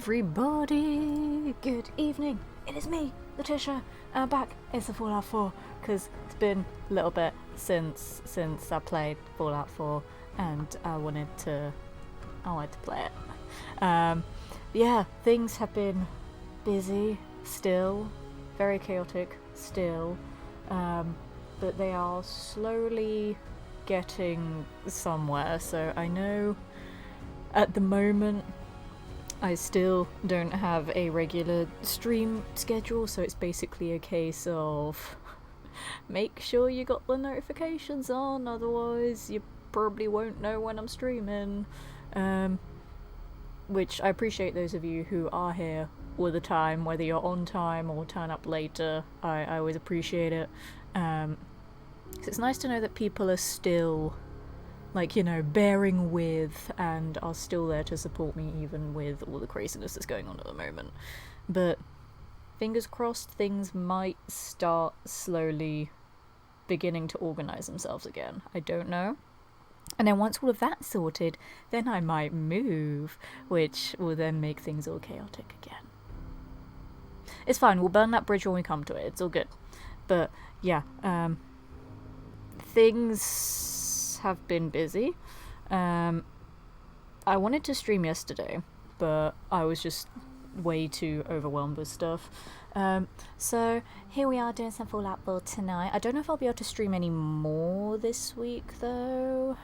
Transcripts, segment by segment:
everybody! Good evening. It is me, Letitia. Back. It's the Fallout 4 because it's been a little bit since I played Fallout 4, and I wanted to play it. Yeah, things have been busy still, very chaotic still, but they are slowly getting somewhere. So I know at the moment I still don't have a regular stream schedule, so it's basically a case of make sure you got the notifications on, otherwise you probably won't know when I'm streaming. Which I appreciate those of you who are here all the time, whether you're on time or turn up later. I always appreciate it. 'Cause it's nice to know that people are still, like, you know, bearing with and are still there to support me even with all the craziness that's going on at the moment. But fingers crossed, things might start slowly beginning to organise themselves again. I don't know. And then once all of that's sorted, then I might move, which will then make things all chaotic again. It's fine, we'll burn that bridge when we come to it, it's all good. But yeah, things have been busy. I wanted to stream yesterday, but I was just way too overwhelmed with stuff. So here we are doing some Fallout 4 tonight. I don't know if I'll be able to stream any more this week though.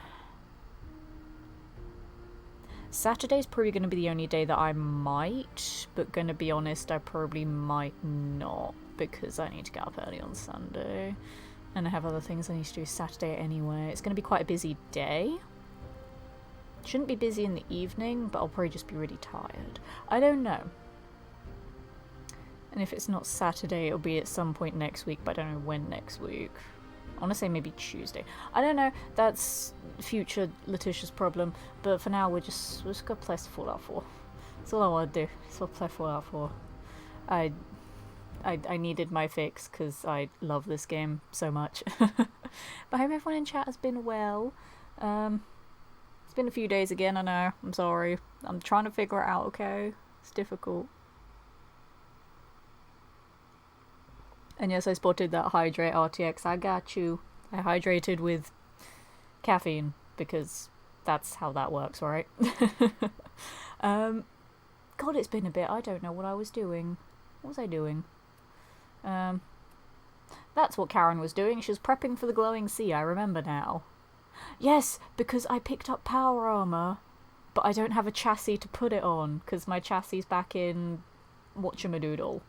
Saturday's probably going to be the only day that I might, but gonna be honest, I probably might not, because I need to get up early on Sunday. And I have other things I need to do Saturday anyway. It's going to be quite a busy day. Shouldn't be busy in the evening, but I'll probably just be really tired. I don't know. And if it's not Saturday, it'll be at some point next week, but I don't know when next week. I want to say maybe Tuesday. I don't know. That's future Letitia's problem. But for now, we're just gonna play Fallout 4. That's all I want to do. Just want to play Fallout 4. I needed my fix because I love this game so much. But I hope everyone in chat has been well. It's been a few days again, I know. I'm sorry. I'm trying to figure it out, okay? It's difficult. And yes, I spotted that Hydrate RTX. I got you. I hydrated with caffeine because that's how that works, right? God, it's been a bit. I don't know what I was doing. What was I doing? That's what Karen was doing. She was prepping for the glowing sea. I remember now. Yes, because I picked up power armor, but I don't have a chassis to put it on because my chassis is back in whatchamadoodle.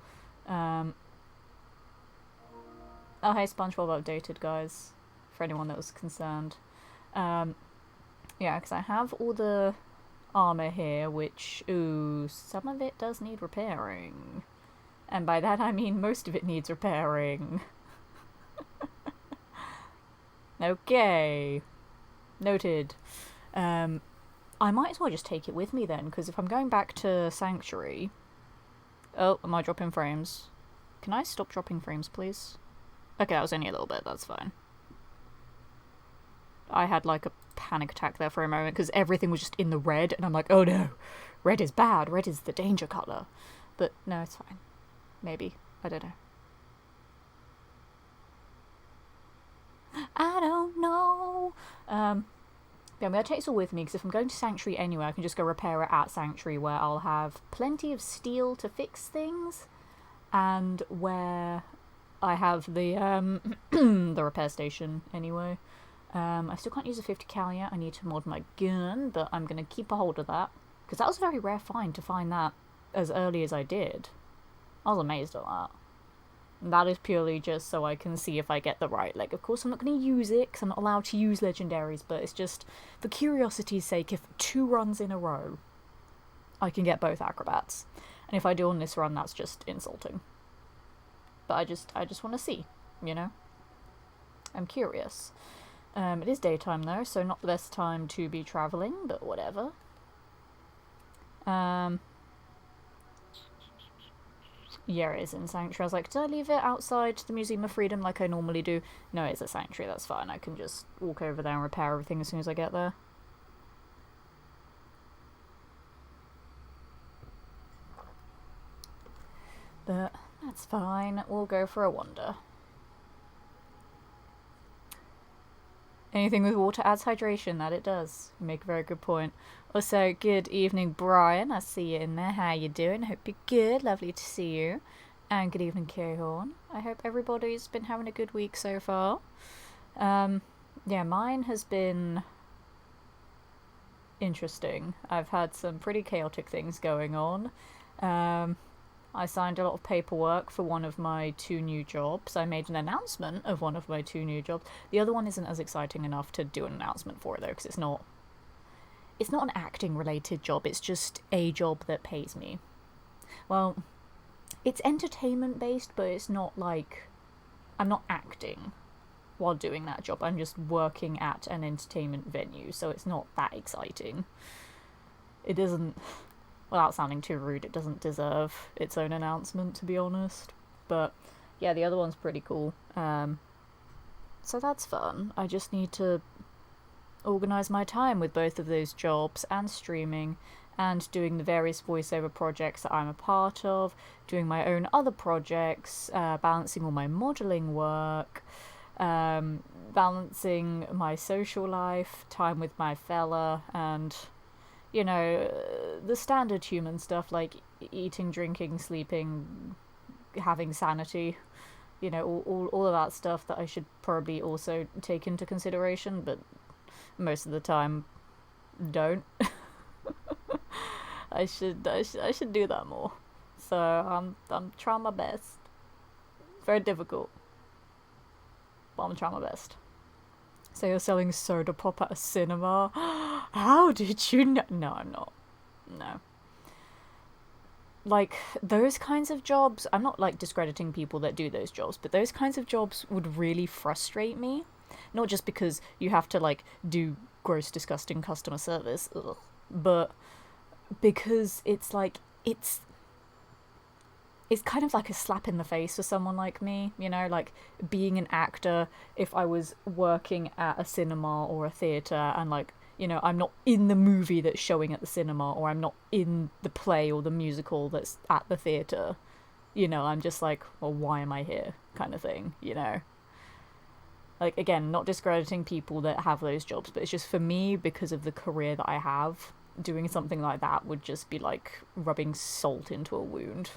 Oh, hey, SpongeBob updated, guys, for anyone that was concerned. Yeah, because I have all the armor here, which, ooh, some of it does need repairing. And by that I mean most of it needs repairing. Okay. Noted. I might as well just take it with me then, because if I'm going back to Sanctuary... Oh, am I dropping frames? Can I stop dropping frames, please? Okay, that was only a little bit, that's fine. I had like a panic attack there for a moment because everything was just in the red and I'm like, oh no, red is bad, red is the danger colour. But no, it's fine. Maybe. I don't know. I don't know. Yeah, I'm going to take this all with me because if I'm going to Sanctuary anyway, I can just go repair it at Sanctuary where I'll have plenty of steel to fix things and where I have the the repair station anyway. I still can't use a 50 cal yet. I need to mod my gun, but I'm going to keep a hold of that because that was a very rare find to find that as early as I did. I was amazed at that. And that is purely just so I can see if I get the right leg. Of course, I'm not going to use it because I'm not allowed to use Legendaries, but it's just for curiosity's sake, if 2 runs in a row, I can get both acrobats. And if I do on this run, that's just insulting. But I just want to see, you know? I'm curious. It is daytime though, so not the best time to be travelling, but whatever. Yeah, it is in Sanctuary. I was like, did I leave it outside the Museum of Freedom like I normally do? No, it's a Sanctuary, that's fine. I can just walk over there and repair everything as soon as I get there. But that's fine. We'll go for a wander. Anything with water adds hydration, that it does. You make a very good point. Also, good evening, Brian. I see you in there. How you doing? Hope you're good. Lovely to see you. And good evening, Kehorn. I hope everybody's been having a good week so far. Yeah, mine has been interesting. I've had some pretty chaotic things going on. I signed a lot of paperwork for one of my 2 new jobs. I made an announcement of one of my 2 new jobs. The other one isn't as exciting enough to do an announcement for it though, because it's not an acting related job. It's just a job that pays me. Well, it's entertainment based, but it's not like I'm not acting while doing that job. I'm just working at an entertainment venue, so it's not that exciting. It doesn't, without sounding too rude, it doesn't deserve its own announcement, to be honest. But yeah, the other one's pretty cool. So that's fun. I just need to organise my time with both of those jobs and streaming and doing the various voiceover projects that I'm a part of, doing my own other projects, balancing all my modelling work, balancing my social life, time with my fella, and, you know, the standard human stuff like eating, drinking, sleeping, having sanity, you know, all of that stuff that I should probably also take into consideration, but most of the time don't. I should do that more. So I'm trying my best. Very difficult, but I'm trying my best. So you're selling soda pop at a cinema? How did you know? No, I'm not. No. Like, those kinds of jobs, I'm not like discrediting people that do those jobs, but those kinds of jobs would really frustrate me. Not just because you have to like do gross, disgusting customer service, ugh, but because it's like it's kind of like a slap in the face for someone like me, you know, like being an actor. If I was working at a cinema or a theatre and like, you know, I'm not in the movie that's showing at the cinema, or I'm not in the play or the musical that's at the theatre, you know, I'm just like, well, why am I here, kind of thing, you know. Like, again, not discrediting people that have those jobs, but it's just for me, because of the career that I have, doing something like that would just be like rubbing salt into a wound.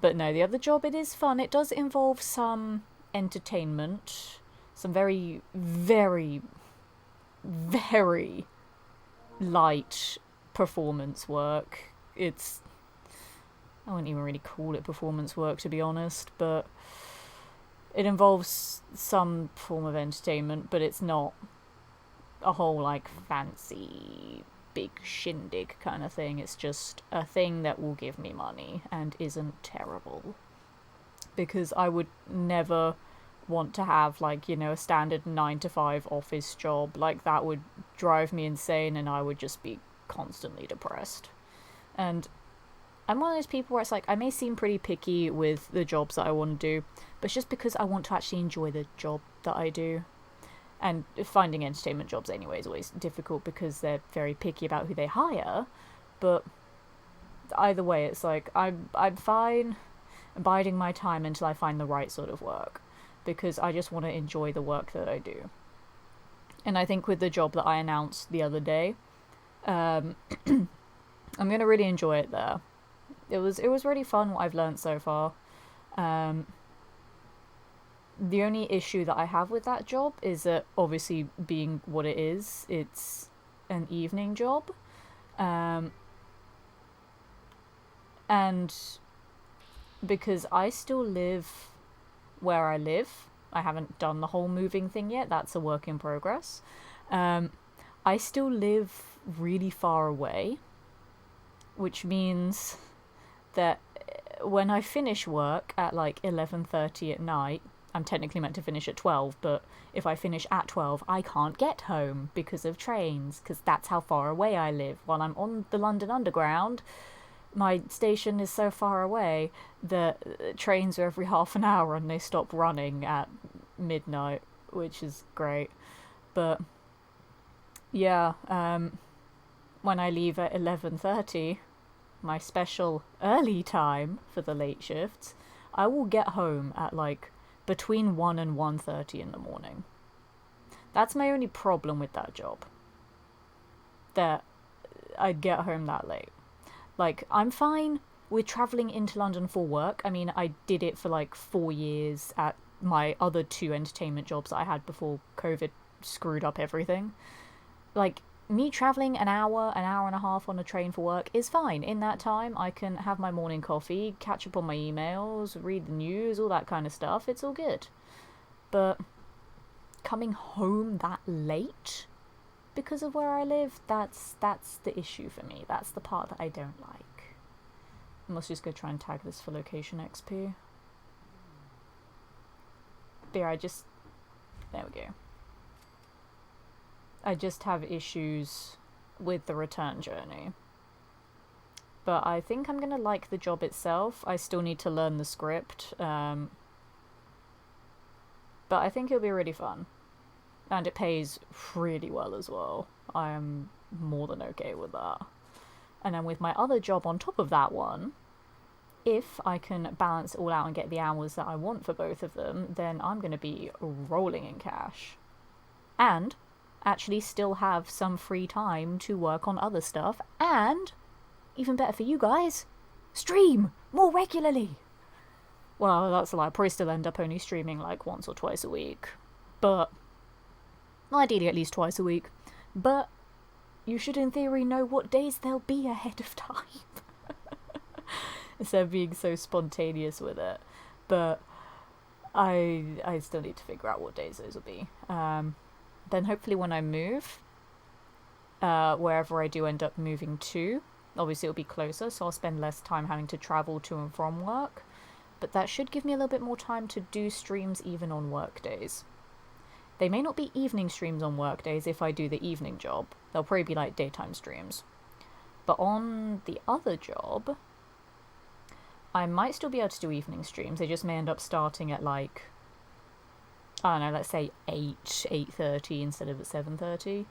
But no, the other job, it is fun. It does involve some entertainment, some very, very, very light performance work. It's, I wouldn't even really call it performance work, to be honest, but it involves some form of entertainment, but it's not a whole like fancy big shindig kind of thing. It's just a thing that will give me money and isn't terrible, because I would never want to have like, you know, a standard 9 to 5 office job. Like, that would drive me insane and I would just be constantly depressed. And I'm one of those people where it's like, I may seem pretty picky with the jobs that I want to do, but it's just because I want to actually enjoy the job that I do. And finding entertainment jobs anyway is always difficult because they're very picky about who they hire. But either way, it's like I'm fine biding my time until I find the right sort of work, because I just want to enjoy the work that I do. And I think with the job that I announced the other day, I'm gonna really enjoy it there. It was really fun what I've learned so far. The only issue that I have with that job is that, obviously, being what it is, it's an evening job. And because I still live where I live, I haven't done the whole moving thing yet, that's a work in progress. I still live really far away, which means that when I finish work at like 11:30 at night, I'm technically meant to finish at 12, but if I finish at 12, I can't get home because of trains, because that's how far away I live. While I'm on the London Underground, my station is so far away that trains are every half an hour and they stop running at midnight, which is great. But yeah, when I leave at 11:30, my special early time for the late shifts, I will get home at like between 1 and 1:30 in the morning. That's my only problem with that job. That I'd get home that late. Like, I'm fine with travelling into London for work. I mean, I did it for like 4 years at my other 2 entertainment jobs that I had before COVID screwed up everything. Like, me travelling an hour and a half on a train for work is fine. In that time, I can have my morning coffee, catch up on my emails, read the news, all that kind of stuff. It's all good. But coming home that late because of where I live, that's the issue for me. That's the part that I don't like. I must just go try and tag this for location XP. But yeah, there we go. I just have issues with the return journey. But I think I'm gonna like the job itself. I still need to learn the script. But I think it'll be really fun. And it pays really well as well. I am more than okay with that. And then with my other job on top of that one, if I can balance it all out and get the hours that I want for both of them, then I'm going to be rolling in cash. And actually still have some free time to work on other stuff. And, even better for you guys, stream more regularly. Well, that's a lie. I'll probably still end up only streaming like once or twice a week. But ideally at least twice a week. But you should in theory know what days they'll be ahead of time. Instead of being so spontaneous with it. But I still need to figure out what days those will be. Then hopefully when I move, wherever I do end up moving to, obviously it'll be closer, so I'll spend less time having to travel to and from work. But that should give me a little bit more time to do streams even on work days. They may not be evening streams on work days if I do the evening job. They'll probably be like daytime streams. But on the other job, I might still be able to do evening streams. They just may end up starting at like, I don't know, let's say 8:30 instead of at 7:30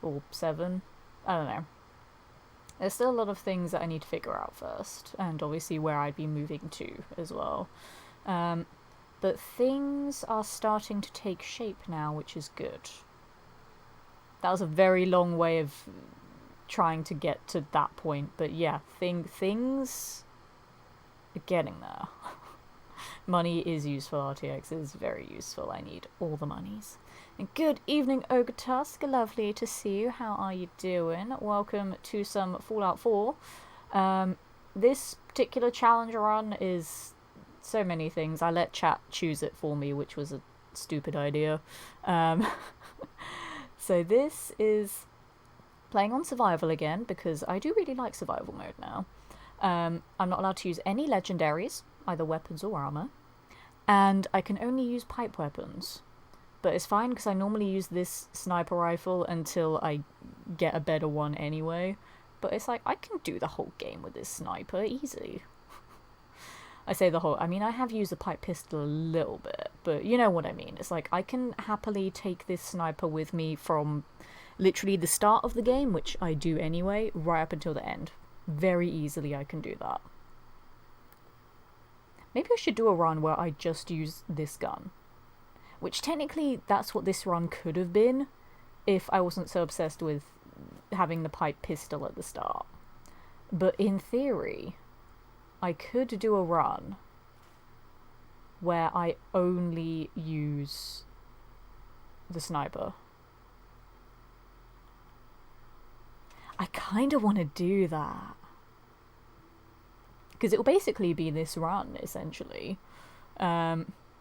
or 7. I don't know. There's still a lot of things that I need to figure out first, and obviously where I'd be moving to as well. But things are starting to take shape now, which is good. That was a very long way of trying to get to that point, but yeah, things are getting there. Money is useful, RTX is very useful. I need all the monies. And good evening, Ogre Tusk. Lovely to see you. How are you doing? Welcome to some Fallout 4. This particular challenge run is so many things. I let chat choose it for me, which was a stupid idea. So this is playing on survival again, because I do really like survival mode now. I'm not allowed to use any legendaries, either weapons or armor, and I can only use pipe weapons. But it's fine, because I normally use this sniper rifle until I get a better one anyway. But it's like, I can do the whole game with this sniper, easy. I say the whole, I mean, I have used the pipe pistol a little bit, but you know what I mean. It's like, I can happily take this sniper with me from literally the start of the game, which I do anyway, right up until the end. Very easily I can do that. Maybe I should do a run where I just use this gun. Which technically, that's what this run could have been, if I wasn't so obsessed with having the pipe pistol at the start. But in theory, I could do a run where I only use the sniper. I kind of want to do that. Because it will basically be this run, essentially.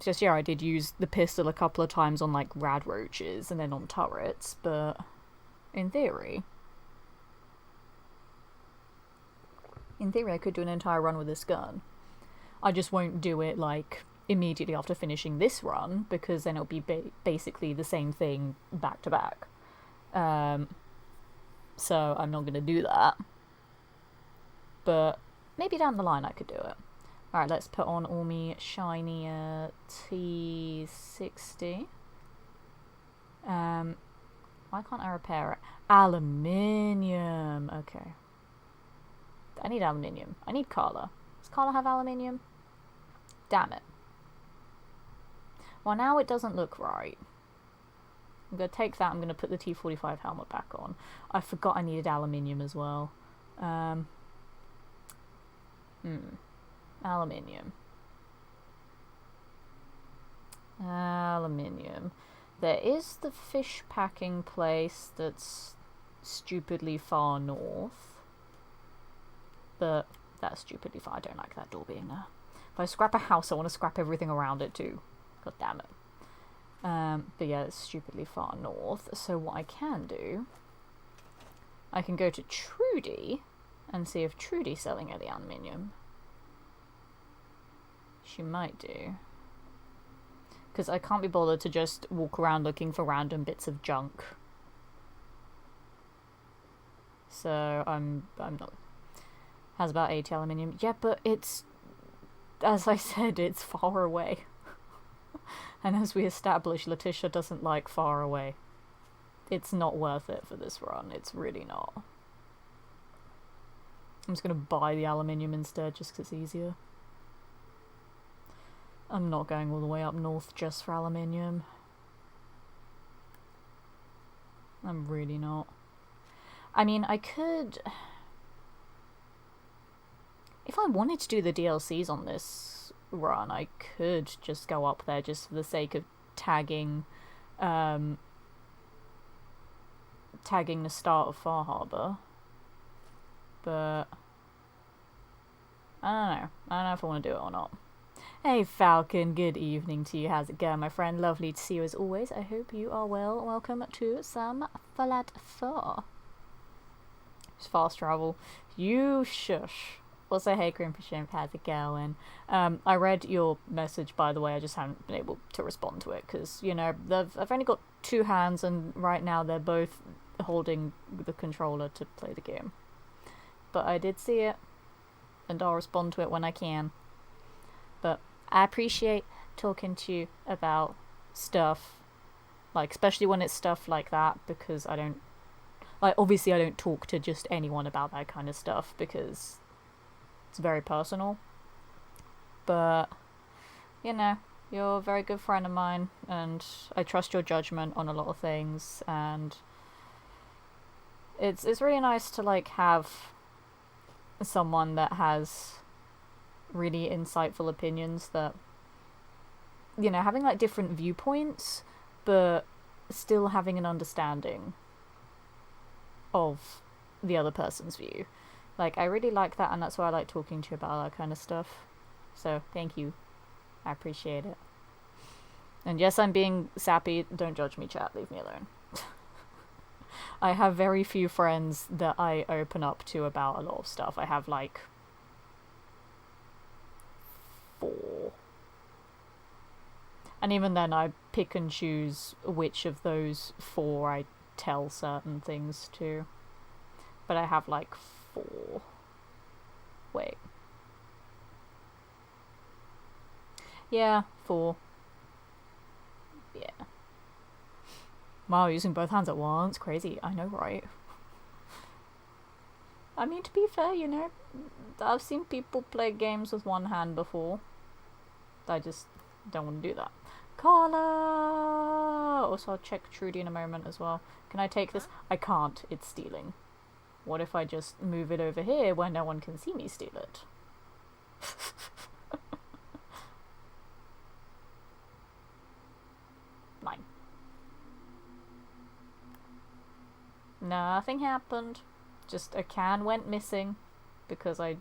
Just, yeah, I did use the pistol a couple of times on, like, rad roaches and then on turrets, but in theory, I could do an entire run with this gun. I just won't do it, like, immediately after finishing this run, because then it'll be basically the same thing back to back. So I'm not going to do that. But maybe down the line I could do it. Alright, let's put on all me shiny T60. Why can't I repair it? Aluminium. Okay. I need aluminium. I need Carla. Does Carla have aluminium? Damn it. Well, now it doesn't look right. I'm going to take that. I'm going to put the T-45 helmet back on. I forgot I needed aluminium as well. Aluminium. Aluminium. There is the fish packing place that's stupidly far north. But that's stupidly far. I don't like that door being there. If I scrap a house, I want to scrap everything around it too. God damn it. But yeah, it's stupidly far north. So what I can do, I can go to Trudy and see if Trudy's selling any aluminium. She might do. Because I can't be bothered to just walk around looking for random bits of junk. So I'm not. Has about 80 aluminium. Yeah, but it's, as I said, it's far away. And as we established, Letitia doesn't like far away. It's not worth it for this run. It's really not. I'm just going to buy the aluminium instead just because it's easier. I'm not going all the way up north just for aluminium. I'm really not. I mean, I could... If I wanted to do the DLCs on this run, I could just go up there just for the sake of tagging tagging the start of Far Harbor. But I don't know. I don't know if I want to do it or not. Hey Falcon, good evening to you. How's it going, my friend? Lovely to see you as always. I hope you are well. Welcome to some Falad 4. It's fast travel. You shush. Also, hey Grim for Shimp, how's it going? I read your message, by the way. I just haven't been able to respond to it because, you know, I've only got 2 hands and right now they're both holding the controller to play the game. But I did see it and I'll respond to it when I can. But I appreciate talking to you about stuff, like, especially when it's stuff like that, because I don't, like, obviously I don't talk to just anyone about that kind of stuff because it's very personal. But, you know, you're a very good friend of mine and I trust your judgment on a lot of things, and it's really nice to, like, have someone that has really insightful opinions, that, you know, having like different viewpoints but still having an understanding of the other person's view. Like, I really like that, and that's why I like talking to you about all that kind of stuff. So thank you, I appreciate it. And yes, I'm being sappy, don't judge me, chat, leave me alone. I have very few friends that I open up to about a lot of stuff. I have like 4. And even then I pick and choose which of those 4 I tell certain things to. But I have like 4. Wait. Yeah, 4. Yeah. Wow, using both hands at once. Crazy. I know, right? I mean, to be fair, you know, I've seen people play games with one hand before. I just don't want to do that. Carla! Also, I'll check Trudy in a moment as well. Can I take this? I can't. It's stealing. What if I just move it over here where no one can see me steal it? Mine. Nothing happened. Just a can went missing because I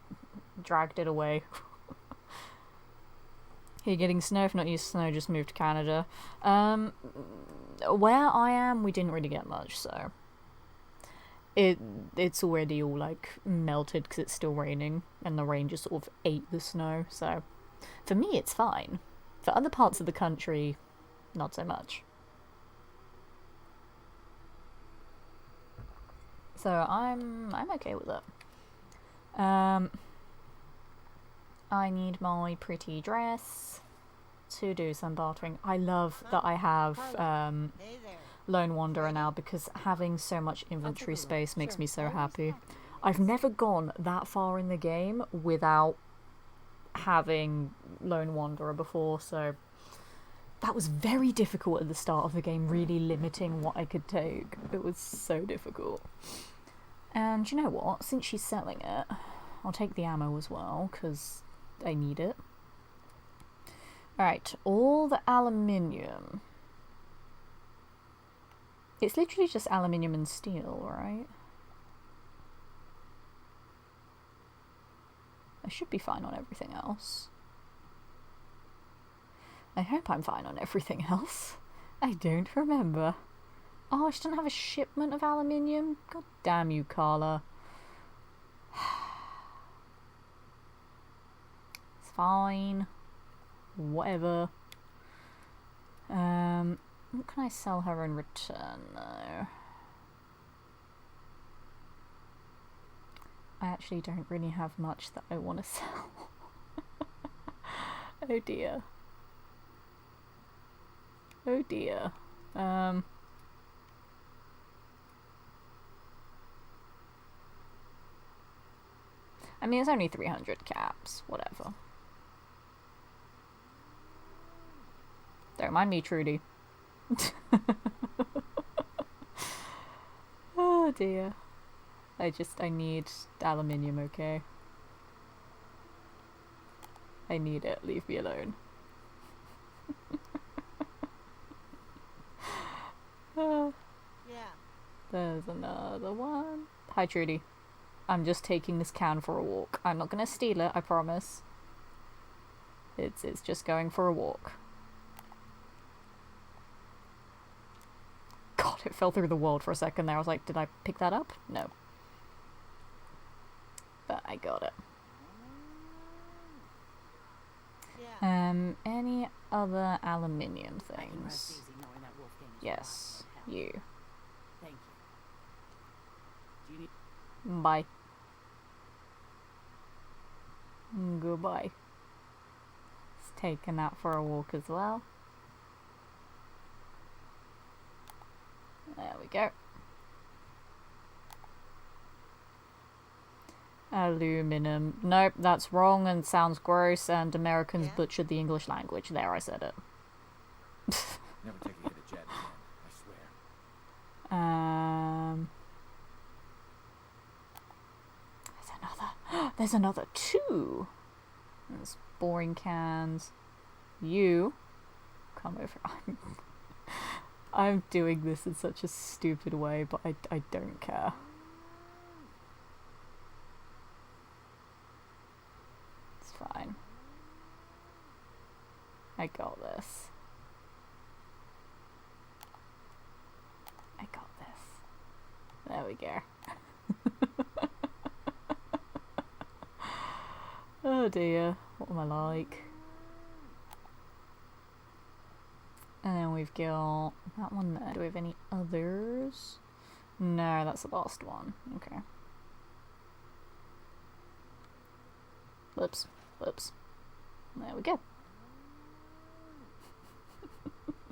dragged it away. You're getting snow. If not used to snow, just moved to Canada. Where I am, we didn't really get much, so it's already all like melted because it's still raining, and the rain just sort of ate the snow. So for me, it's fine. For other parts of the country, not so much. So I'm okay with it. I need my pretty dress to do some bartering. I love that I have Lone Wanderer now, because having so much inventory space makes me so happy. I've never gone that far in the game without having Lone Wanderer before, so that was very difficult at the start of the game, really limiting what I could take. It was so difficult. And you know what? Since she's selling it, I'll take the ammo as well, because I need it. Alright, all the aluminium. It's literally just aluminium and steel, right? I should be fine on everything else. I hope I'm fine on everything else. I don't remember. Oh, I just don't have a shipment of aluminium? God damn you, Carla. It's fine. Whatever. What can I sell her in return, though? I actually don't really have much that I want to sell. Oh dear. Oh dear. I mean, it's only 300 caps. Whatever. Don't mind me, Trudy. Oh dear. I need aluminium, okay? I need it. Leave me alone. Yeah. There's another one. Hi, Trudy. I'm just taking this can for a walk. I'm not gonna steal it, I promise. It's just going for a walk. God, it fell through the world for a second there. I was like, did I pick that up? No. But I got it. Yeah. Any other aluminium things? Yes, you. Thank you. Do you need... Bye. Goodbye. It's taking that for a walk as well. There we go. Aluminum. Nope, that's wrong and sounds gross, and Americans butchered the English language. There, I said it. Never take a hit at Jet again, I swear. There's another 2. There's boring cans. You come over. I'm doing this in such a stupid way, but I don't care. It's fine. I got this. I got this. There we go. Oh dear, what am I like? And then we've got that one there. Do we have any others? No, that's the last one. Okay. Whoops. Whoops. There we go.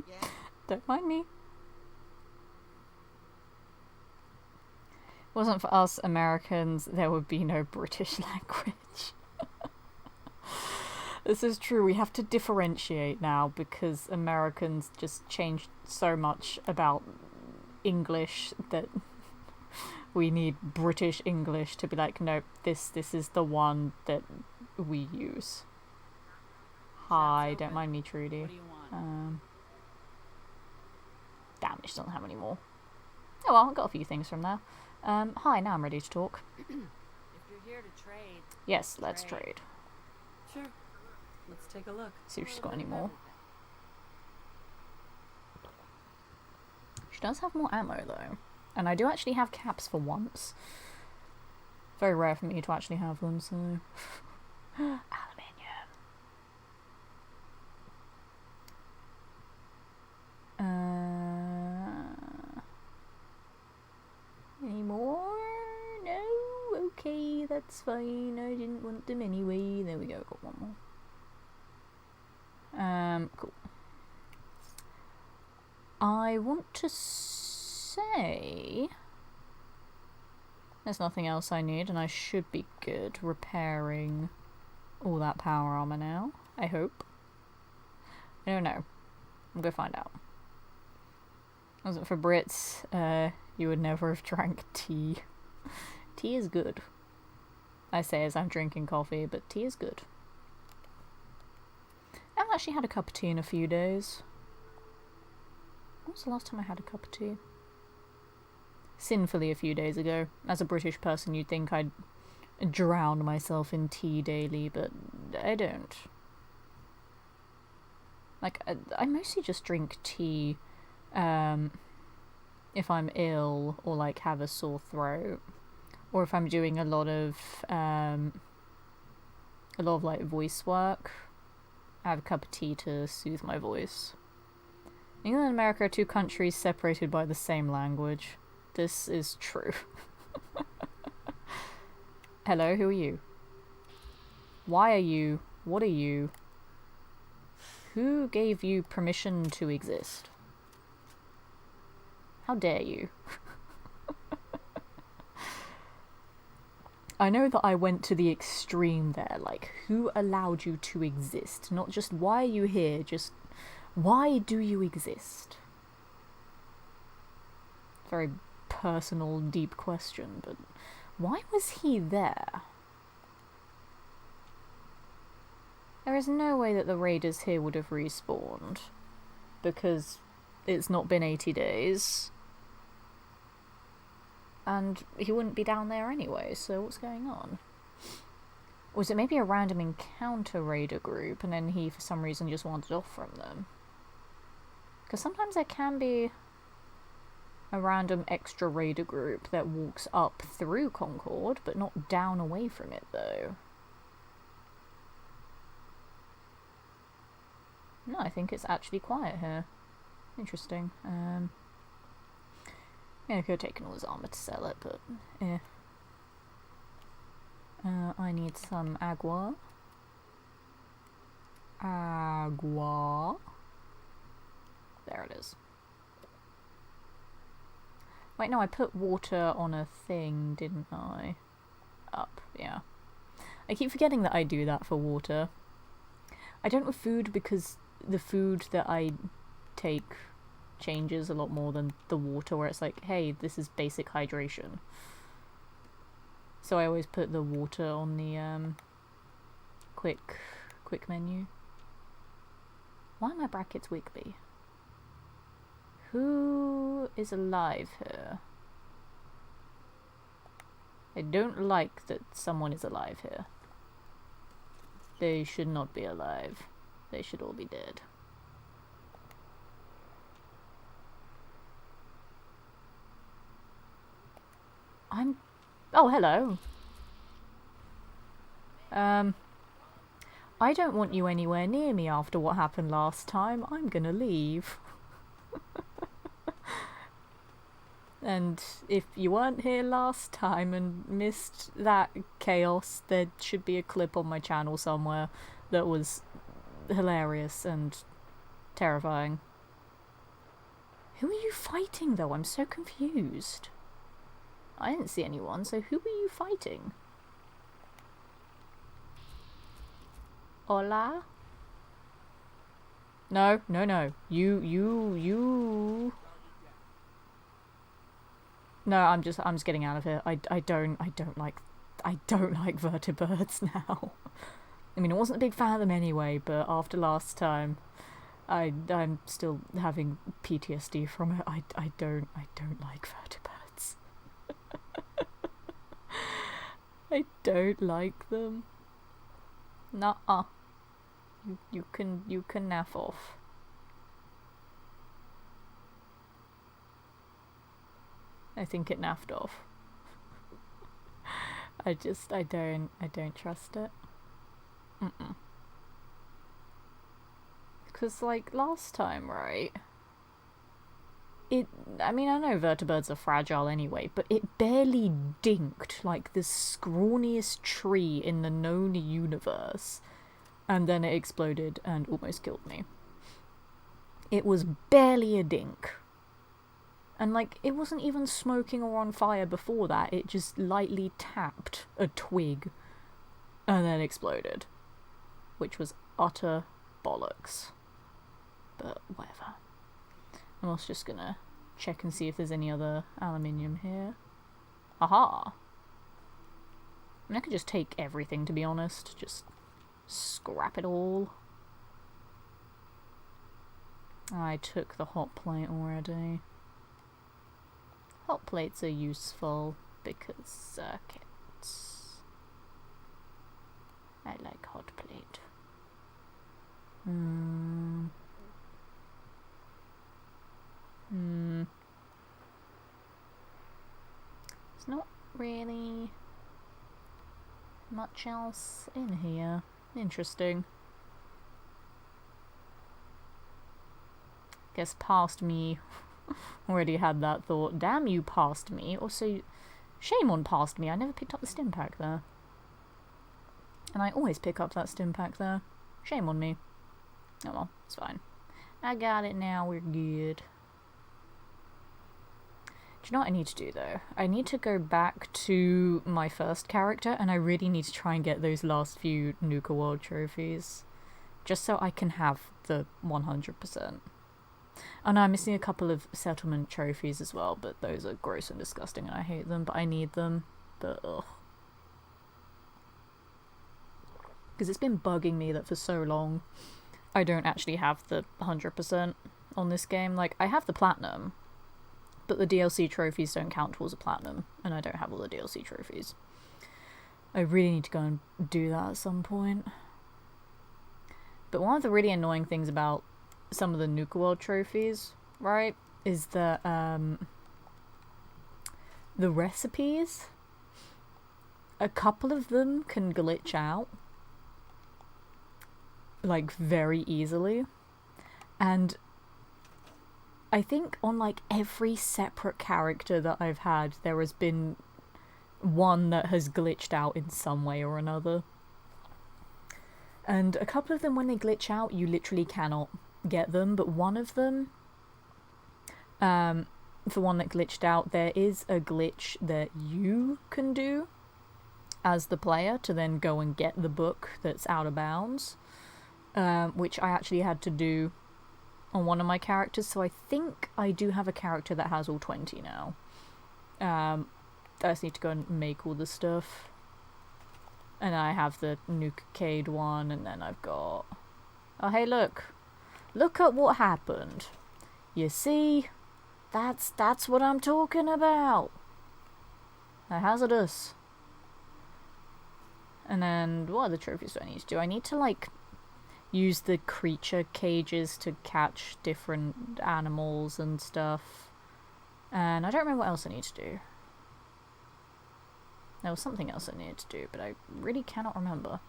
Yeah. Don't mind me. If it wasn't for us Americans, there would be no British language. This is true, we have to differentiate now because Americans just changed so much about English that we need British English to be like, nope, this is the one that we use. Hi, don't mind me, Trudy. What do you want? Damn, it doesn't have any more. Oh well, I got a few things from there. Hi, now I'm ready to talk. If you're here to trade... Yes, let's trade. Sure. Let's take a look. See if she's got any more. She does have more ammo though. And I do actually have caps for once. Very rare for me to actually have them, so... Aluminium. Any more? No? Okay, that's fine. I didn't want them anyway. There we go, got one more. Cool. I want to say There's nothing else I need, and I should be good repairing all that power armor now. I hope. I don't know. I'm gonna find out. Wasn't for Brits, you would never have drank tea. Tea is good. I say as I'm drinking coffee, but tea is good. I haven't actually had a cup of tea in a few days. When was the last time I had a cup of tea? Sinfully a few days ago. As a British person, you'd think I'd drown myself in tea daily, but I don't. Like, I mostly just drink tea if I'm ill or like have a sore throat, or if I'm doing a lot of like voice work. I have a cup of tea to soothe my voice. England and America are two countries separated by the same language. This is true. Hello, who are you? Why are you? What are you? Who gave you permission to exist? How dare you? I know that I went to the extreme there, like, who allowed you to exist? Not just why are you here, just why do you exist? Very personal, deep question, but why was he there? There is no way that the raiders here would have respawned, because it's not been 80 days. And he wouldn't be down there anyway, so what's going on? Or was it maybe a random encounter raider group, and then he, for some reason, just wandered off from them? Because sometimes there can be a random extra raider group that walks up through Concord, but not down away from it, though. No, I think it's actually quiet here. Interesting. Yeah, I could have taken all his armor to sell it, but yeah. I need some agua. Agua. There it is. Wait, no, I put water on a thing, didn't I? Up, yeah. I keep forgetting that I do that for water. I don't with food because the food that I take changes a lot more than the water, where it's like, hey, this is basic hydration. So I always put the water on the quick menu. Why are my brackets wiggly? Who is alive here? I don't like that someone is alive here. They should not be alive. They should all be dead. Oh, hello. I don't want you anywhere near me after what happened last time. I'm gonna leave. And if you weren't here last time and missed that chaos, there should be a clip on my channel somewhere that was hilarious and terrifying. Who are you fighting, though? I'm so confused. I didn't see anyone, so who are you fighting? Hola? No, no, no. You. No, I'm just getting out of here. I don't like vertebrates now. I mean, I wasn't a big fan of them anyway, but after last time, I'm still having PTSD from it. I don't like vertebrates. I don't like them. Nuh-uh. You can naff off. I think it naffed off. I don't trust it. Mm-mm. Because, like, last time, right? I mean, I know vertebrates are fragile anyway, but it barely dinked like the scrawniest tree in the known universe. And then it exploded and almost killed me. It was barely a dink. And, like, it wasn't even smoking or on fire before that. It just lightly tapped a twig and then exploded. Which was utter bollocks. But whatever. I'm also just gonna check and see if there's any other aluminium here. Aha! I mean, I could just take everything, to be honest. Just scrap it all. I took the hot plate already. Hot plates are useful because circuits. I like hot plate. There's not really much else in here. Interesting. Guess past me already had that thought. Damn you, past me. Also, shame on past me. I never picked up the stim pack there. And I always pick up that stim pack there. Shame on me. Oh well, it's fine. I got it now, we're good. Do you know what I need to do though? I need to go back to my first character and I really need to try and get those last few Nuka World trophies. Just so I can have the 100%. Oh no, I'm missing a couple of settlement trophies as well, but those are gross and disgusting and I hate them, but I need them. But ugh. Because it's been bugging me that for so long I don't actually have the 100% on this game. Like, I have the platinum, but the DLC trophies don't count towards a platinum, and I don't have all the DLC trophies. I really need to go and do that at some point. But one of the really annoying things about some of the Nuka World trophies, right, is that the recipes, a couple of them can glitch out, like, very easily. And I think on, like, every separate character that I've had, there has been one that has glitched out in some way or another. And a couple of them, when they glitch out, you literally cannot get them, but one of them, for one that glitched out, there is a glitch that you can do as the player to then go and get the book that's out of bounds, which I actually had to do on one of my characters, so I think I do have a character that has all 20 now. I just need to go and make all the stuff. And I have the Nuka-Cade one, and then I've got... Oh, hey, look. Look at what happened. You see? That's what I'm talking about. They're hazardous. And then, what other trophies do I need to do? I need to, like, use the creature cages to catch different animals and stuff. And I don't remember what else I need to do. There was something else I needed to do, but I really cannot remember.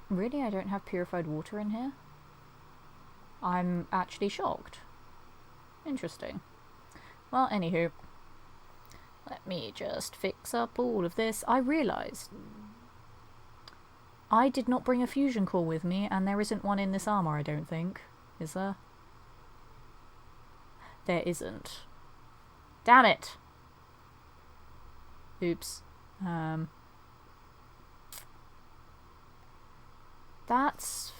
Really, I don't have purified water in here? I'm actually shocked. Interesting. Well, anywho. Let me just fix up all of this. I realised I did not bring a fusion core with me, and there isn't one in this armour, I don't think. Is there? There isn't. Damn it! Oops. That's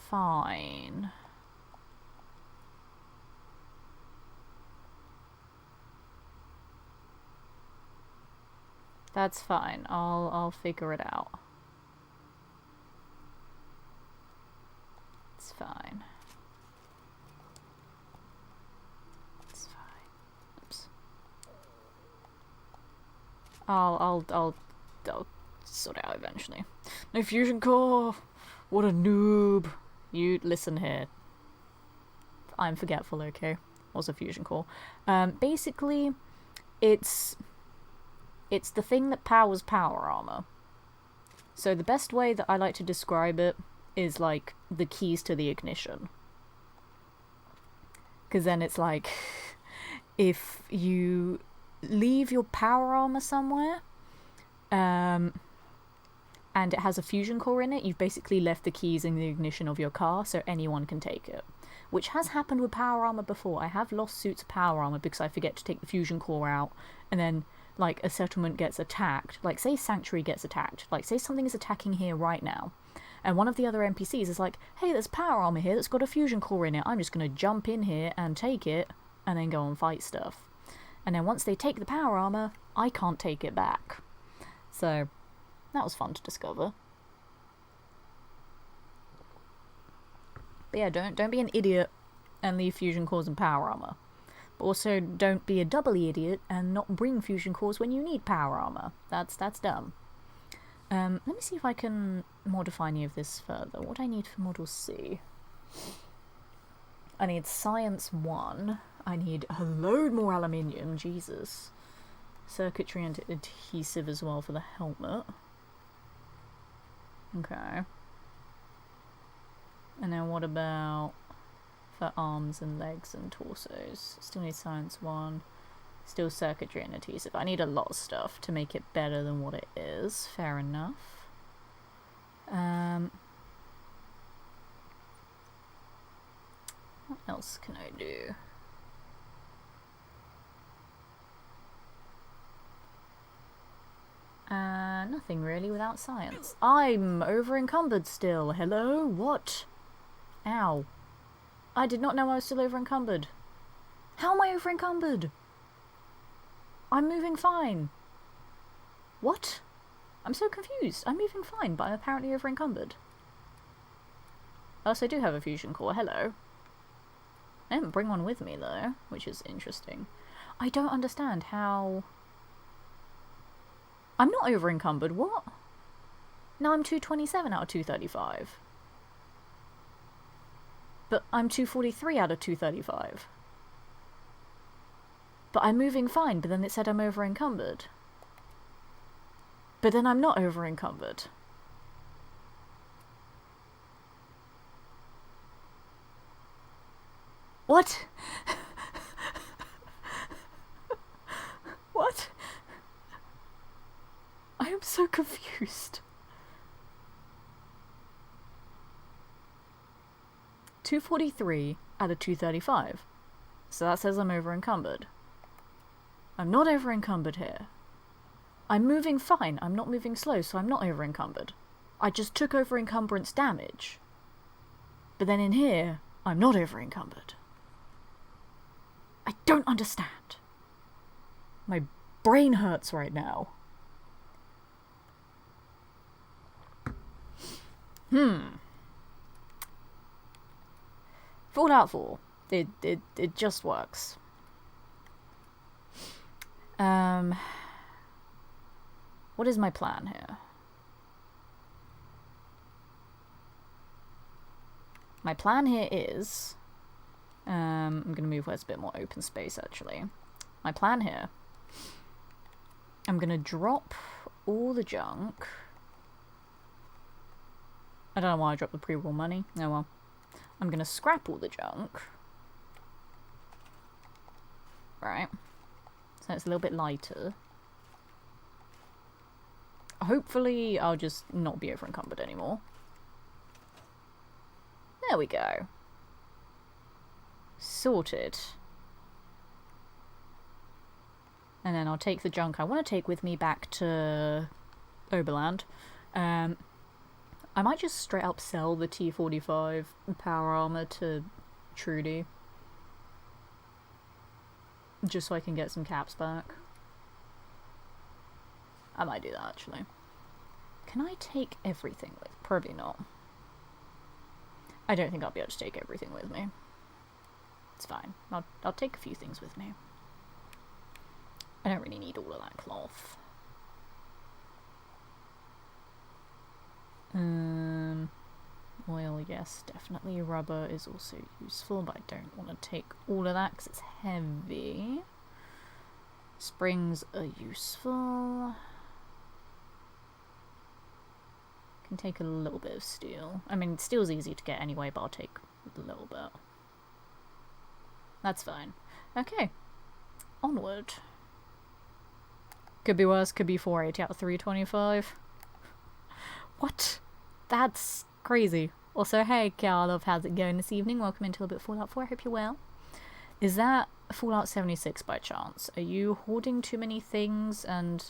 fine. That's fine. I'll figure it out. It's fine. It's fine. Oops. I'll sort it out eventually. No fusion core! What a noob! You listen here. I'm forgetful, okay? What's a fusion core? Basically, it's the thing that powers power armor. So the best way that I like to describe it is like the keys to the ignition. Because then it's like, if you leave your power armor somewhere, and it has a fusion core in it, you've basically left the keys in the ignition of your car so anyone can take it. Which has happened with power armor before. I have lost suits of power armor because I forget to take the fusion core out, and then, like, a settlement gets attacked. Like, say Sanctuary gets attacked. Like, say something is attacking here right now, and one of the other NPCs is like, hey, there's power armor here that's got a fusion core in it. I'm just going to jump in here and take it, and then go and fight stuff. And then once they take the power armor, I can't take it back. So, that was fun to discover. But yeah, don't be an idiot and leave fusion cores and power armor. But also, don't be a doubly idiot and not bring fusion cores when you need power armor. That's dumb. Let me see if I can modify any of this further. What do I need for Model C? I need Science 1. I need a load more aluminium, Jesus. Circuitry and adhesive as well for the helmet. Okay. And then what about for arms and legs and torsos? Still need Science 1. Still circuitry and adhesive. I need a lot of stuff to make it better than what it is. Fair enough. What else can I do? Nothing really without science. I'm over encumbered still. Hello? What? Ow. I did not know I was still over encumbered. How am I over encumbered? I'm moving fine. What? I'm so confused. I'm moving fine, but I'm apparently over encumbered. Also, I do have a fusion core. Hello. I didn't bring one with me though, which is interesting. I don't understand how... I'm not over encumbered, what? Now I'm 227 out of 235. But I'm 243 out of 235. But I'm moving fine, but then it said I'm over encumbered. But then I'm not over encumbered. What? What? I am so confused. 243 out of 235. So that says I'm over encumbered. I'm not over encumbered here. I'm moving fine. I'm not moving slow, so I'm not over encumbered. I just took over encumbrance damage. But then in here, I'm not over encumbered. I don't understand. My brain hurts right now. Fallout 4. It just works. What is my plan here? My plan here is... I'm going to move where it's a bit more open space, actually. My plan here... I'm going to drop all the junk. I don't know why I dropped the pre-roll money. Oh well. I'm going to scrap all the junk. Right. So it's a little bit lighter. Hopefully I'll just not be over encumbered anymore. There we go. Sorted. And then I'll take the junk I want to take with me back to Oberland. I might just straight up sell the T45 power armor to Trudy. Just so I can get some caps back. I might do that, actually. Can I take everything with? Probably not. I don't think I'll be able to take everything with me. It's fine. I'll take a few things with me. I don't really need all of that cloth. Oil, yes, definitely. Rubber is also useful, but I don't want to take all of that because it's heavy. Springs are useful. Can take a little bit of steel. I mean, steel's easy to get anyway, but I'll take a little bit. That's fine. Okay. Onward. Could be worse, could be 480 out of 325. What? That's crazy. Also, hey, Karlov, how's it going this evening? Welcome into a bit of Fallout 4. I hope you're well. Is that Fallout 76 by chance? Are you hoarding too many things and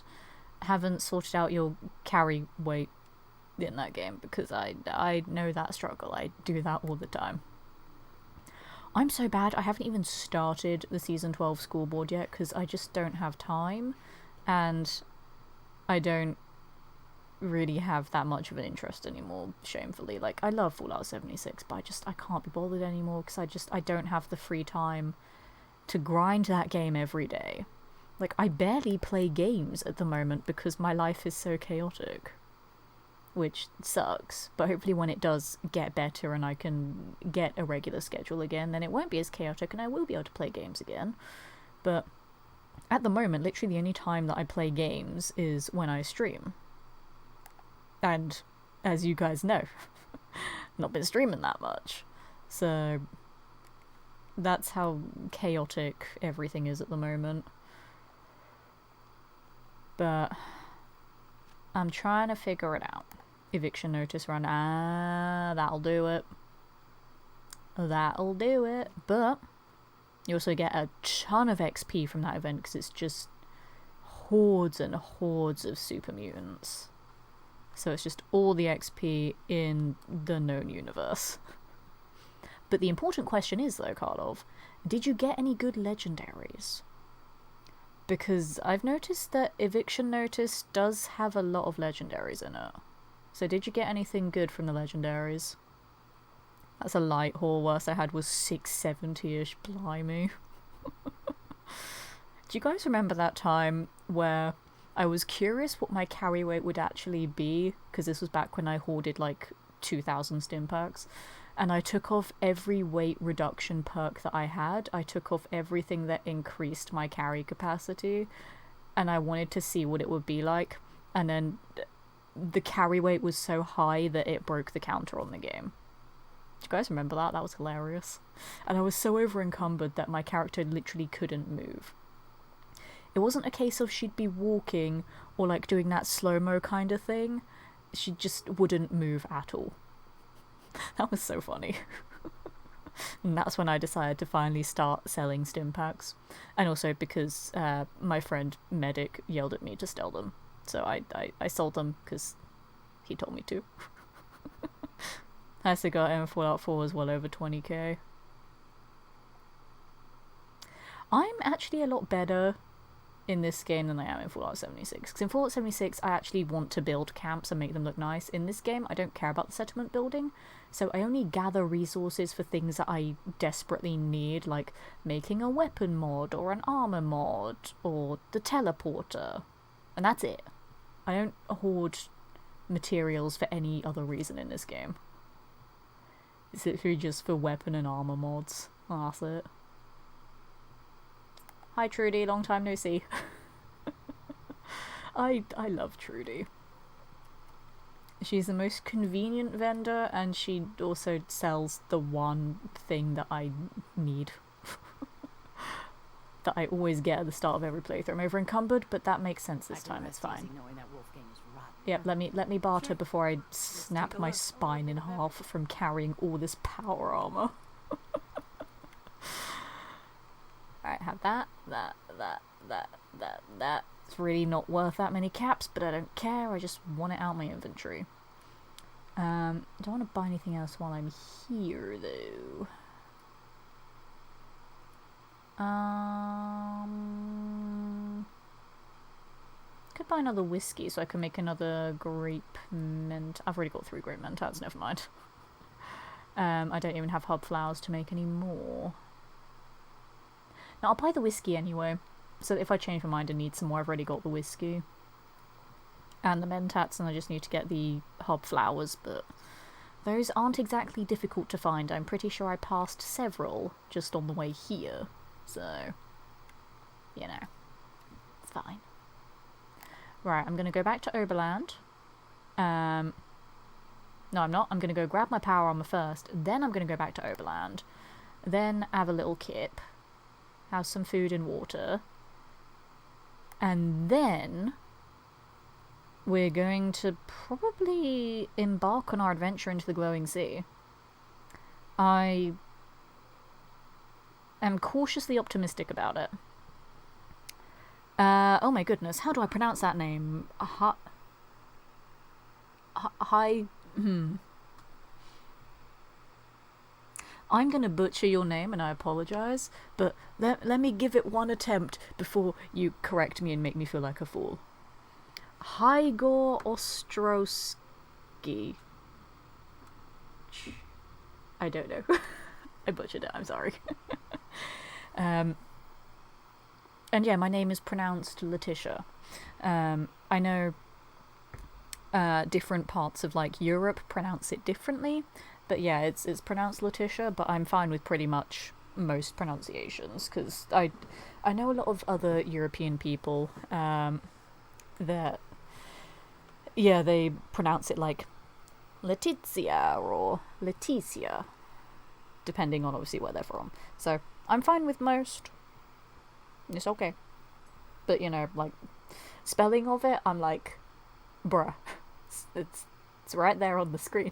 haven't sorted out your carry weight in that game? Because I know that struggle. I do that all the time. I'm so bad, I haven't even started the Season 12 school board yet because I just don't have time, and I don't really have that much of an interest anymore, shamefully. Like, I love Fallout 76, but I can't be bothered anymore because I don't have the free time to grind that game every day. Like, I barely play games at the moment because my life is so chaotic. Which sucks, but hopefully when it does get better and I can get a regular schedule again, then it won't be as chaotic and I will be able to play games again. But at the moment, literally the only time that I play games is when I stream. And as you guys know, not been streaming that much. So that's how chaotic everything is at the moment. But I'm trying to figure it out. Eviction notice run. That'll do it. That'll do it. But you also get a ton of XP from that event because it's just hordes and hordes of super mutants. So it's just all the XP in the known universe. But the important question is, though, Karlov, did you get any good legendaries? Because I've noticed that Eviction Notice does have a lot of legendaries in it. So did you get anything good from the legendaries? That's a light haul. Worst I had was 670-ish. Blimey. Do you guys remember that time where I was curious what my carry weight would actually be? Because this was back when I hoarded like 2,000 stim packs. And I took off every weight reduction perk that I had. I took off everything that increased my carry capacity. And I wanted to see what it would be like. And then the carry weight was so high that it broke the counter on the game. Do you guys remember that? That was hilarious. And I was so over encumbered that my character literally couldn't move. It wasn't a case of she'd be walking or like doing that slow-mo kind of thing. She just wouldn't move at all. That was so funny. And that's when I decided to finally start selling stim packs. And also because my friend Medic yelled at me to sell them. So I sold them because he told me to. I also got in Fallout 4 as well over 20k. I'm actually a lot better in this game than I am in Fallout 76. Because in Fallout 76, I actually want to build camps and make them look nice. In this game, I don't care about the settlement building. So I only gather resources for things that I desperately need, like making a weapon mod, or an armor mod, or the teleporter. And that's it. I don't hoard materials for any other reason in this game. It's literally just for weapon and armor mods. Oh, that's it. Hi Trudy, long time no see. I love Trudy. She's the most convenient vendor, and she also sells the one thing that I need. That I always get at the start of every playthrough. I'm over encumbered, but that makes sense this time, it's fine. Yep, let me barter before I snap my spine in half from carrying all this power armor. Alright, have that. It's really not worth that many caps, but I don't care, I just want it out my inventory. Don't want to buy anything else while I'm here, though. Could buy another whiskey so I can make another grape mint. I've already got 3 grape mentats, never mind. I don't even have hub flowers to make any more. Now I'll buy the whiskey anyway, so that if I change my mind and need some more, I've already got the whiskey. And the mentats, and I just need to get the hub flowers, but those aren't exactly difficult to find. I'm pretty sure I passed several just on the way here, so, you know, it's fine. Right, I'm going to go back to Oberland. No, I'm not. I'm going to go grab my power armor first, then I'm going to go back to Oberland, then have a little kip, have some food and water, and then we're going to probably embark on our adventure into the glowing sea. I am cautiously optimistic about it. Oh my goodness, how do I pronounce that name? Hi. I'm gonna butcher your name and I apologize, but let me give it one attempt before you correct me and make me feel like a fool. Hygor Ostrowski. I don't know. I butchered it, I'm sorry. And yeah, my name is pronounced Letitia. I know different parts of like Europe pronounce it differently, but yeah, it's pronounced Letitia, but I'm fine with pretty much most pronunciations, because I know a lot of other European people that, yeah, they pronounce it like Letizia or Leticia, depending on obviously where they're from. So I'm fine with most. It's okay. But, you know, like, spelling of it, I'm like, bruh. It's right there on the screen.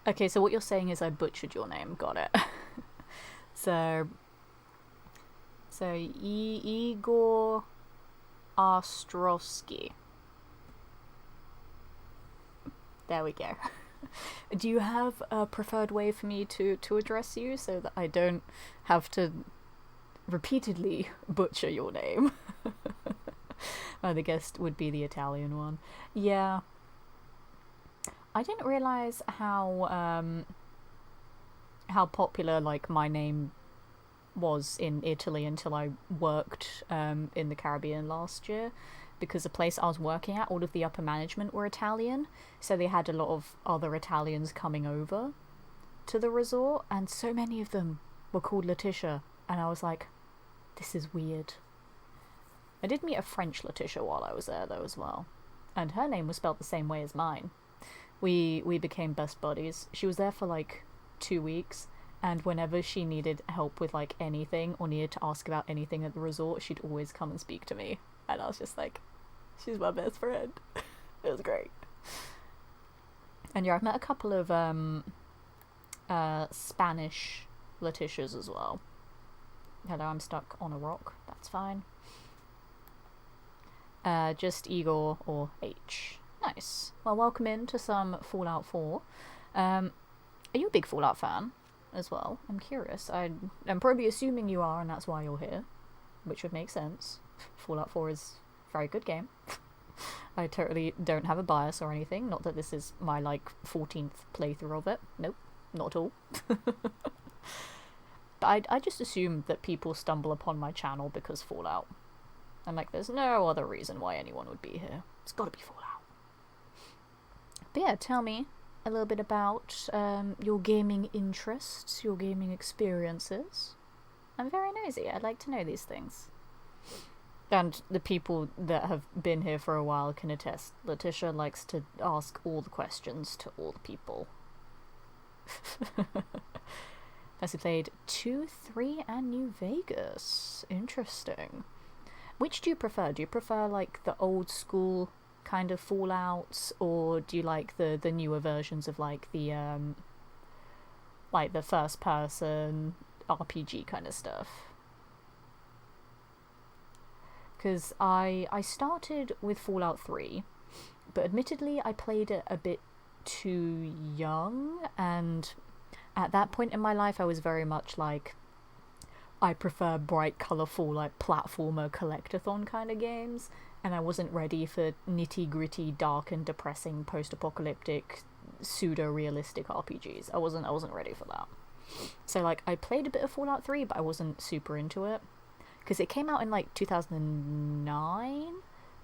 Okay, so what you're saying is I butchered your name. Got it. So Igor Ostrowski. There we go. Do you have a preferred way for me to address you so that I don't have to repeatedly butcher your name? I guess would be the Italian one. Yeah. I didn't realise how popular like my name was in Italy until I worked in the Caribbean last year, because the place I was working at, all of the upper management were Italian, so they had a lot of other Italians coming over to the resort, and so many of them were called Letitia, and I was like, this is weird. I did meet a French Letitia while I was there though as well, and her name was spelled the same way as mine. We became best buddies. She was there for like 2 weeks, and whenever she needed help with like anything or needed to ask about anything at the resort, she'd always come and speak to me, and I was just like, she's my best friend. It was great. And yeah, I've met a couple of Spanish Letitias as well. Hello, I'm stuck on a rock. That's fine. Just Igor or H. Nice. Well, welcome in to some Fallout 4. Are you a big Fallout fan as well? I'm curious. I'm probably assuming you are, and that's why you're here, which would make sense. Fallout 4 is a very good game. I totally don't have a bias or anything. Not that this is my, like, 14th playthrough of it. Nope, not at all. But I just assume that people stumble upon my channel because Fallout. And, like, there's no other reason why anyone would be here. It's gotta be Fallout. But yeah, tell me a little bit about your gaming interests, your gaming experiences. I'm very nosy. I'd like to know these things. And the people that have been here for a while can attest. Letitia likes to ask all the questions to all the people. First we played 2, 3, and New Vegas. Interesting. Which do you prefer? Do you prefer like the old school kind of Fallouts, or do you like the newer versions of like the first person RPG kind of stuff? Because I started with Fallout 3, but admittedly I played it a bit too young, and at that point in my life I was very much like, I prefer bright, colourful, like platformer collectathon kind of games, and I wasn't ready for nitty-gritty, dark and depressing post-apocalyptic pseudo-realistic RPGs. I wasn't ready for that. So like I played a bit of Fallout 3, but I wasn't super into it, because it came out in like 2009,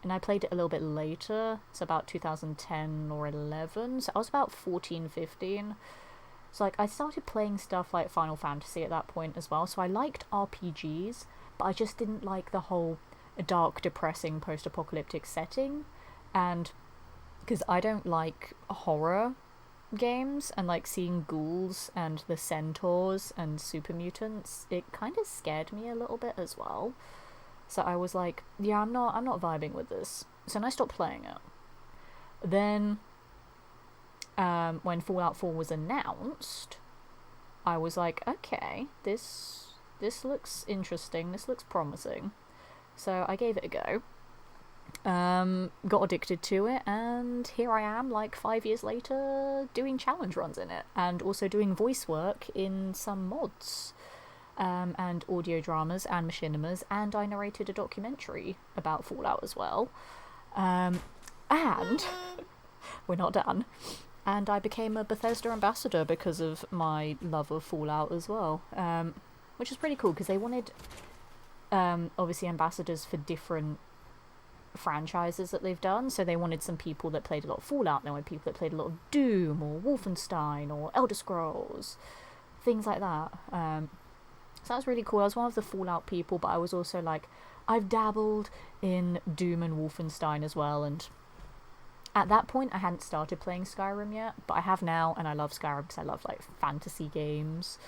and I played it a little bit later, so about 2010 or 11, so I was about 14, 15. So like I started playing stuff like Final Fantasy at that point as well, so I liked RPGs, but I just didn't like the whole dark, depressing, post-apocalyptic setting, and because I don't like horror games and like seeing ghouls and the centaurs and super mutants, it kind of scared me a little bit as well. So I was like, yeah, I'm not vibing with this. So then I stopped playing it. Then when Fallout 4 was announced, I was like, okay, this looks interesting, this looks promising. So I gave it a go. Got addicted to it, and here I am, like 5 years later, doing challenge runs in it, and also doing voice work in some mods, and audio dramas and machinimas, and I narrated a documentary about Fallout as well. And we're not done. And I became a Bethesda ambassador because of my love of Fallout as well, which is pretty cool because they wanted, obviously, ambassadors for different franchises that they've done. So they wanted some people that played a lot of Fallout, they wanted people that played a lot of Doom or Wolfenstein or Elder Scrolls, things like that. So that was really cool. I was one of the Fallout people, but I was also like, I've dabbled in Doom and Wolfenstein as well, and at that point I hadn't started playing Skyrim yet, but I have now, and I love Skyrim because I love like fantasy games.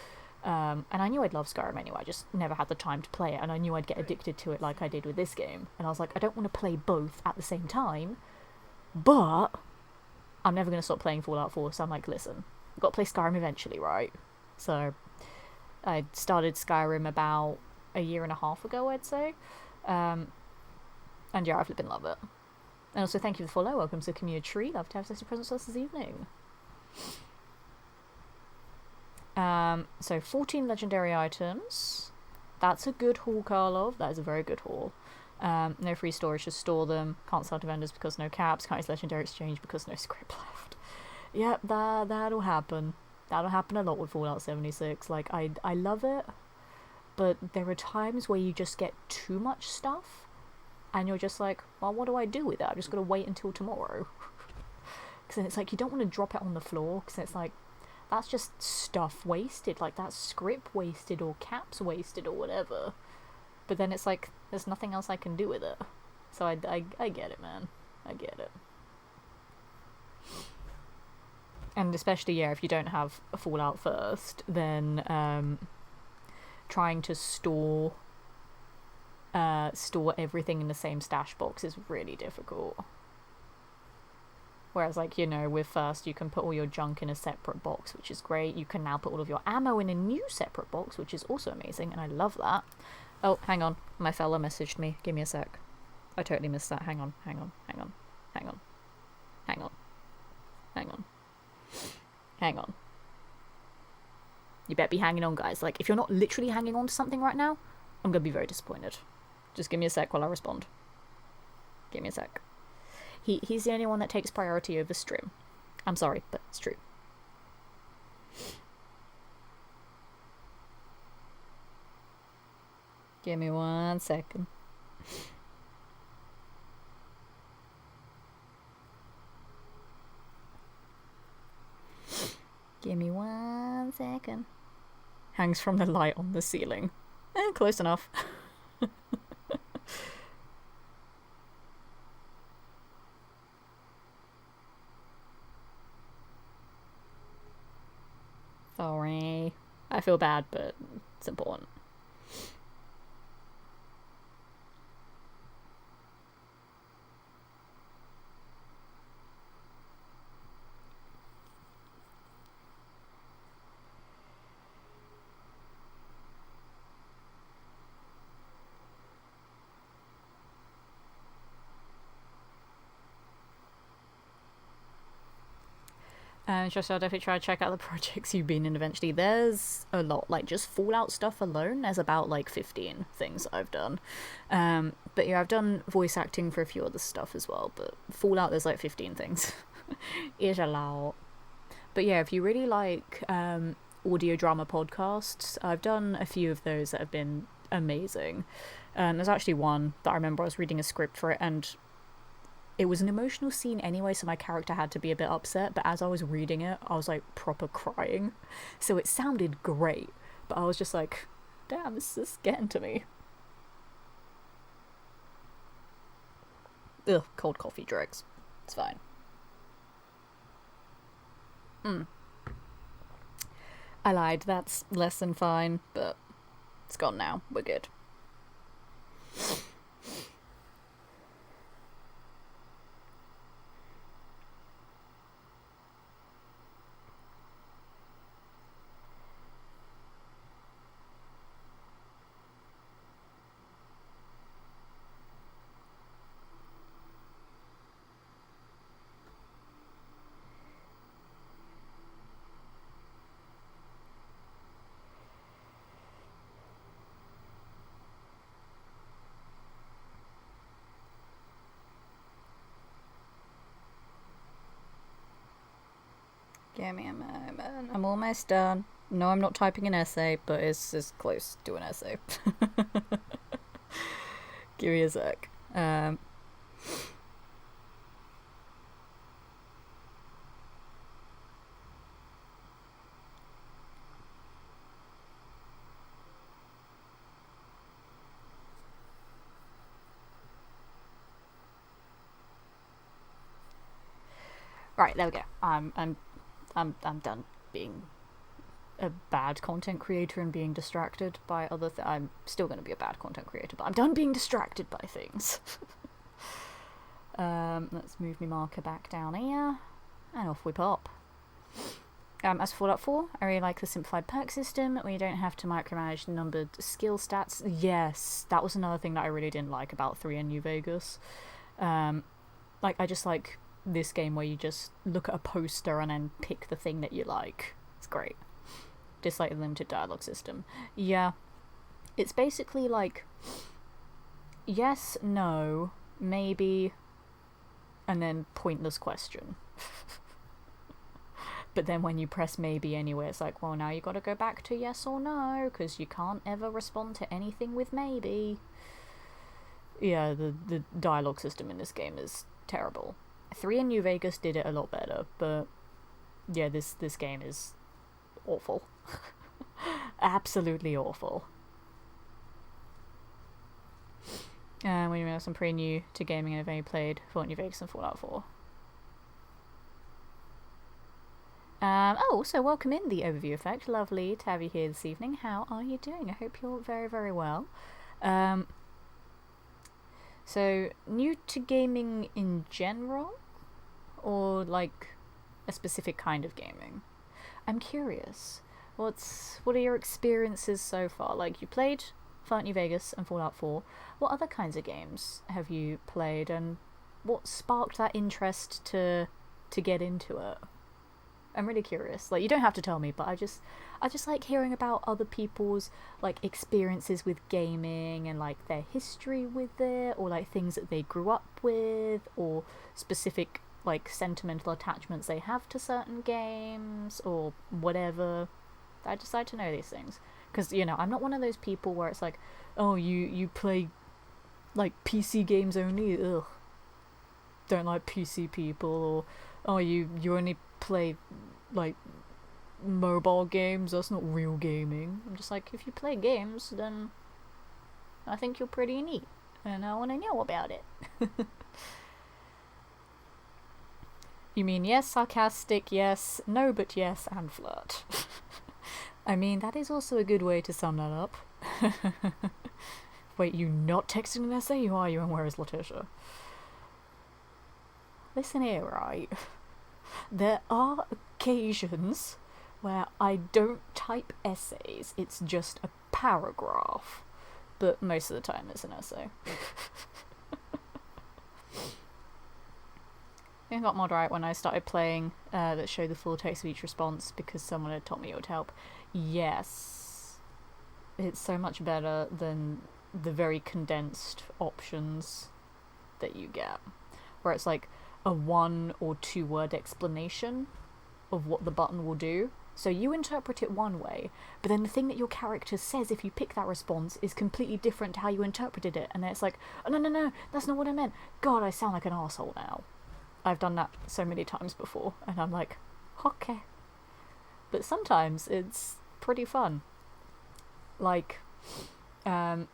And I knew I'd love Skyrim anyway, I just never had the time to play it, and I knew I'd get addicted to it like I did with this game. And I was like, I don't want to play both at the same time, but I'm never going to stop playing Fallout 4, so I'm like, listen, I've got to play Skyrim eventually, right? So I started Skyrim about a year and a half ago, I'd say. And yeah, I flipping love it. And also, thank you for the follow. Welcome to the community. Love to have sexy presents with us this evening. So 14 legendary items. That's a good haul, Karlov. That is a very good haul. No free storage, just store them. Can't sell to vendors because no caps. Can't use legendary exchange because no script left. Yep, that'll happen. That'll happen a lot with Fallout 76. Like, I love it, but there are times where you just get too much stuff, and you're just like, well, what do I do with it? I'm just going to wait until tomorrow. Because then it's like, you don't want to drop it on the floor, because it's like, that's just stuff wasted. Like, that's script wasted, or caps wasted, or whatever. But then it's like, there's nothing else I can do with it. So I get it, man. I get it. And especially, yeah, if you don't have a Fallout first, then trying to store everything in the same stash box is really difficult. Whereas, like, you know, with first, you can put all your junk in a separate box, which is great. You can now put all of your ammo in a new separate box, which is also amazing, and I love that. Oh, hang on. My fella messaged me. Give me a sec. I totally missed that. Hang on. Hang on. You better be hanging on, guys. Like, if you're not literally hanging on to something right now, I'm gonna be very disappointed. Just give me a sec while I respond. Give me a sec. He's the only one that takes priority over stream. I'm sorry, but it's true. Give me 1 second. Give me 1 second. Hangs from the light on the ceiling. Close enough. Sorry. I feel bad, but it's important. Just I'll definitely try to check out the projects you've been in eventually. There's a lot, like just Fallout stuff alone. There's about like 15 things I've done. But yeah, I've done voice acting for a few other stuff as well. But Fallout, there's like 15 things. It's a lot. But yeah, if you really like audio drama podcasts, I've done a few of those that have been amazing. There's actually one that I remember I was reading a script for it, and it was an emotional scene anyway, so my character had to be a bit upset, but as I was reading it, I was like proper crying. So it sounded great, but I was just like, damn, this is getting to me. Ugh, cold coffee dregs. It's fine. I lied. That's less than fine, but it's gone now. We're good. Give me a moment. I'm almost done. No, I'm not typing an essay, but it's as close to an essay. Give me a sec. Right, there we go. I'm done being a bad content creator and being distracted by other things. I'm still going to be a bad content creator, but I'm done being distracted by things. Let's move my marker back down here, and off we pop. As for Fallout 4, I really like the simplified perk system where you don't have to micromanage numbered skill stats. Yes, that was another thing that I really didn't like about 3 and New Vegas. I just like this game where you just look at a poster and then pick the thing that you like. It's great. Just like the limited dialogue system. Yeah, it's basically like yes, no, maybe, and then pointless question. But then when you press maybe anyway, it's like, well, now you got to go back to yes or no, because you can't ever respond to anything with maybe. Yeah, the dialogue system in this game is terrible. 3 in New Vegas did it a lot better, but yeah, this game is awful. Absolutely awful. And we know I'm pretty new to gaming and I've only played Fallout New Vegas and Fallout 4. So welcome in the overview effect. Lovely to have you here this evening. How are you doing? I hope you're very, very well. So, new to gaming in general? Or, like, a specific kind of gaming? I'm curious. What are your experiences so far? Like, you played Fallout New Vegas and Fallout 4. What other kinds of games have you played, and what sparked that interest to get into it? I'm really curious. Like, you don't have to tell me, but I just like hearing about other people's like experiences with gaming and like their history with it, or like things that they grew up with, or specific like sentimental attachments they have to certain games or whatever. I just like to know these things because I'm not one of those people where it's like, oh, you play like PC games only. Ugh, don't like PC people. Or oh, you only play like mobile games, that's not real gaming. I'm just like, if you play games, then I think you're pretty neat and I want to know about it. You mean yes, sarcastic, yes, no but yes, and flirt. I mean, that is also a good way to sum that up. Wait, you not texting an essay? Who are you and where is Letitia? Listen here, right? There are occasions where I don't type essays, it's just a paragraph. But most of the time it's an essay. I got mod right when I started playing that showed the full text of each response because someone had told me it would help. Yes. It's so much better than the very condensed options that you get. Where it's like a 1 or 2 word explanation of what the button will do. So you interpret it one way, but then the thing that your character says if you pick that response is completely different to how you interpreted it. And then it's like, oh, no, that's not what I meant. God, I sound like an arsehole now. I've done that so many times before, and I'm like, okay. But sometimes it's pretty fun. Like, because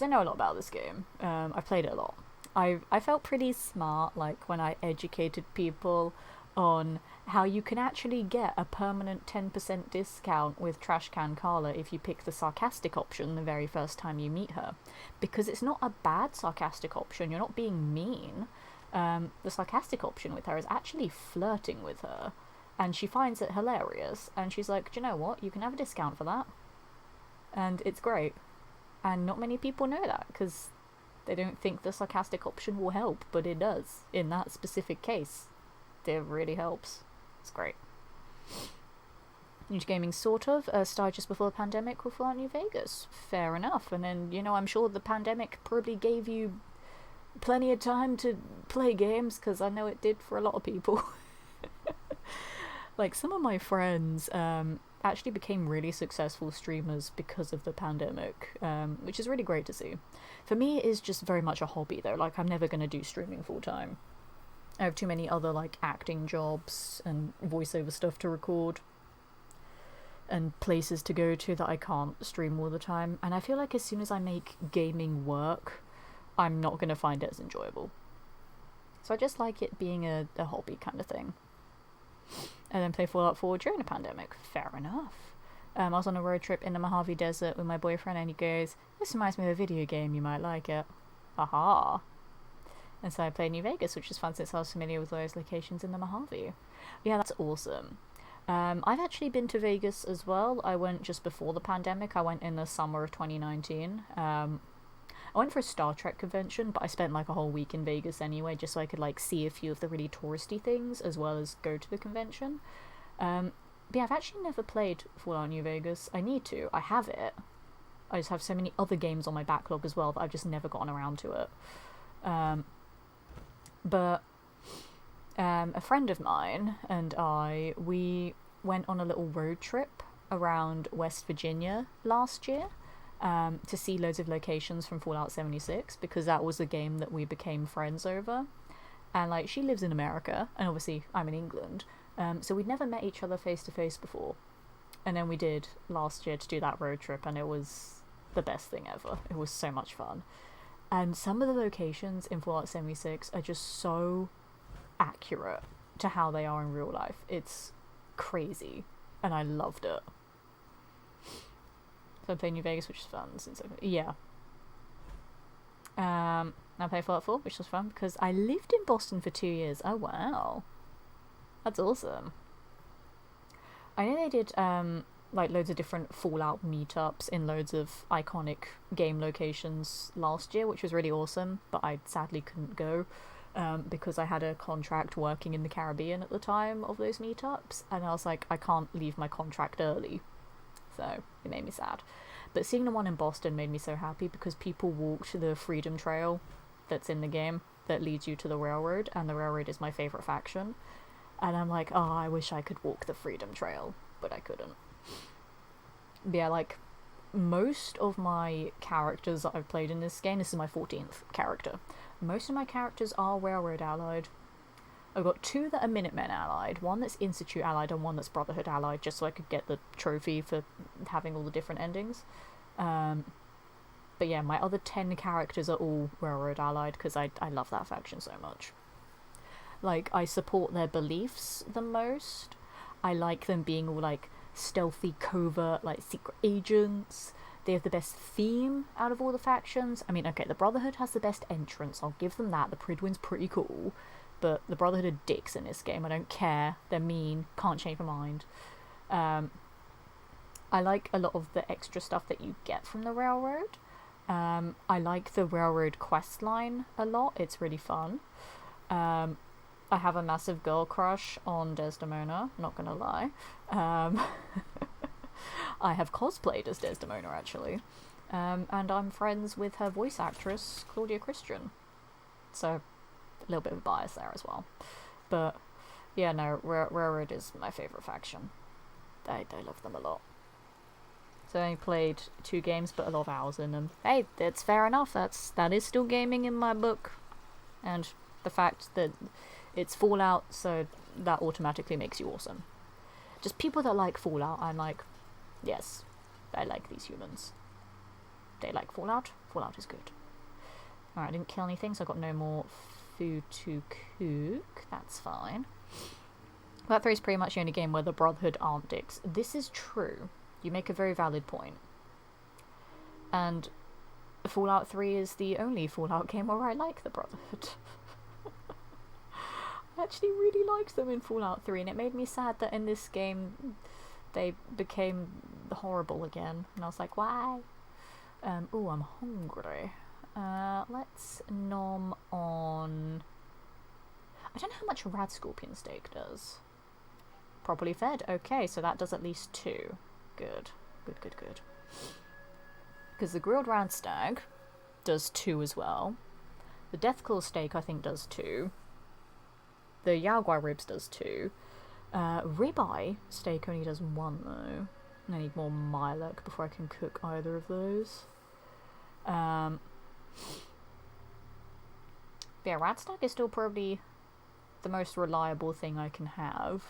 I know a lot about this game. I've played it a lot. I felt pretty smart, like, when I educated people on how you can actually get a permanent 10% discount with Trash Can Carla if you pick the sarcastic option the very first time you meet her. Because it's not a bad sarcastic option, you're not being mean. The sarcastic option with her is actually flirting with her, and she finds it hilarious, and she's like, do you know what, you can have a discount for that. And it's great. And not many people know that, because they don't think the sarcastic option will help, but it does. In that specific case, it really helps. It's great. New to gaming, sort of. Started just before the pandemic with Fallout New Vegas. Fair enough. And then, you know, I'm sure the pandemic probably gave you plenty of time to play games, because I know it did for a lot of people. Like, some of my friends actually became really successful streamers because of the pandemic, which is really great to see. For me, it is just very much a hobby, though. Like, I'm never going to do streaming full time. I have too many other, like, acting jobs and voiceover stuff to record and places to go to that I can't stream all the time. And I feel like as soon as I make gaming work, I'm not going to find it as enjoyable. So I just like it being a hobby kind of thing. And then play Fallout 4 during the pandemic. Fair enough. I was on a road trip in the Mojave Desert with my boyfriend, and he goes, "This reminds me of a video game, you might like it." Aha. And so I played New Vegas, which is fun since I was familiar with those locations in the Mojave. Yeah, that's awesome. I've actually been to Vegas as well. I went just before the pandemic. I went in the summer of 2019. I went for a Star Trek convention, but I spent like a whole week in Vegas anyway, just so I could like see a few of the really touristy things as well as go to the convention. But yeah, I've actually never played Fallout New Vegas. I need to. I have it. I just have so many other games on my backlog as well that I've just never gotten around to it. But a friend of mine and we went on a little road trip around West Virginia last year to see loads of locations from Fallout 76, because that was a game that we became friends over. And like, she lives in America, and obviously I'm in England, so we'd never met each other face to face before. And then we did last year to do that road trip, and it was the best thing ever. It was so much fun. And some of the locations in Fallout 76 are just so accurate to how they are in real life. It's crazy, and I loved it. So I played New Vegas, which is fun. I played Fallout 4, which was fun because I lived in Boston for 2 years. Oh wow, that's awesome. I know they did like loads of different Fallout meetups in loads of iconic game locations last year, which was really awesome, but I sadly couldn't go because I had a contract working in the Caribbean at the time of those meetups, and I was like, I can't leave my contract early, so it made me sad. But seeing the one in Boston made me so happy because people walked the Freedom Trail that's in the game that leads you to the railroad, and the railroad is my favourite faction, and I'm like, oh, I wish I could walk the Freedom Trail, but I couldn't. But yeah, like, most of my characters that I've played in this game, this is my 14th character, most of my characters are Railroad allied. I've got 2 that are Minutemen allied, 1 that's Institute allied, and 1 that's Brotherhood allied, just so I could get the trophy for having all the different endings. But yeah, my other 10 characters are all Railroad allied, because I love that faction so much. Like, I support their beliefs the most. I like them being all, like, stealthy, covert, like, secret agents. They have the best theme out of all the factions. I mean, okay, the Brotherhood has the best entrance, I'll give them that. The Pridwin's pretty cool, but the Brotherhood are dicks in this game. I don't care. They're mean. Can't change my mind. I like a lot of the extra stuff that you get from the Railroad. I like the Railroad quest line a lot. It's really fun. I have a massive girl crush on Desdemona, not gonna lie. I have cosplayed as Desdemona, actually. And I'm friends with her voice actress, Claudia Christian. So, a little bit of a bias there as well. But, yeah, no, Railroad is my favourite faction. I love them a lot. So I only played 2 games, but a lot of hours in them. Hey, that's fair enough. That is still gaming in my book. And the fact that it's Fallout, so that automatically makes you awesome. Just people that like Fallout, I'm like, yes, I like these humans. They like Fallout. Fallout is good. Alright, I didn't kill anything, so I got no more food to cook. That's fine. Fallout 3 is pretty much the only game where the Brotherhood aren't dicks. This is true. You make a very valid point. And Fallout 3 is the only Fallout game where I like the Brotherhood. I actually really liked them in Fallout 3, and it made me sad that in this game they became horrible again. And I was like, why? Ooh, I'm hungry. Let's nom on... I don't know how much rad scorpion steak does. Properly fed. Okay, so that does at least 2. Good. Good, good, good. Because the grilled rad stag does 2 as well. The Deathclaw steak, I think, does 2. The Yaogwai ribs does 2. Ribeye steak only does 1, though. I need more Milek before I can cook either of those. Yeah, rad stag is still probably the most reliable thing I can have.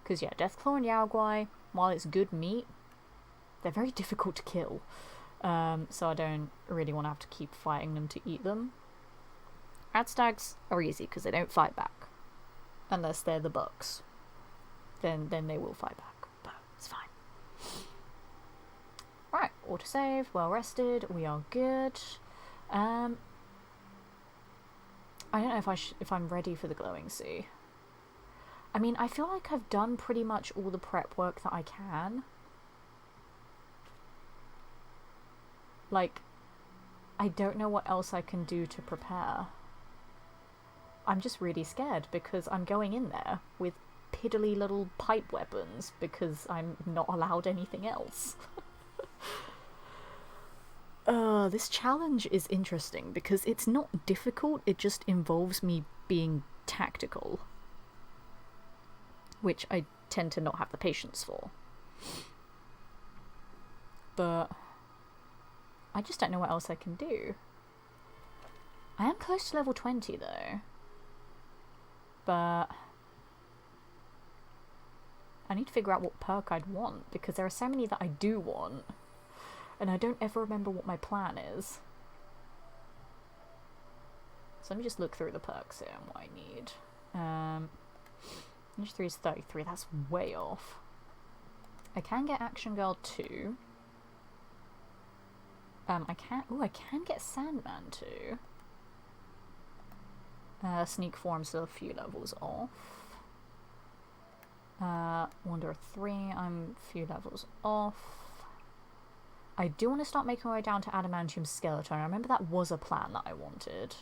Because, yeah, Deathclaw and Yaogwai, while it's good meat, they're very difficult to kill. So I don't really want to have to keep fighting them to eat them. Rad stags are easy because they don't fight back. Unless they're the bucks. Then they will fight back. But it's fine. Right, autosave, well rested, we are good. I don't know if I'm ready for the glowing sea. I mean, I feel like I've done pretty much all the prep work that I can. Like, I don't know what else I can do to prepare. I'm just really scared because I'm going in there with piddly little pipe weapons because I'm not allowed anything else. This challenge is interesting because it's not difficult, it just involves me being tactical. Which I tend to not have the patience for. But I just don't know what else I can do. I am close to level 20 though. But I need to figure out what perk I'd want because there are so many that I do want. And I don't ever remember what my plan is. So let me just look through the perks here and what I need. Ninja 3 is 33, that's way off. I can get Action Girl 2. I can get Sandman 2. Sneak 4, I'm still a few levels off. Wanderer 3, I'm a few levels off. I do want to start making my way down to Adamantium Skeleton. I remember that was a plan that I wanted.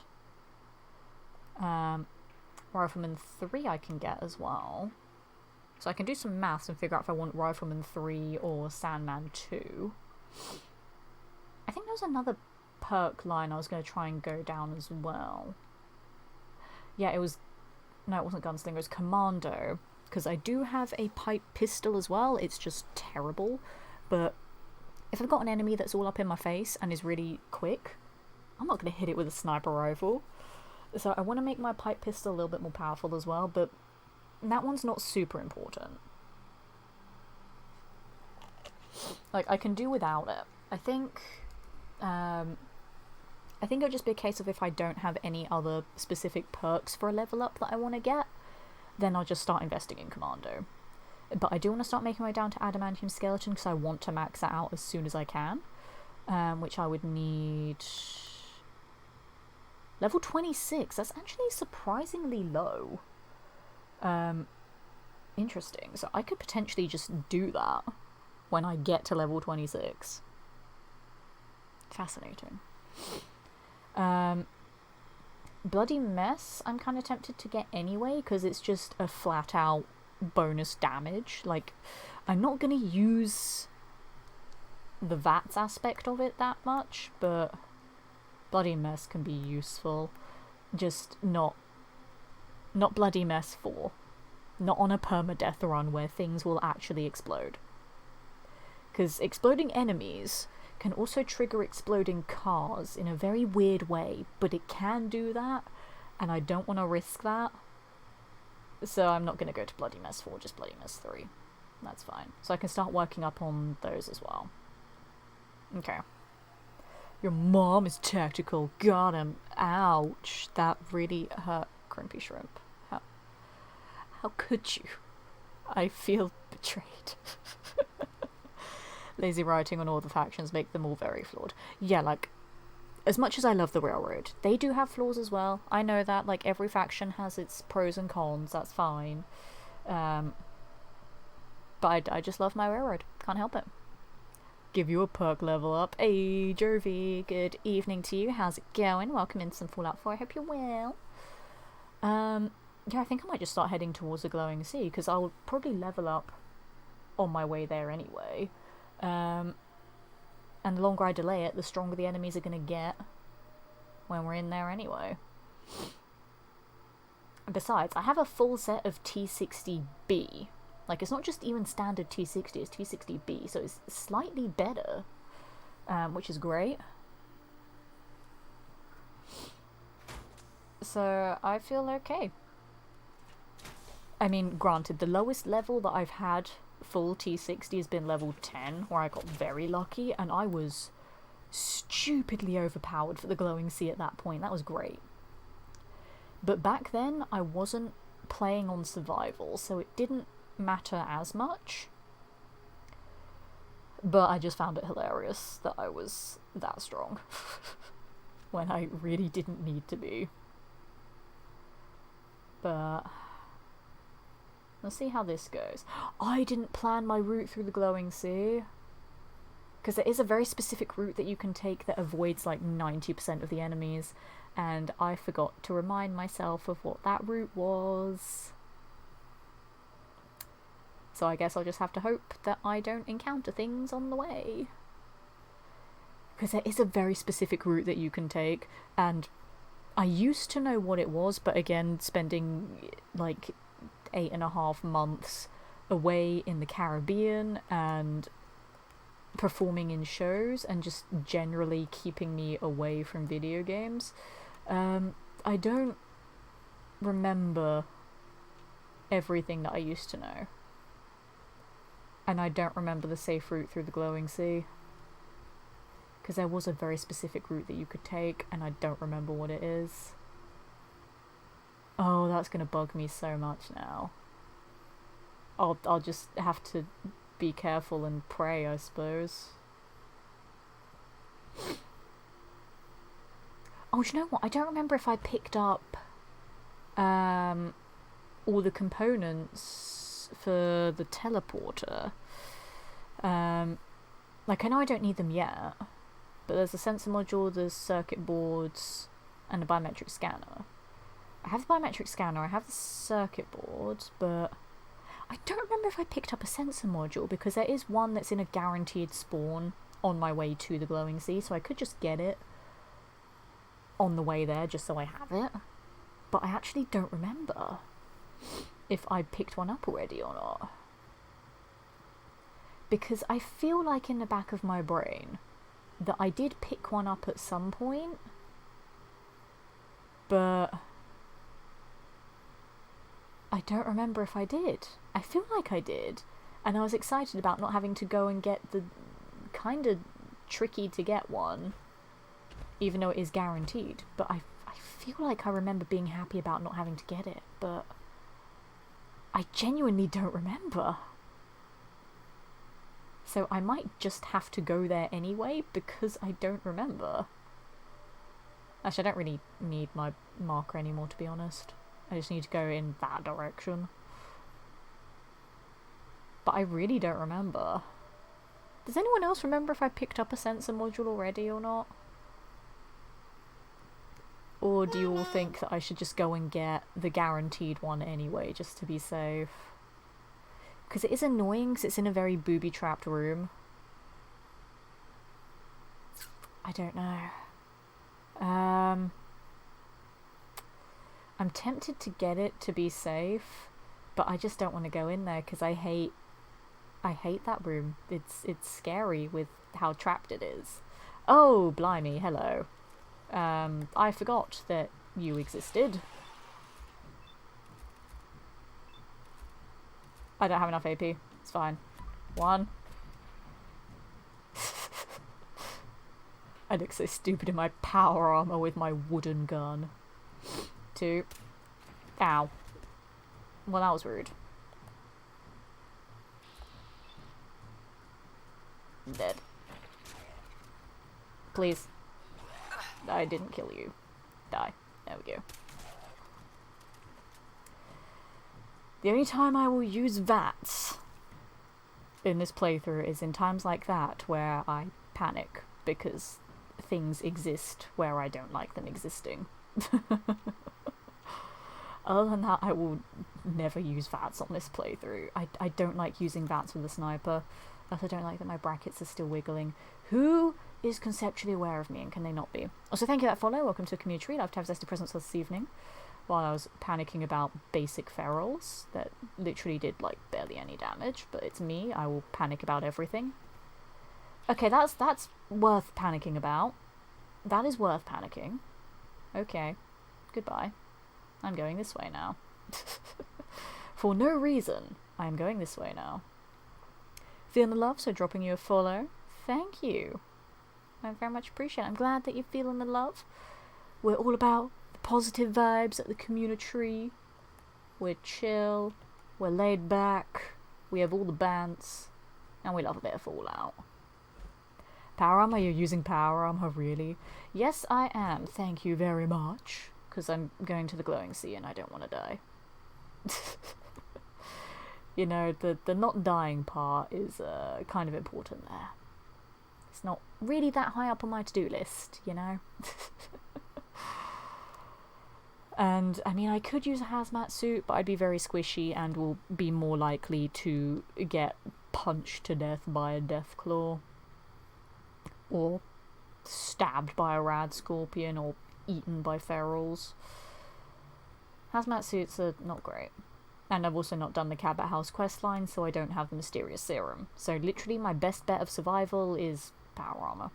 Rifleman 3 I can get as well. So I can do some maths and figure out if I want Rifleman 3 or Sandman 2. I think there was another perk line I was going to try and go down as well. Yeah, it was... No, it wasn't Gunslinger, it was Commando. Because I do have a pipe pistol as well. It's just terrible. But if I've got an enemy that's all up in my face and is really quick, I'm not going to hit it with a sniper rifle. So I want to make my pipe pistol a little bit more powerful as well, but that one's not super important. Like, I can do without it. I think it'll just be a case of if I don't have any other specific perks for a level up that I want to get, then I'll just start investing in Commando. But I do want to start making my way down to Adamantium Skeleton because I want to max that out as soon as I can. Which I would need... Level 26, that's actually surprisingly low. Interesting. So I could potentially just do that when I get to level 26. Fascinating. Bloody Mess, I'm kind of tempted to get anyway, because it's just a flat out bonus damage. Like, I'm not going to use the VATS aspect of it that much, but Bloody Mess can be useful. Just not Bloody Mess 4. Not on a permadeath run where things will actually explode. Because exploding enemies can also trigger exploding cars in a very weird way, but it can do that, and I don't want to risk that. So I'm not going to go to Bloody Mess 4, just Bloody Mess 3. That's fine. So I can start working up on those as well. Okay. Your mom is tactical. Got him. Ouch. That really hurt. Crimpy Shrimp. How How could you? I feel betrayed. Lazy writing on all the factions make them all very flawed. Yeah, like, as much as I love the Railroad, they do have flaws as well. I know that, like, every faction has its pros and cons, that's fine. But I just love my Railroad. Can't help it. Give you a perk level up. Hey, Jovi, good evening to you. How's it going? Welcome in some Fallout 4. I hope you're well. Yeah, I think I might just start heading towards the glowing sea, because I'll probably level up on my way there anyway. And the longer I delay it, the stronger the enemies are going to get when we're in there anyway. And besides, I have a full set of T60B. Like, it's not just even standard T60, it's T60B, so it's slightly better, which is great. So, I feel okay. I mean, granted, the lowest level that I've had full T60 has been level 10, where I got very lucky, and I was stupidly overpowered for the glowing sea at that point. That was great. But back then, I wasn't playing on survival, so it didn't matter as much. But I just found it hilarious that I was that strong when I really didn't need to be. But let's see how this goes. I didn't plan my route through the glowing sea, because there is a very specific route that you can take that avoids like 90% of the enemies, and I forgot to remind myself of what that route was. So I guess I'll just have to hope that I don't encounter things on the way. Because there is a very specific route that you can take, and I used to know what it was, but again, spending like 8.5 months away in the Caribbean and performing in shows and just generally keeping me away from video games, I don't remember everything that I used to know. And I don't remember the safe route through the glowing sea, because there was a very specific route that you could take, and I don't remember what it is. Oh, that's gonna bug me so much now. I'll just have to be careful and pray, I suppose. Oh, do you know what? I don't remember if I picked up all the components for the teleporter. Like, I know I don't need them yet, but there's a sensor module, there's circuit boards, and a biometric scanner. I have the biometric scanner, I have the circuit boards, but I don't remember if I picked up a sensor module, because there is one that's in a guaranteed spawn on my way to the glowing sea, so I could just get it on the way there just so I have it. But I actually don't remember if I picked one up already or not. Because I feel like in the back of my brain that I did pick one up at some point, but I don't remember if I did. I feel like I did, and I was excited about not having to go and get the kind of tricky to get one, even though it is guaranteed. But I feel like I remember being happy about not having to get it, but I genuinely don't remember. So I might just have to go there anyway, because I don't remember. Actually, I don't really need my marker anymore, to be honest. I just need to go in that direction. But I really don't remember. Does anyone else remember if I picked up a sensor module already or not? Or do you all think that I should just go and get the guaranteed one anyway, just to be safe? Because it is annoying, because it's in a very booby-trapped room. I don't know. I'm tempted to get it to be safe, but I just don't want to go in there, because I hate that room. It's scary with how trapped it is. Oh, blimey, hello. I forgot that you existed. I don't have enough AP. It's fine. 1. I look so stupid in my power armor with my wooden gun. 2. Ow. Well, that was rude. Dead. Please. I didn't kill you. Die. There we go. The only time I will use VATS in this playthrough is in times like that where I panic because things exist where I don't like them existing. Other than that, I will never use VATS on this playthrough. I don't like using VATS with a sniper. I also don't like that my brackets are still wiggling. Who is conceptually aware of me, and can they not be? Also, thank you for that follow. Welcome to a community treat. I've to have zesty presents this evening. While I was panicking about basic ferals that literally did, like, barely any damage. But it's me. I will panic about everything. Okay, that's worth panicking about. That is worth panicking. Okay. Goodbye. I'm going this way now. For no reason, I am going this way now. Feeling the love, so dropping you a follow. Thank you. I very much appreciate it. I'm glad that you're feeling the love. We're all about the positive vibes at the community. We're chill. We're laid back. We have all the bants. And we love a bit of Fallout. Power armor? You're using power armor, really? Yes, I am. Thank you very much. Because I'm going to the glowing sea and I don't want to die. You know, the not dying part is kind of important there. It's not really that high up on my to-do list, you know? And, I mean, I could use a hazmat suit, but I'd be very squishy and will be more likely to get punched to death by a death claw. Or stabbed by a rad scorpion, or eaten by ferals. Hazmat suits are not great. And I've also not done the Cabot House questline, so I don't have the mysterious serum. So literally my best bet of survival is power armor.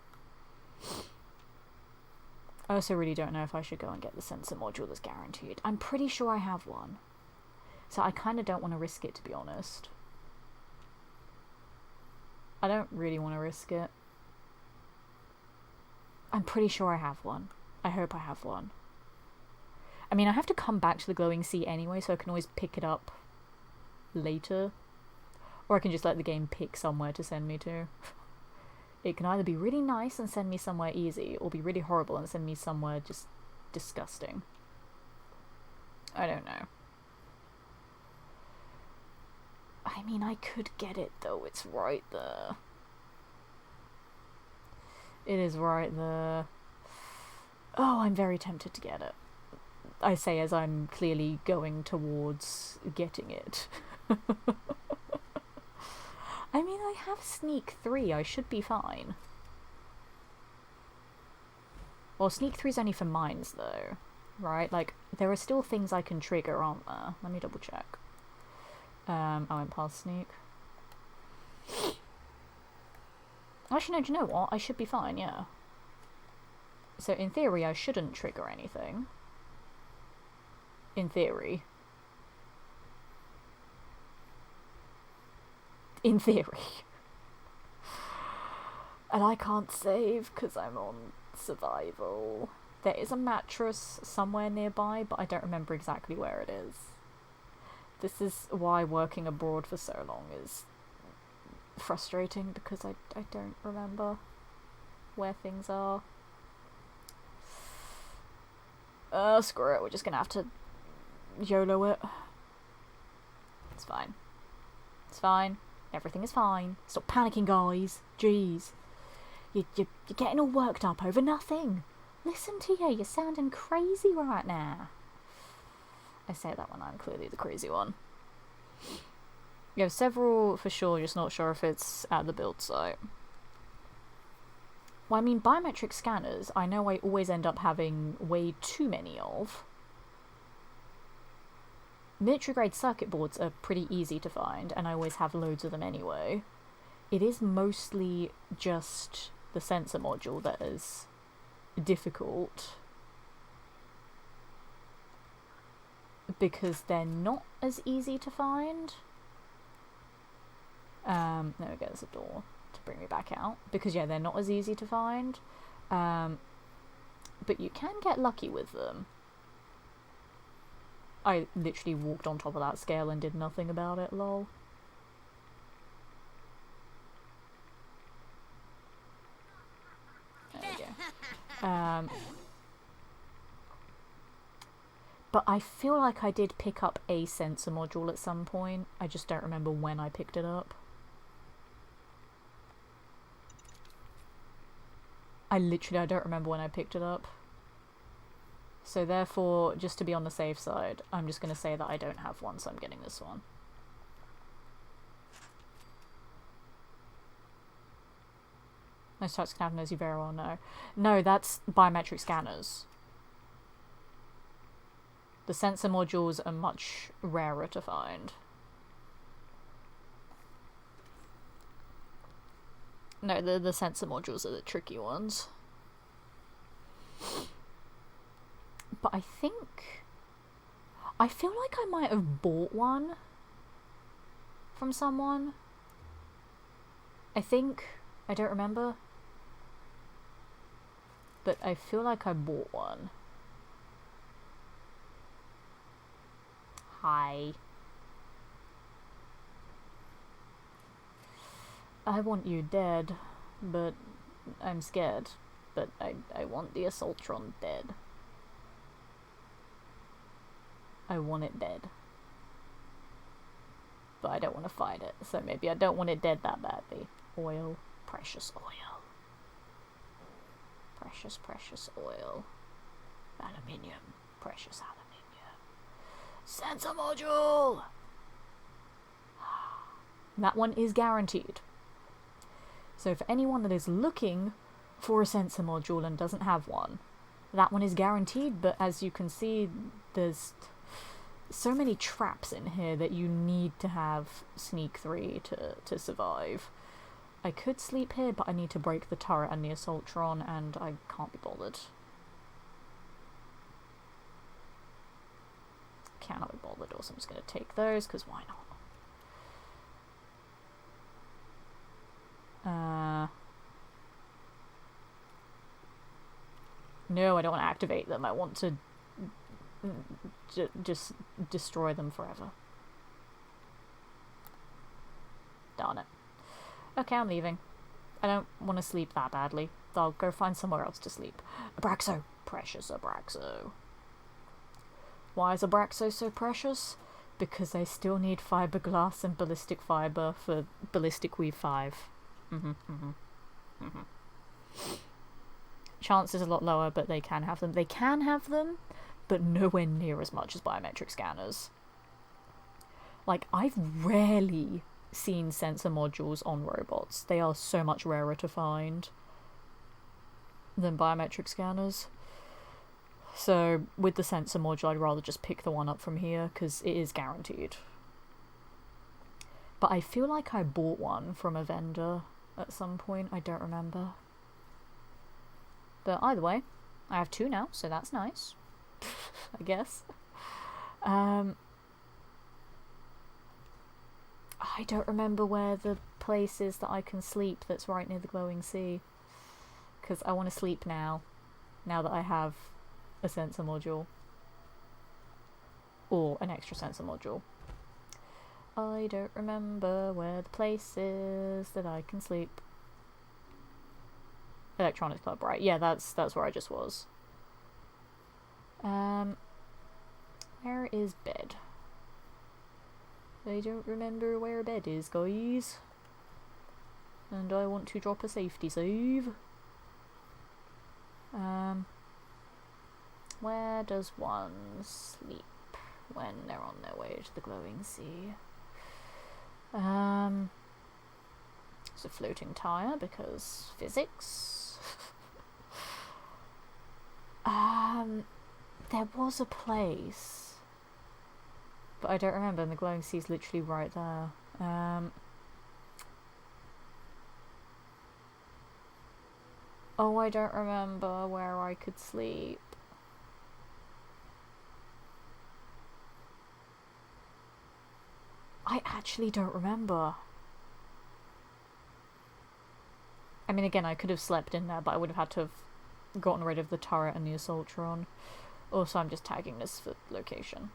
I also really don't know if I should go and get the sensor module that's guaranteed. I'm pretty sure I have one. So I kind of don't want to risk it, to be honest. I don't really want to risk it. I'm pretty sure I have one. I hope I have one. I mean, I have to come back to the glowing sea anyway, so I can always pick it up later. Or I can just let the game pick somewhere to send me to. It can either be really nice and send me somewhere easy, or be really horrible and send me somewhere just disgusting. I don't know. I mean, I could get it, though. It's right there. It is right there. Oh, I'm very tempted to get it. I say as I'm clearly going towards getting it. I mean, I have Sneak 3. I should be fine. Well, Sneak 3's only for mines, though. Right? Like, there are still things I can trigger, aren't there? Let me double check. I went past Sneak. Actually, no, do you know what? I should be fine, yeah. So, in theory, I shouldn't trigger anything. In theory. In theory. And I can't save because I'm on survival. There is a mattress somewhere nearby, but I don't remember exactly where it is. This is why working abroad for so long is frustrating, because I don't remember where things are. Screw it, we're just gonna have to YOLO it. It's fine. It's fine. Everything is fine. Stop panicking, guys. Jeez. You're getting all worked up over nothing. Listen to you. You're sounding crazy right now. I say that when I'm clearly the crazy one. You have several for sure, just not sure if it's at the build site. Well, I mean, biometric scanners, I know I always end up having way too many of. Military grade circuit boards are pretty easy to find, and I always have loads of them anyway. It is mostly just the sensor module that is difficult, because they're not as easy to find. There we go, there's a door to bring me back out. Because, yeah, they're not as easy to find. But you can get lucky with them. I literally walked on top of that scale and did nothing about it, lol. There we go. But I feel like I did pick up a sensor module at some point. I just don't remember when I picked it up. I don't remember when I picked it up. So therefore, just to be on the safe side, I'm just going to say that I don't have one, so I'm getting this one. Most types can have them, as you very well know. No, that's biometric scanners. The sensor modules are much rarer to find. No, the sensor modules are the tricky ones. But I feel like I might have bought one from someone. I don't remember. But I feel like I bought one. Hi. I want you dead, but I'm scared. But I want the Assaultron dead. I want it dead. But I don't want to fight it, so maybe I don't want it dead that badly. Oil. Precious oil. Precious, precious oil. Aluminium. Precious aluminium. Sensor module! That one is guaranteed. So for anyone that is looking for a sensor module and doesn't have one, that one is guaranteed, but as you can see, there's so many traps in here that you need to have Sneak 3 to survive. I could sleep here, but I need to break the turret and the Assaultron, and I can't be bothered. Cannot be bothered, also I'm just going to take those, because why not? No, I don't want to activate them. I want to just destroy them forever. Darn it. Okay, I'm leaving. I don't want to sleep that badly. I'll go find somewhere else to sleep. Abraxo! Precious Abraxo. Why is Abraxo so precious? Because I still need fiberglass and ballistic fiber for Ballistic Weave 5. Chance is a lot lower, but they can have them. They can have them, but nowhere near as much as biometric scanners. Like, I've rarely seen sensor modules on robots. They are so much rarer to find than biometric scanners. So, with the sensor module, I'd rather just pick the one up from here, because it is guaranteed. But I feel like I bought one from a vendor at some point. I don't remember. But either way, I have two now, so that's nice. I guess. I don't remember where the place is that I can sleep that's right near the glowing sea. Because I want to sleep now. Now that I have a sensor module. Or an extra sensor module. I don't remember where the place is that I can sleep. Electronics Club, right? Yeah, that's where I just was. Where is bed? I don't remember where bed is, guys. And I want to drop a safety save. Where does one sleep when they're on their way to the glowing sea? It's a floating tire because physics. There was a place, but I don't remember, and the glowing sea is literally right there. Oh, I don't remember where I could sleep. I actually don't remember. I mean, again, I could have slept in there, but I would have had to have gotten rid of the turret and the Assaultron. Also, I'm just tagging this for location.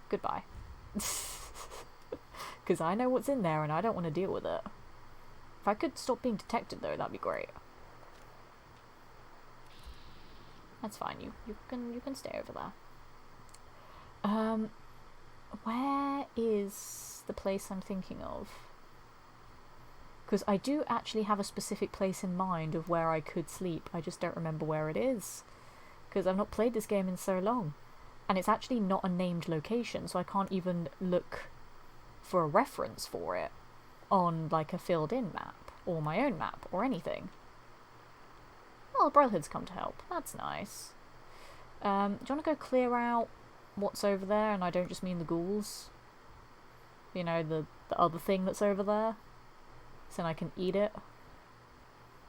Goodbye. Because I know what's in there and I don't want to deal with it. If I could stop being detected though, that'd be great. That's fine, you can stay over there. Where is the place I'm thinking of? Because I do actually have a specific place in mind of where I could sleep. I just don't remember where it is. Because I've not played this game in so long. And it's actually not a named location, so I can't even look for a reference for it on like a filled in map or my own map or anything. Oh, the Brotherhood's come to help. That's nice. Do you want to go clear out what's over there? And I don't just mean the ghouls. You know, the other thing that's over there. So then I can eat it.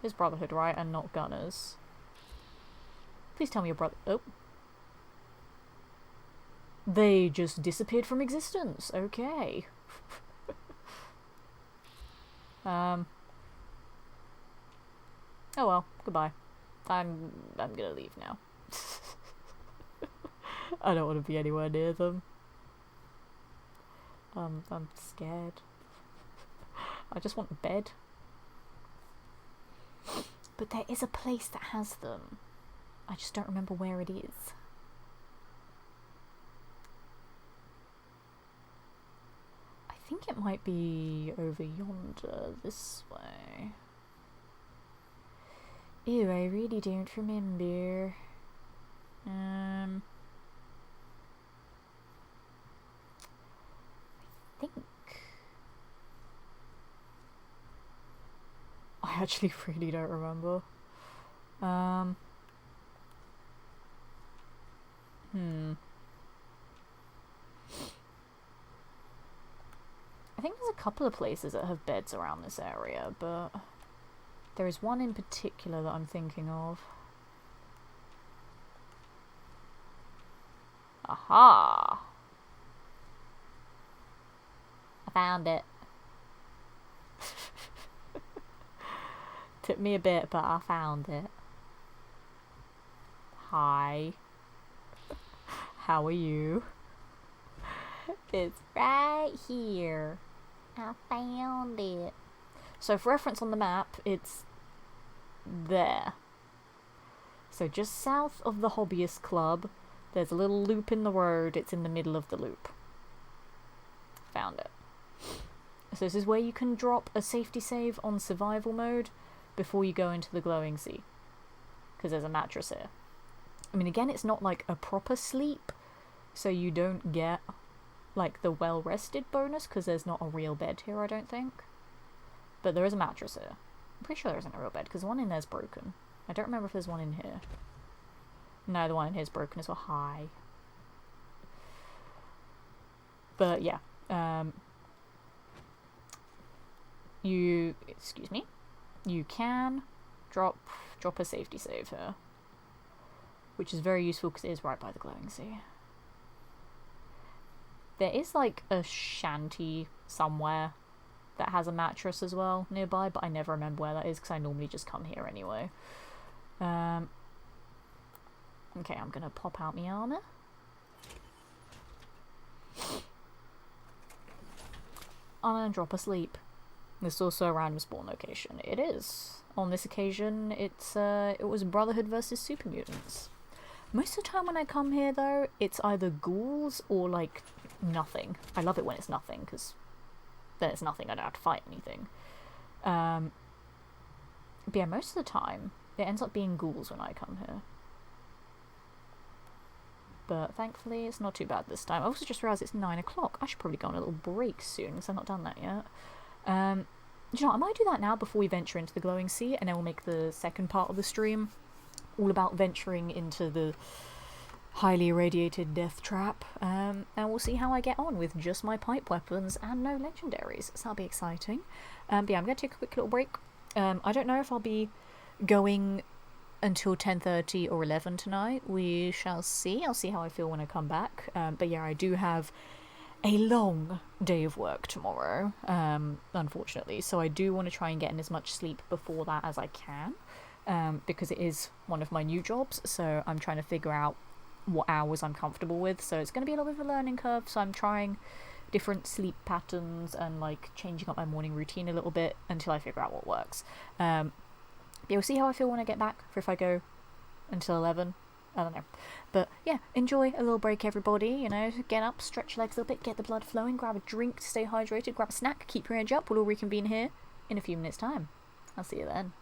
It's Brotherhood, right? And not Gunners. Please tell me your brother... Oh. They just disappeared from existence. Okay. Oh well, goodbye. I'm gonna leave now. I don't want to be anywhere near them. I'm scared. I just want a bed. But there is a place that has them. I just don't remember where it is. I think it might be over yonder, this way. Ew, I really don't remember. I think... I actually really don't remember. I think there's a couple of places that have beds around this area, but there is one in particular that I'm thinking of. Aha! I found it. Took me a bit, but I found it. Hi. How are you? It's right here. I found it. So for reference on the map, it's there. So just south of the Hobbyist Club, there's a little loop in the road. It's in the middle of the loop. Found it. So this is where you can drop a safety save on survival mode before you go into the glowing sea. Because there's a mattress here. I mean, again, it's not like a proper sleep, so you don't get like the well-rested bonus, because there's not a real bed here, I don't think. But there is a mattress here. I'm pretty sure there isn't a real bed, because the one in there's broken. I don't remember if there's one in here. No, the one in here is broken as well. Hi. But yeah, excuse me, you can drop a safety save here, which is very useful because it is right by the glowing sea. There is like a shanty somewhere that has a mattress as well nearby, but I never remember where that is because I normally just come here anyway. Okay, I'm gonna pop out my armor. I'm gonna drop asleep. This is also a random spawn location. It is. On this occasion, it was Brotherhood versus Super Mutants. Most of the time when I come here, though, it's either ghouls or, like, nothing. I love it when it's nothing, because then it's nothing, I don't have to fight anything. But yeah, most of the time, it ends up being ghouls when I come here. But thankfully, it's not too bad this time. I also just realised it's 9 o'clock. I should probably go on a little break soon, because I've not done that yet. You know, I might do that now before we venture into the glowing sea, and then we'll make the second part of the stream all about venturing into the highly irradiated death trap, and we'll see how I get on with just my pipe weapons and no legendaries, so that'll be exciting. But yeah, I'm going to take a quick little break. I don't know if I'll be going until 10:30 or 11 tonight. We shall see. I'll see how I feel when I come back. But yeah, I do have a long day of work tomorrow, unfortunately, so I do want to try and get in as much sleep before that as I can, because it is one of my new jobs, so I'm trying to figure out what hours I'm comfortable with. So it's going to be a little bit of a learning curve. So I'm trying different sleep patterns and like changing up my morning routine a little bit until I figure out what works. You'll see how I feel when I get back, for if I go until 11. I don't know. But yeah, enjoy a little break, everybody. You know, get up, stretch your legs a little bit, get the blood flowing, grab a drink to stay hydrated, grab a snack, keep your edge up. We'll all reconvene here in a few minutes' time. I'll see you then.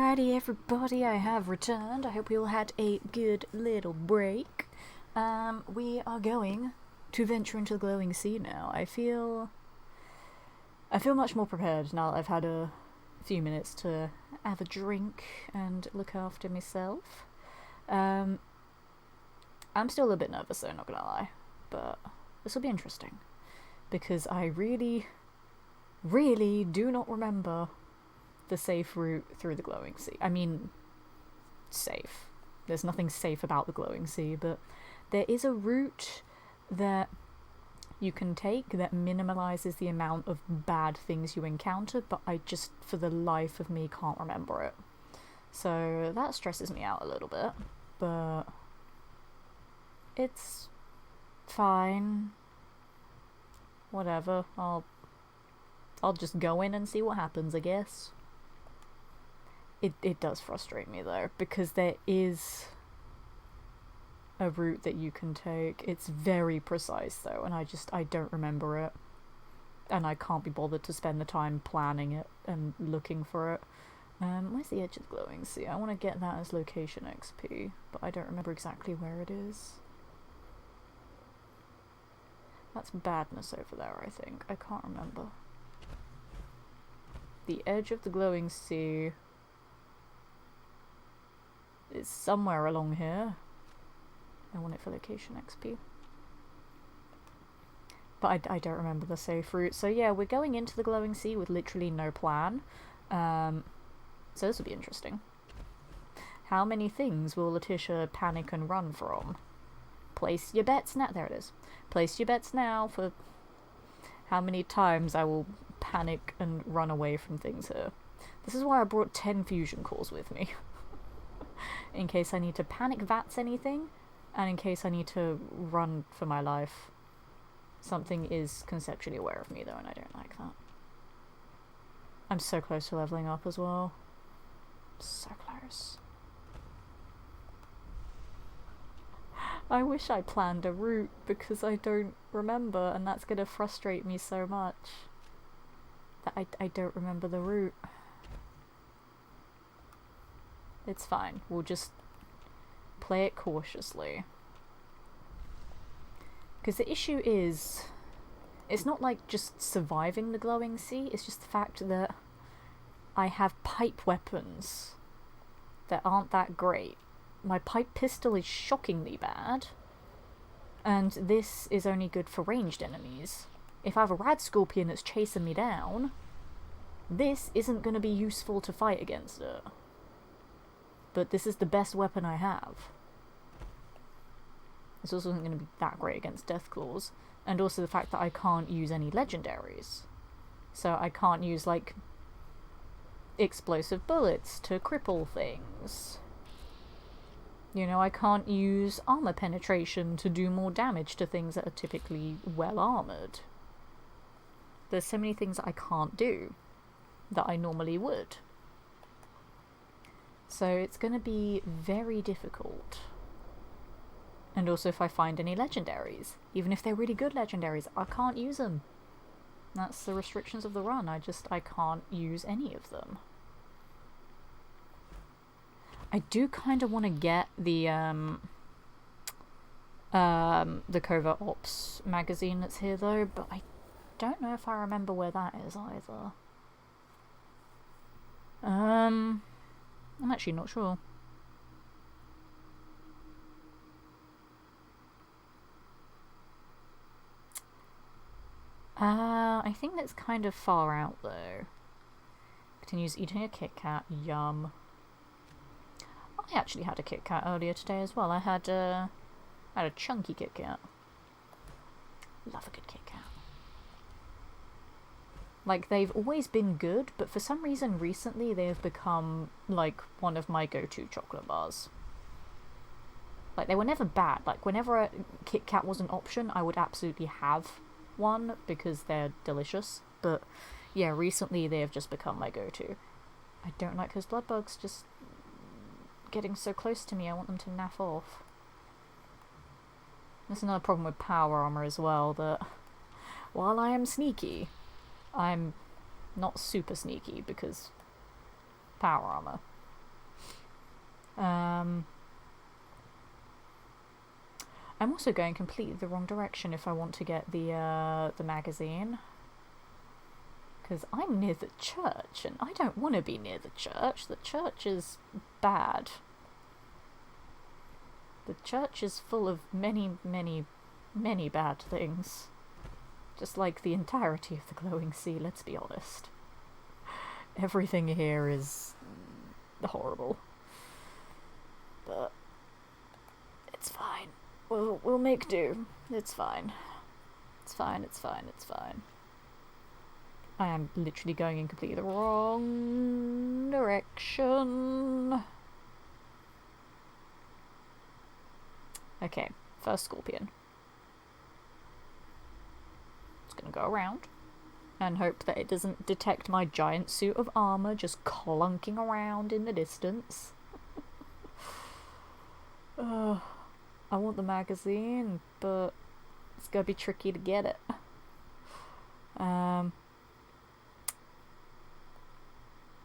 Alrighty, everybody, I have returned. I hope you all had a good little break. We are going to venture into the glowing sea now. I feel much more prepared now that I've had a few minutes to have a drink and look after myself. I'm still a bit nervous though, not gonna lie, but this will be interesting because I really do not remember the safe route through the glowing sea. I mean, safe. There's nothing safe about the glowing sea, but there is a route that you can take that minimalizes the amount of bad things you encounter, but I just, for the life of me, can't remember it. So that stresses me out a little bit, but it's fine. Whatever. I'll just go in and see what happens, I guess. It does frustrate me though, because there is a route that you can take. It's very precise though, and I don't remember it. And I can't be bothered to spend the time planning it and looking for it. Where's the edge of the glowing sea? I want to get that as location XP, but I don't remember exactly where it is. That's badness over there, I think. I can't remember. The edge of the glowing sea is somewhere along here. I want it for location XP. But I don't remember the safe route. So yeah, we're going into the glowing sea with literally no plan. So this will be interesting. How many things will Letitia panic and run from? Place your bets now. There it is. Place your bets now for how many times I will panic and run away from things here. This is why I brought 10 fusion cores with me. In case I need to panic VATS anything, and in case I need to run for my life. Something is conceptually aware of me though, and I don't like that. I'm so close to leveling up as well. So close. I wish I planned a route, because I don't remember, and that's gonna frustrate me so much. That I don't remember the route. It's fine. We'll just play it cautiously. Because the issue is, it's not like just surviving the glowing sea, it's just the fact that I have pipe weapons that aren't that great. My pipe pistol is shockingly bad, and this is only good for ranged enemies. If I have a rad scorpion that's chasing me down, this isn't going to be useful to fight against it. But this is the best weapon I have. This also isn't going to be that great against Deathclaws. And also the fact that I can't use any legendaries. So I can't use, like, explosive bullets to cripple things. You know, I can't use armor penetration to do more damage to things that are typically well armored. There's so many things that I can't do that I normally would. So it's going to be very difficult. And also if I find any legendaries. Even if they're really good legendaries, I can't use them. That's the restrictions of the run. I can't use any of them. I do kind of want to get the Covert Ops magazine that's here though, but I don't know if I remember where that is either. I'm actually not sure. I think that's kind of far out though. Continues eating a Kit Kat. Yum. I actually had a Kit Kat earlier today as well. I had a chunky Kit Kat. Love a good Kit Kat. Like, they've always been good, but for some reason recently they have become, like, one of my go-to chocolate bars. Like, they were never bad. Like, whenever a Kit Kat was an option, I would absolutely have one, because they're delicious. But, yeah, recently they have just become my go-to. I don't like those blood bugs just getting so close to me. I want them to naff off. There's another problem with power armor as well, that while I am sneaky, I'm not super sneaky, because power armor. I'm also going completely the wrong direction if I want to get the magazine. Because I'm near the church, and I don't want to be near the church. The church is bad. The church is full of many, many, many bad things. Just like the entirety of the glowing sea, let's be honest. Everything here is horrible. But it's fine. We'll make do. It's fine. It's fine, it's fine, it's fine. I am literally going in completely the wrong direction. Okay, first scorpion. It's gonna go around and hope that it doesn't detect my giant suit of armor just clunking around in the distance. I want the magazine, but it's gonna be tricky to get it.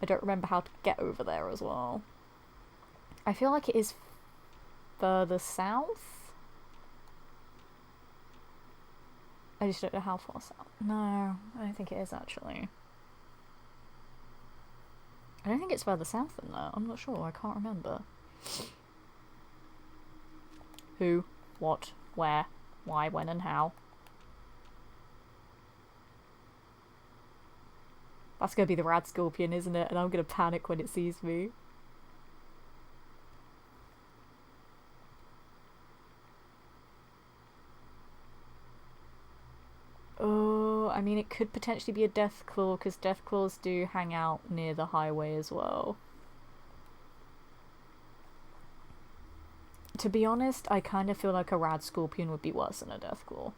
I don't remember how to get over there as well. I feel like it is further south. I just don't know how far south. No, I don't think it is actually. I don't think it's further south than that. I'm not sure. I can't remember. Who, what, where, why, when, and how. That's gonna be the rad scorpion, isn't it? And I'm gonna panic when it sees me. Oh, I mean, it could potentially be a deathclaw, because deathclaws do hang out near the highway as well. To be honest, I kind of feel like a rad scorpion would be worse than a deathclaw.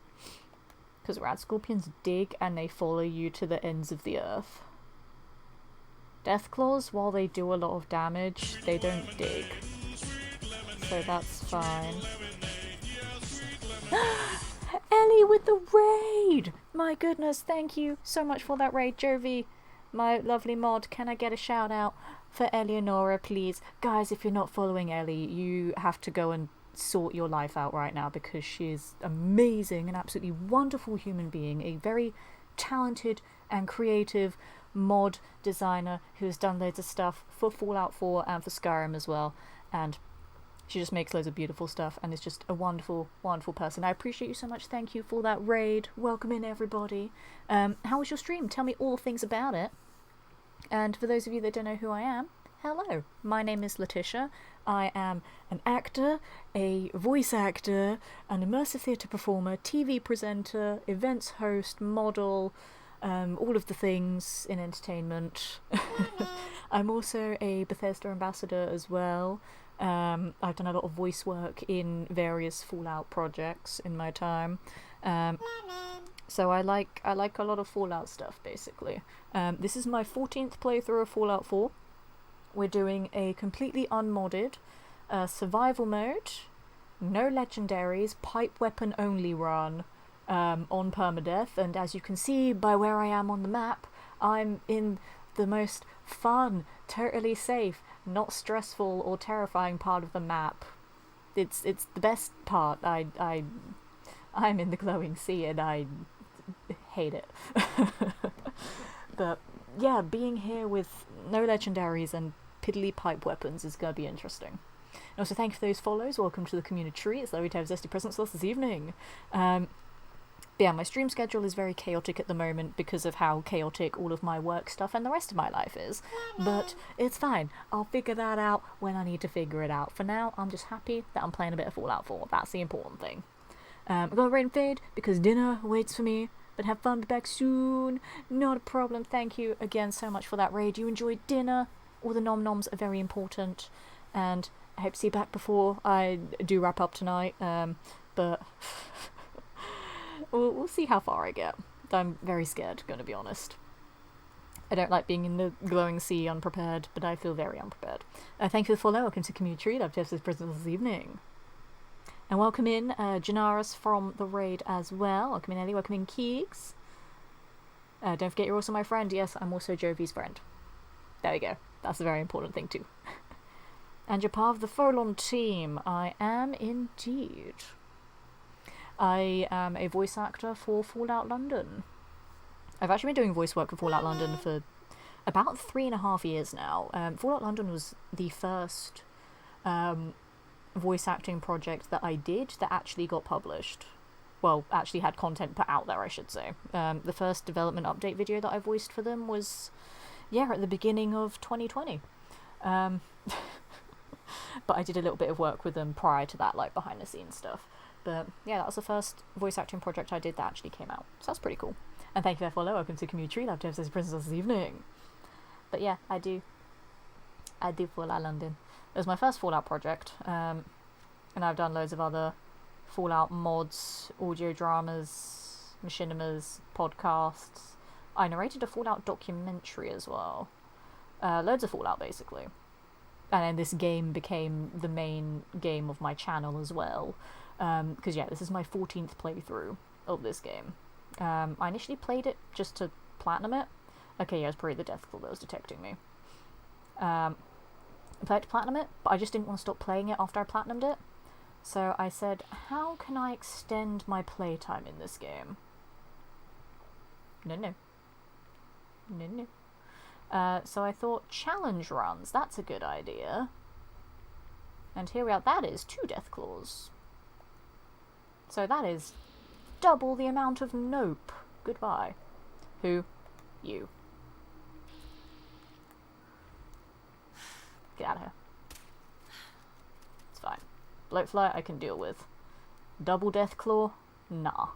Because rad scorpions dig and they follow you to the ends of the earth. Deathclaws, while they do a lot of damage, they don't dig. So that's fine. Ellie with the raid! My goodness, thank you so much for that raid, Jovi. My lovely mod, can I get a shout out for Eleonora, please? Guys, if you're not following Ellie, you have to go and sort your life out right now, because she is amazing, an absolutely wonderful human being, a very talented and creative mod designer who has done loads of stuff for Fallout 4 and for Skyrim as well, and she just makes loads of beautiful stuff and is just a wonderful, wonderful person. I appreciate you so much. Thank you for that raid. Welcome in, everybody. How was your stream? Tell me all things about it. And for those of you that don't know who I am, hello. My name is Letitia. I am an actor, a voice actor, an immersive theatre performer, TV presenter, events host, model, all of the things in entertainment. I'm also a Bethesda ambassador as well. I've done a lot of voice work in various Fallout projects in my time. So I like a lot of Fallout stuff, basically. This is my 14th playthrough of Fallout 4. We're doing a completely unmodded survival mode, no legendaries, pipe weapon only run on permadeath, and as you can see by where I am on the map, I'm in the most fun, totally safe, not stressful or terrifying part of the map. It's the best part. I'm in the glowing sea and I hate it. But yeah, being here with no legendaries and piddly pipe weapons is going to be interesting. And also thank you for those follows. Welcome to the community tree. It's lovely to have Zesty presents with us this evening. But yeah, my stream schedule is very chaotic at the moment because of how chaotic all of my work stuff and the rest of my life is. But it's fine. I'll figure that out when I need to figure it out. For now, I'm just happy that I'm playing a bit of Fallout 4. That's the important thing. I'm going to raid and fade because dinner waits for me. But have fun, be back soon. Not a problem. Thank you again so much for that raid. You enjoyed dinner. All the nom-noms are very important. And I hope to see you back before I do wrap up tonight. But we'll see how far I get. I'm very scared, going to be honest. I don't like being in the glowing sea unprepared, but I feel very unprepared. Thank you for the follow. Welcome to Community Tree. Love to have this present this evening. And welcome in Janaris from the raid as well. Welcome in Ellie. Welcome in Keegs. Don't forget you're also my friend. Yes, I'm also Jovi's friend. There we go. That's a very important thing too. And you're part of the Furlong team. I am indeed. I am a voice actor for Fallout London. I've actually been doing voice work for Fallout London for about 3.5 years now. Fallout London was the first voice acting project that I did that actually got published. Well, actually had content put out there, I should say. The first development update video that I voiced for them was, yeah, at the beginning of 2020. But I did a little bit of work with them prior to that, like behind the scenes stuff. But yeah, that was the first voice acting project I did that actually came out. So that's pretty cool. And thank you for follow. Welcome to Community Tree Lab to have Princess this evening. But yeah, I do Fallout London. It was my first Fallout project, and I've done loads of other Fallout mods, audio dramas, machinimas, podcasts. I narrated a Fallout documentary as well. Loads of Fallout, basically. And then this game became the main game of my channel as well. Because, yeah, this is my 14th playthrough of this game. I initially played it just to platinum it. Okay, yeah, it's probably the Deathclaw that was detecting me. I played to platinum it, but I just didn't want to stop playing it after I platinumed it. So I said, how can I extend my playtime in this game? No. So I thought, challenge runs, that's a good idea. And here we are, that is 2 Deathclaws. So that is double the amount of nope. Goodbye. Who? You. Get out of here. It's fine. Bloatfly I can deal with. Double Deathclaw? Nah.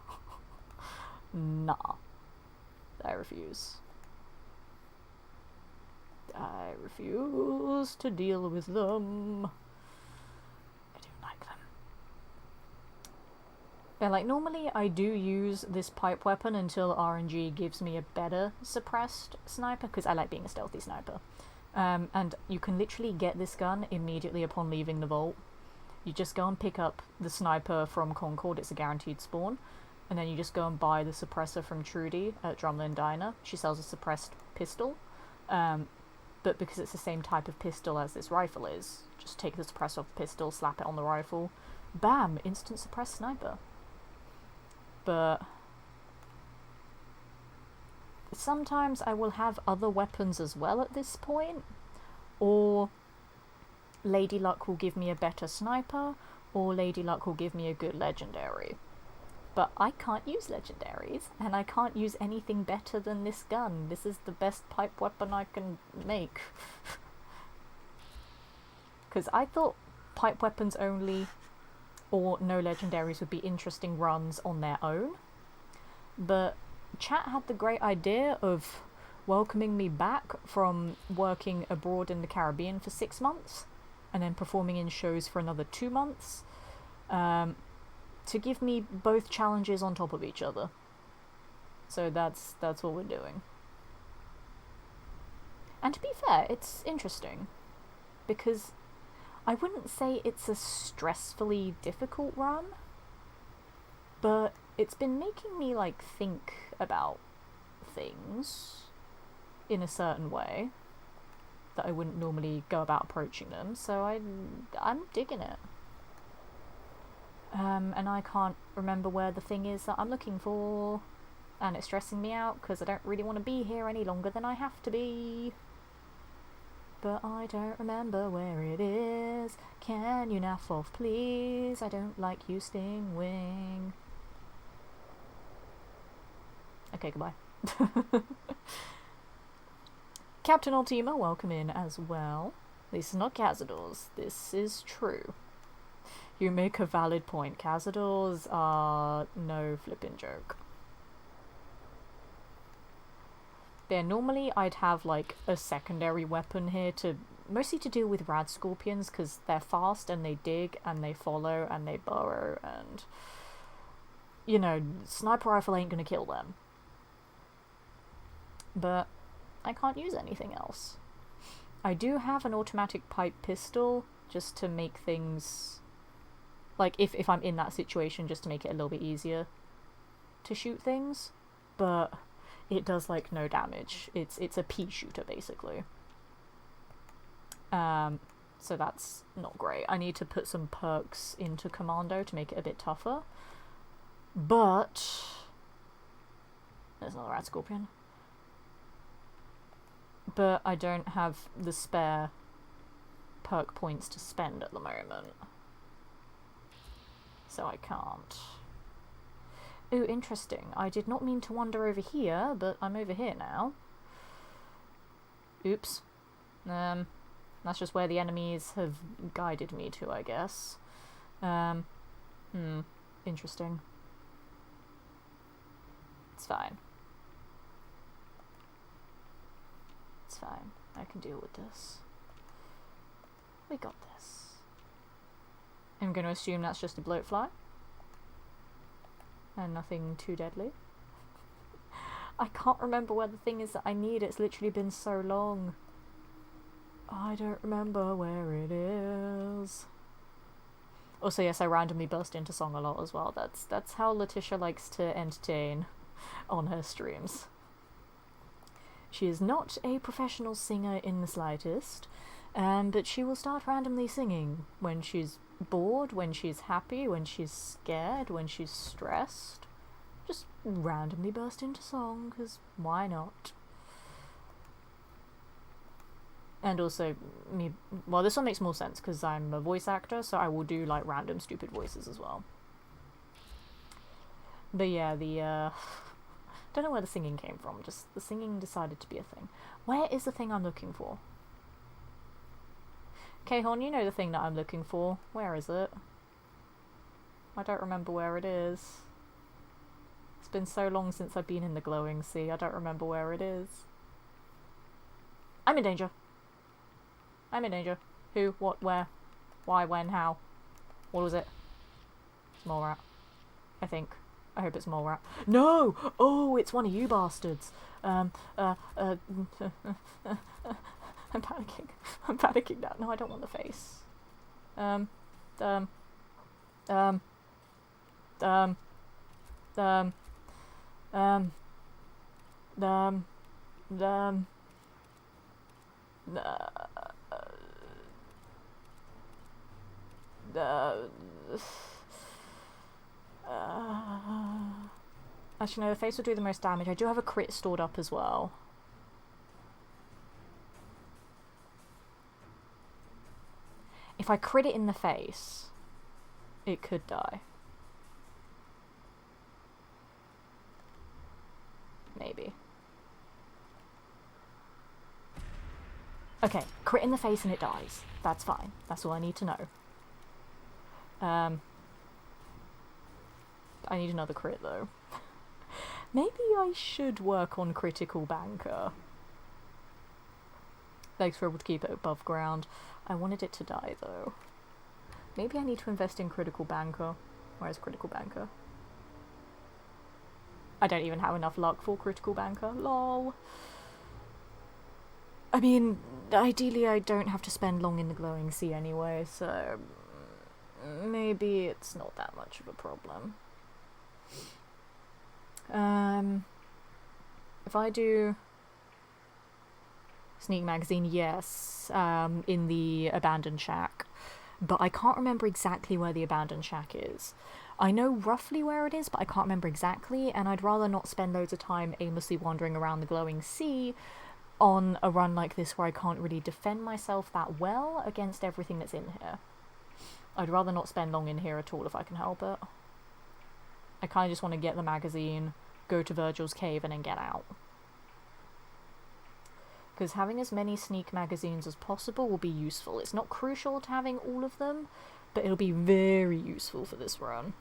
Nah. I refuse. I refuse to deal with them. I don't like them. Yeah, like, normally I do use this pipe weapon until RNG gives me a better suppressed sniper, because I like being a stealthy sniper. And you can literally get this gun immediately upon leaving the vault. You just go and pick up the sniper from Concord, it's a guaranteed spawn, and then you just go and buy the suppressor from Trudy at Drumlin Diner. She sells a suppressed pistol, but because it's the same type of pistol as this rifle is, just take the suppressor off the pistol, slap it on the rifle, bam, instant suppressed sniper. But sometimes I will have other weapons as well at this point, or Lady Luck will give me a better sniper, or Lady Luck will give me a good legendary. But I can't use legendaries, and I can't use anything better than this gun. This is the best pipe weapon I can make. Because I thought pipe weapons only, or no legendaries, would be interesting runs on their own. But chat had the great idea of welcoming me back from working abroad in the Caribbean for 6 months, and then performing in shows for another 2 months, to give me both challenges on top of each other. So that's what we're doing. And to be fair, it's interesting, because I wouldn't say it's a stressfully difficult run, but it's been making me, like, think about things in a certain way that I wouldn't normally go about approaching them, so I'm digging it. And I can't remember where the thing is that I'm looking for, and it's stressing me out because I don't really want to be here any longer than I have to be. But I don't remember where it is. Can you naff off, please? I don't like you, Stingwing. Okay, goodbye. Captain Ultima, welcome in as well. This is not Cazadors. This is true. You make a valid point. Cazadors are no flipping joke. Yeah, normally I'd have, like, a secondary weapon here to mostly to deal with rad scorpions, because they're fast and they dig and they follow and they burrow, and, you know, sniper rifle ain't gonna kill them. But I can't use anything else. I do have an automatic pipe pistol just to make things, like, if I'm in that situation, just to make it a little bit easier to shoot things, but it does, like, no damage. It's a pea shooter, basically. So So that's not great. I need to put some perks into Commando to make it a bit tougher. But there's another rat scorpion. But I don't have the spare perk points to spend at the moment. So I can't. Ooh, interesting. I did not mean to wander over here, but I'm over here now. Oops. That's just where the enemies have guided me to, I guess. Interesting. It's fine. It's fine. I can deal with this. We got this. I'm going to assume that's just a bloatfly. And nothing too deadly. I can't remember where the thing is that I need. It's literally been so long. I don't remember where it is. Also, yes, I randomly burst into song a lot as well. That's how Letitia likes to entertain on her streams. She is not a professional singer in the slightest, but she will start randomly singing when she's bored, when she's happy, when she's scared, when she's stressed. Just randomly burst into song, because why not? And also, well, this one makes more sense, because I'm a voice actor, so I will do, like, random stupid voices as well. But yeah, don't know where the singing came from, just the singing decided to be a thing. Where is the thing I'm looking for? Kehon, you know the thing that I'm looking for. Where is it? I don't remember where it is. It's been so long since I've been in the glowing sea, I don't remember where it is. I'm in danger. I'm in danger. Who? What? Where? Why? When? How? What was it? Mole rat. I think. I hope it's mole rat. No! Oh, it's one of you bastards. I'm panicking. I'm panicking now. No, I don't want the face. Um, actually, no, the face will do the most damage. I do have a crit stored up as well. If I crit it in the face, it could die. Maybe. Okay, crit in the face and it dies. That's fine. That's all I need to know. I need another crit though. Maybe I should work on critical banker. Thanks for able to keep it above ground. I wanted it to die though. Maybe I need to invest in critical banker. Where's critical banker? I don't even have enough luck for critical banker. Lol. I mean, ideally I don't have to spend long in the glowing sea anyway, so maybe it's not that much of a problem. If I do sneak magazine, yes, in the abandoned shack, but I can't remember exactly where the abandoned shack is. I know roughly where it is, but I can't remember exactly, and I'd rather not spend loads of time aimlessly wandering around the glowing sea on a run like this where I can't really defend myself that well against everything that's in here. I'd rather not spend long in here at all if I can help it. I kind of just want to get the magazine, go to Virgil's cave, and then get out. Because having as many sneak magazines as possible will be useful. It's not crucial to having all of them, but it'll be very useful for this run.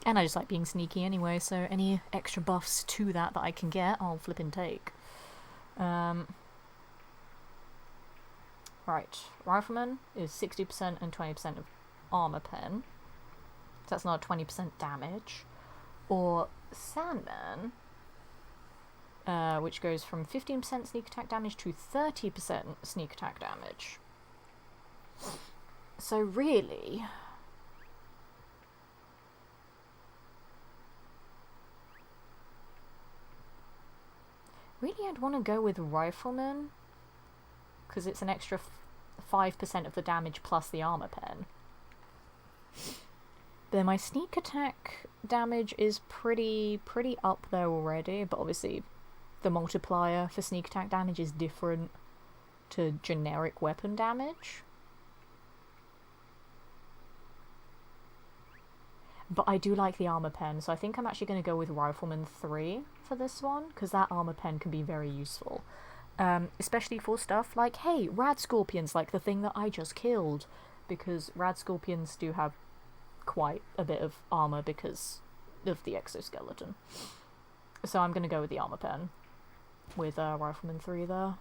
And I just like being sneaky anyway, so any extra buffs to that I can get, I'll flip and take. Right, Rifleman is 60% and 20% of armor pen. So that's another 20% damage. Or Sandman, which goes from 15% sneak attack damage to 30% sneak attack damage. So really, I'd want to go with Rifleman, because it's an extra 5% of the damage plus the armor pen. Then my sneak attack damage is pretty up there already, but obviously the multiplier for sneak attack damage is different to generic weapon damage. But I do like the armor pen, so I think I'm actually going to go with Rifleman 3 for this one, because that armor pen can be very useful. Especially for stuff like, hey, rad scorpions, like the thing that I just killed, because rad scorpions do have quite a bit of armor because of the exoskeleton. So I'm going to go with the armor pen with Rifleman 3 there.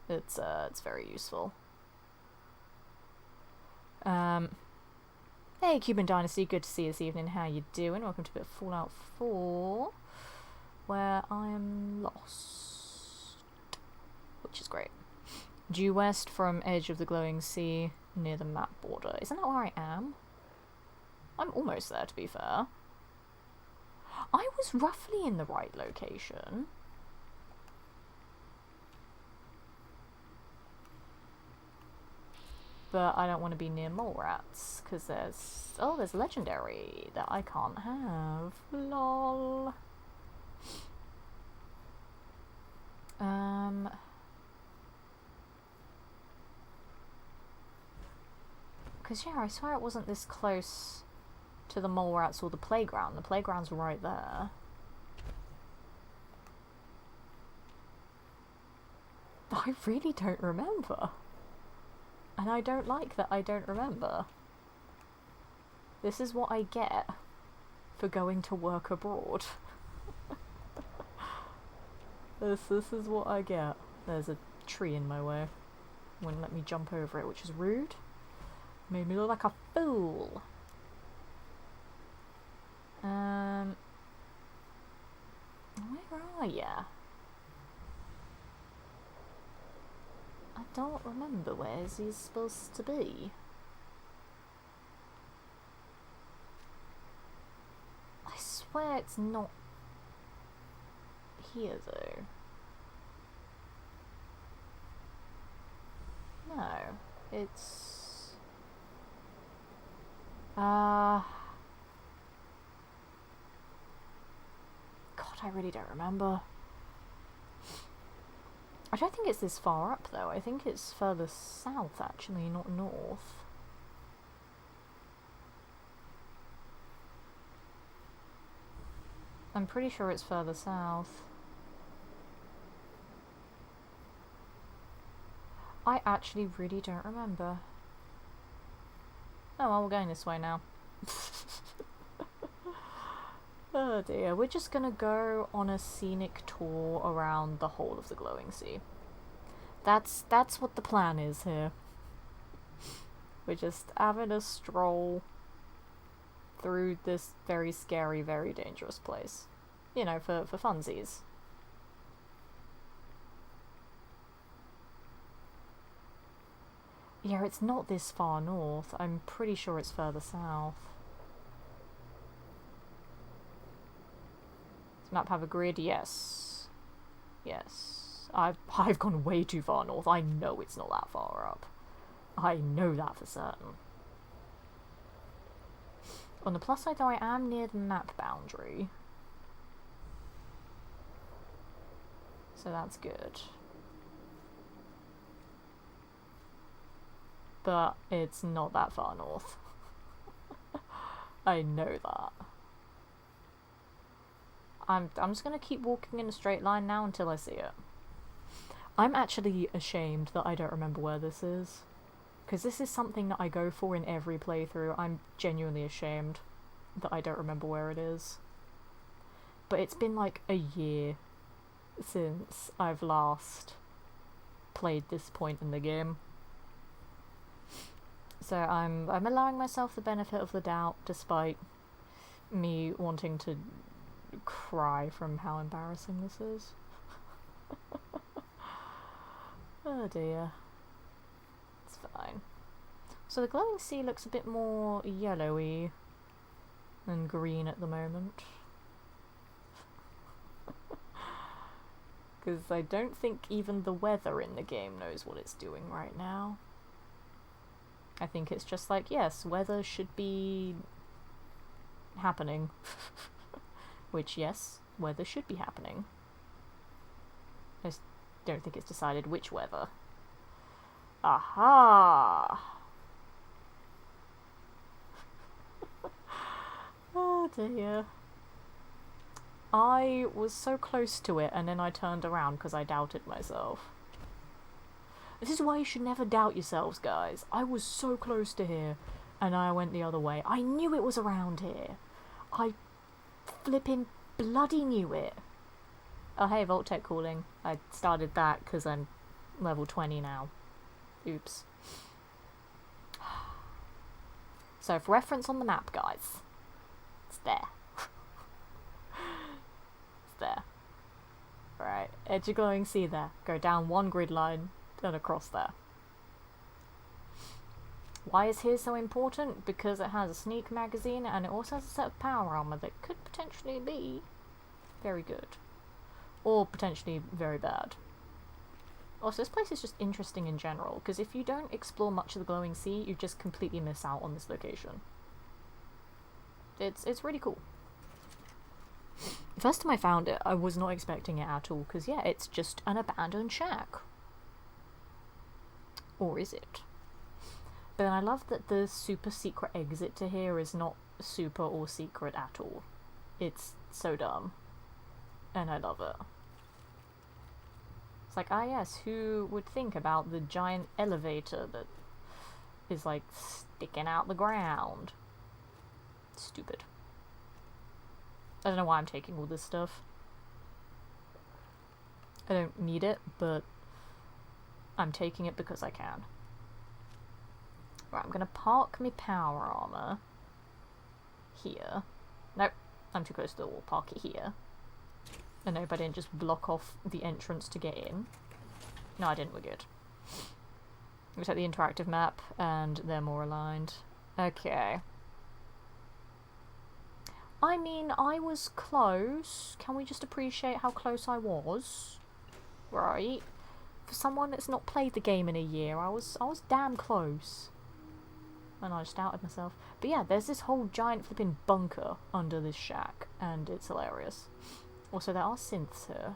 It's very useful. Hey, Cuban Dynasty, good to see you this evening. How you doing? Welcome to a bit of Fallout 4, where I am lost, which is great. Due west from edge of the glowing sea, near the map border. Isn't that where I am? I'm almost there, to be fair. I was roughly in the right location. But I don't want to be near mole rats, because there's legendary that I can't have. Lol. Because yeah, I swear it wasn't this close to the mole rats or the playground. The playground's right there. I really don't remember. And I don't like that I don't remember. This is what I get for going to work abroad. This is what I get. There's a tree in my way. Wouldn't let me jump over it, which is rude. Made me look like a fool. Where are ya? I don't remember where he's supposed to be. I swear it's not here though. No, it's... God, I really don't remember. I don't think it's this far up though. I think it's further south actually, not north. I'm pretty sure it's further south. I actually really don't remember. Oh well, we're going this way now. Oh dear, we're just gonna go on a scenic tour around the whole of the glowing sea. That's what the plan is here. We're just having a stroll through this very scary, very dangerous place. You know, for funsies. Yeah, it's not this far north. I'm pretty sure it's further south. Does map have a grid? Yes. Yes. I've gone way too far north. I know it's not that far up. I know that for certain. On the plus side though, I am near the map boundary. So that's good. But it's not that far north. I know that. I'm just gonna keep walking in a straight line now until I see it. I'm actually ashamed that I don't remember where this is. Because this is something that I go for in every playthrough. I'm genuinely ashamed that I don't remember where it is. But it's been like a year since I've last played this point in the game. So I'm allowing myself the benefit of the doubt, despite me wanting to cry from how embarrassing this is. Oh dear. It's fine. So the glowing sea looks a bit more yellowy than green at the moment. Because I don't think even the weather in the game knows what it's doing right now. I think it's just like, yes, weather should be happening. Which, yes, weather should be happening. I just don't think it's decided which weather. Aha! Oh dear. I was so close to it and then I turned around because I doubted myself. This is why you should never doubt yourselves, guys. I was so close to here and I went the other way. I knew it was around here. I flipping bloody knew it. Oh hey, Voltec calling. I started that because I'm level 20 now. Oops. So for reference on the map, guys, it's there. It's there. Right, edge of glowing sea there. Go down one grid line and across there. Why is here so important? Because it has a sneak magazine and it also has a set of power armor that could potentially be very good. Or potentially very bad. Also, this place is just interesting in general, because if you don't explore much of the glowing sea, you just completely miss out on this location. It's really cool. The first time I found it, I was not expecting it at all, because yeah, it's just an abandoned shack. Or is it? But I love that the super secret exit to here is not super or secret at all. It's so dumb. And I love it. It's like, ah yes, who would think about the giant elevator that is like sticking out the ground? Stupid. I don't know why I'm taking all this stuff. I don't need it, but I'm taking it because I can. Right, I'm gonna park my power armor here. Nope, I'm too close to the wall. Park it here. And I hope I didn't just block off the entrance to get in. No, I didn't. We're good. We take the interactive map, and they're more aligned. Okay. I mean, I was close. Can we just appreciate how close I was? Right. For someone that's not played the game in a year, I was damn close. And I just doubted myself. But yeah, there's this whole giant flipping bunker under this shack, and it's hilarious. Also, there are synths here.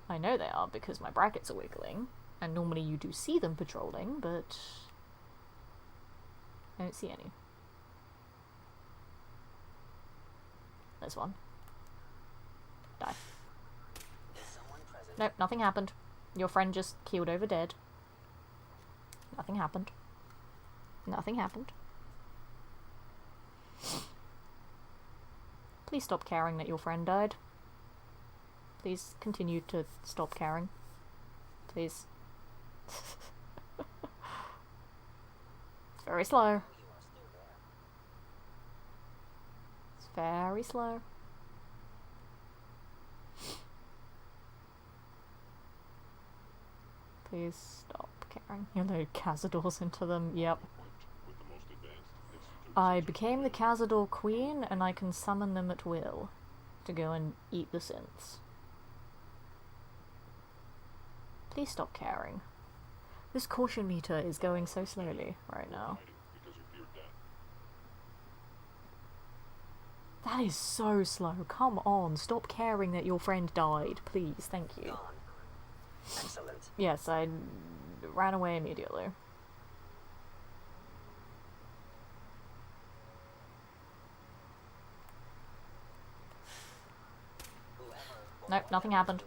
I know they are because my brackets are wiggling, and normally you do see them patrolling, but I don't see any. There's one. Die. Nope, nothing happened. Your friend just keeled over dead. Nothing happened. Nothing happened. Please stop caring that your friend died. Please continue to stop caring. Please. It's very slow. It's very slow. Please stop caring. You load Cazadors into them. Yep. I became the Cazador Queen, and I can summon them at will to go and eat the synths. Please stop caring. This caution meter is going so slowly right now. That is so slow. Come on, stop caring that your friend died, please. Thank you. Excellent. Yes, I ran away immediately. Nope, nothing happened.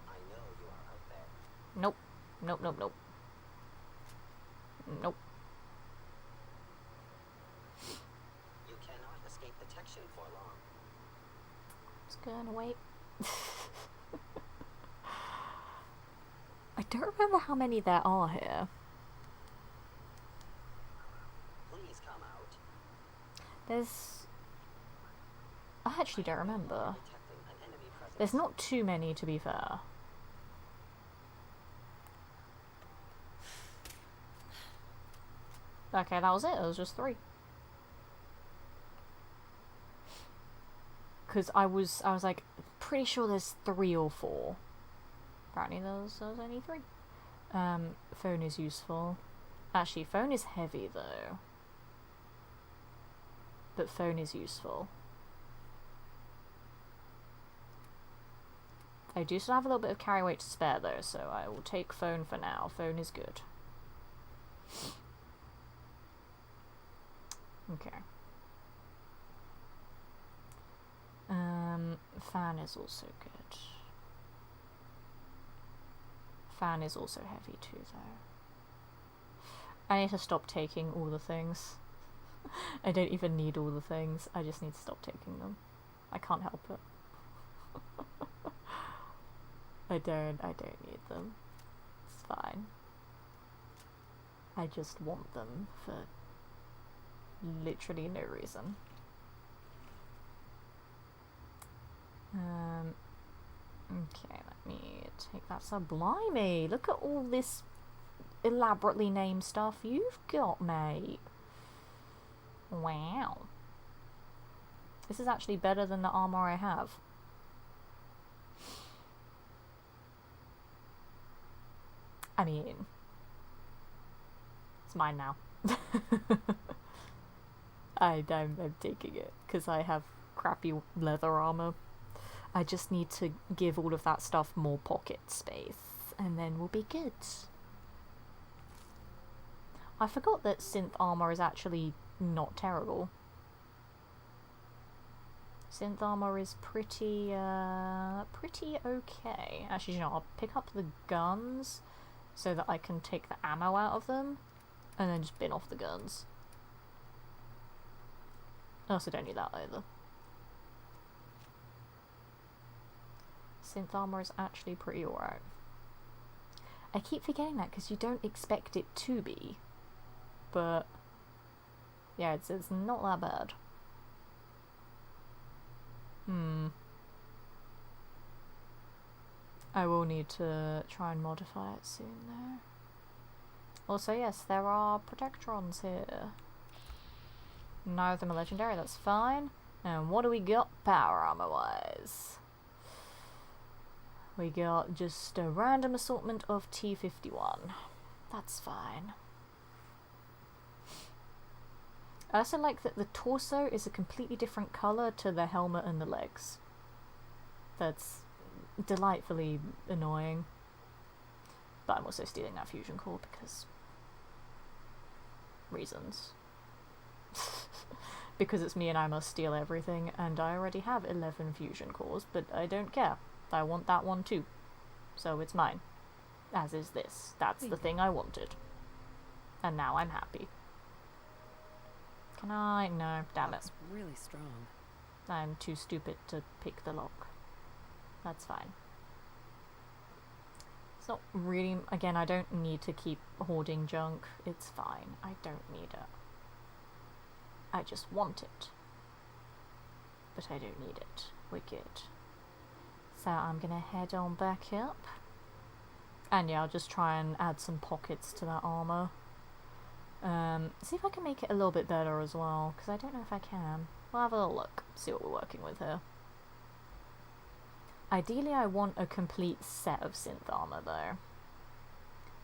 I know you are out there. Nope. Nope, nope, nope. Nope. You cannot escape detection for long. Just gonna wait. I don't remember how many there are here. Please come out. There's... I actually don't remember. Detecting an enemy presence. There's not too many, to be fair. Okay, that was it. It was just 3. because I was like pretty sure there's 3 or 4. Apparently there's only 3. Phone is useful. Actually, phone is heavy though. But phone is useful. I do still have a little bit of carry weight to spare though, so I will take phone for now. Phone is good. Okay. Fan is also good. Fan is also heavy too though. I need to stop taking all the things. I don't even need all the things. I just need to stop taking them. I can't help it. I don't need them. It's fine. I just want them for literally no reason. Okay, let me take that. So blimey, look at all this elaborately named stuff you've got, mate. Wow. This is actually better than the armor I have. I mean, it's mine now. I'm taking it because I have crappy leather armor. I just need to give all of that stuff more pocket space and then we'll be good. I forgot that synth armor is actually not terrible. Synth armor is pretty okay. Actually, you know, I'll pick up the guns so that I can take the ammo out of them and then just bin off the guns. I also don't need that either. Synth armor is actually pretty alright. I keep forgetting that because you don't expect it to be. But yeah, it's not that bad. I will need to try and modify it soon though. Also, yes, there are protectrons here. None of them are legendary, that's fine. And what do we got power armor wise? We got just a random assortment of T51. That's fine. I also like that the torso is a completely different colour to the helmet and the legs. That's delightfully annoying. But I'm also stealing that fusion core because reasons. Because it's me and I must steal everything, and I already have 11 fusion cores, but I don't care. I want that one too. So it's mine. As is this. That's the thing I wanted. And now I'm happy. Can I? No, damn it. That's really strong. I'm too stupid to pick the lock. That's fine. It's not really... Again, I don't need to keep hoarding junk. It's fine. I don't need it. I just want it. But I don't need it. We're good. So I'm gonna head on back up. And yeah, I'll just try and add some pockets to that armor. See if I can make it a little bit better as well, because I don't know if I can. We'll have a little look, see what we're working with here. Ideally I want a complete set of synth armor though.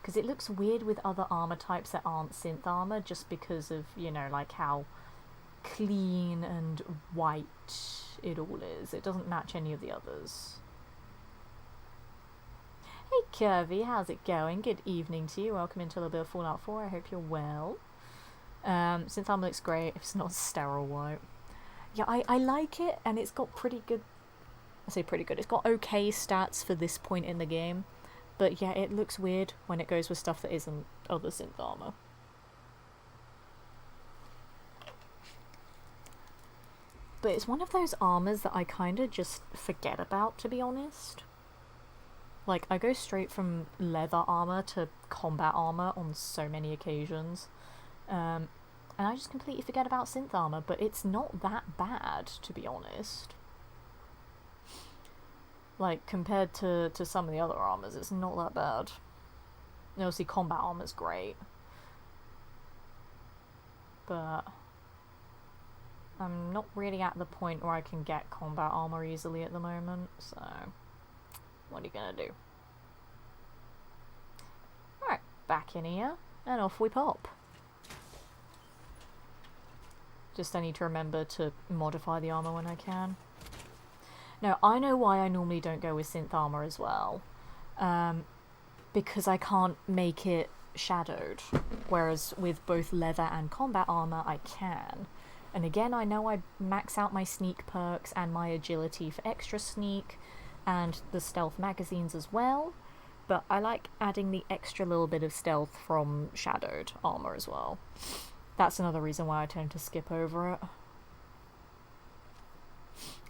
Because it looks weird with other armor types that aren't synth armor, just because of, you know, like how clean and white it all is. It doesn't match any of the others. Hey Curvy, how's it going? Good evening to you. Welcome into a little bit of Fallout 4. I hope you're well. Synth armor looks great if it's not sterile white. Yeah, I like it, and it's got pretty good... I say pretty good. It's got okay stats for this point in the game. But yeah, it looks weird when it goes with stuff that isn't other synth armor. But it's one of those armors that I kind of just forget about, to be honest. Like, I go straight from leather armor to combat armor on so many occasions. And I just completely forget about synth armor, but it's not that bad, to be honest. Like, compared to some of the other armors, it's not that bad. And obviously, combat armor's great. But I'm not really at the point where I can get combat armor easily at the moment, so what are you gonna do? Alright, back in here, and off we pop. Just I need to remember to modify the armor when I can. No, I know why I normally don't go with synth armor as well. Because I can't make it shadowed. Whereas with both leather and combat armor, I can. And again, I know I max out my sneak perks and my agility for extra sneak, and the stealth magazines as well. But I like adding the extra little bit of stealth from shadowed armor as well. That's another reason why I tend to skip over it.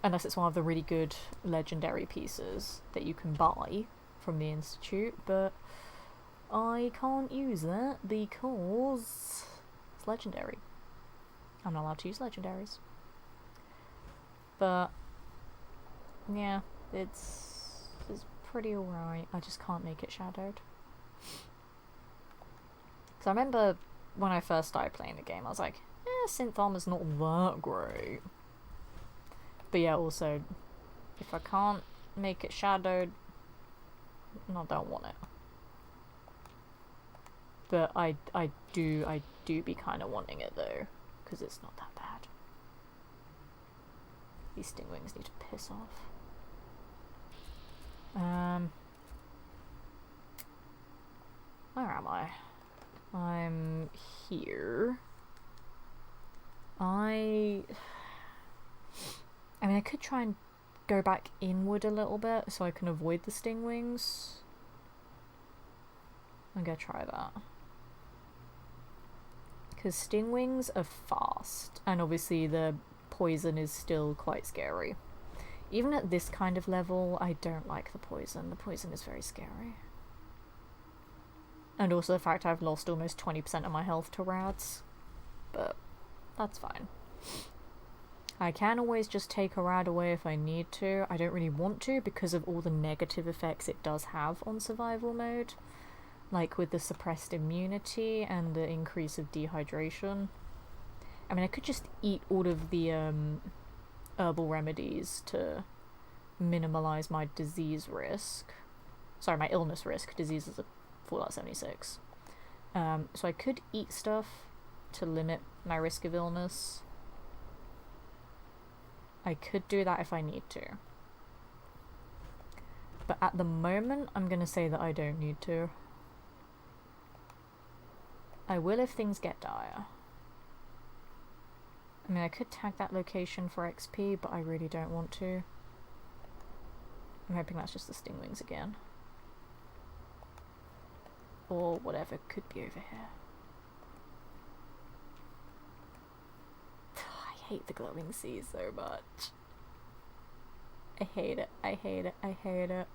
Unless it's one of the really good legendary pieces that you can buy from the Institute, but I can't use that because it's legendary. I'm not allowed to use legendaries. But yeah, it's pretty alright. I just can't make it shadowed. Because I remember when I first started playing the game, I was like, synth armor's not that great. But yeah, also, if I can't make it shadowed, I don't want it. But I do be kind of wanting it though, because it's not that bad. These stingwings need to piss off. Where am I? I'm here. I mean, I could try and go back inward a little bit so I can avoid the stingwings. I'm gonna try that. Because stingwings are fast, and obviously the poison is still quite scary. Even at this kind of level, I don't like the poison. The poison is very scary. And also the fact I've lost almost 20% of my health to rads. But that's fine. I can always just take a rad away if I need to. I don't really want to because of all the negative effects it does have on survival mode. Like with the suppressed immunity and the increase of dehydration. I mean, I could just eat all of the herbal remedies to minimalize my disease risk. Sorry, my illness risk. Disease is a Fallout 76. So I could eat stuff to limit my risk of illness. I could do that if I need to. But at the moment, I'm gonna say that I don't need to. I will if things get dire. I mean, I could tag that location for XP, but I really don't want to. I'm hoping that's just the stingwings again. Or whatever could be over here. I hate the glowing sea so much. I hate it, I hate it, I hate it.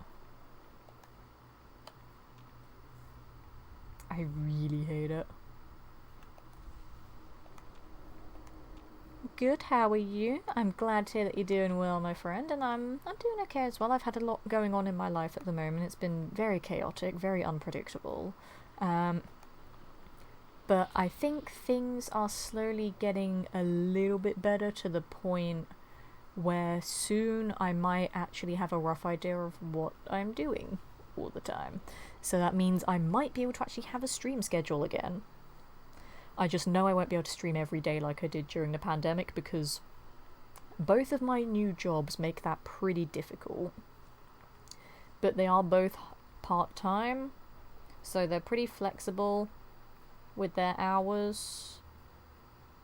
I really hate it. Good, how are you? I'm glad to hear that you're doing well, my friend, and I'm doing okay as well. I've had a lot going on in my life at the moment. It's been very chaotic, very unpredictable. But I think things are slowly getting a little bit better to the point where soon I might actually have a rough idea of what I'm doing all the time. So that means I might be able to actually have a stream schedule again. I just know I won't be able to stream every day like I did during the pandemic because both of my new jobs make that pretty difficult. But they are both part-time, so they're pretty flexible with their hours.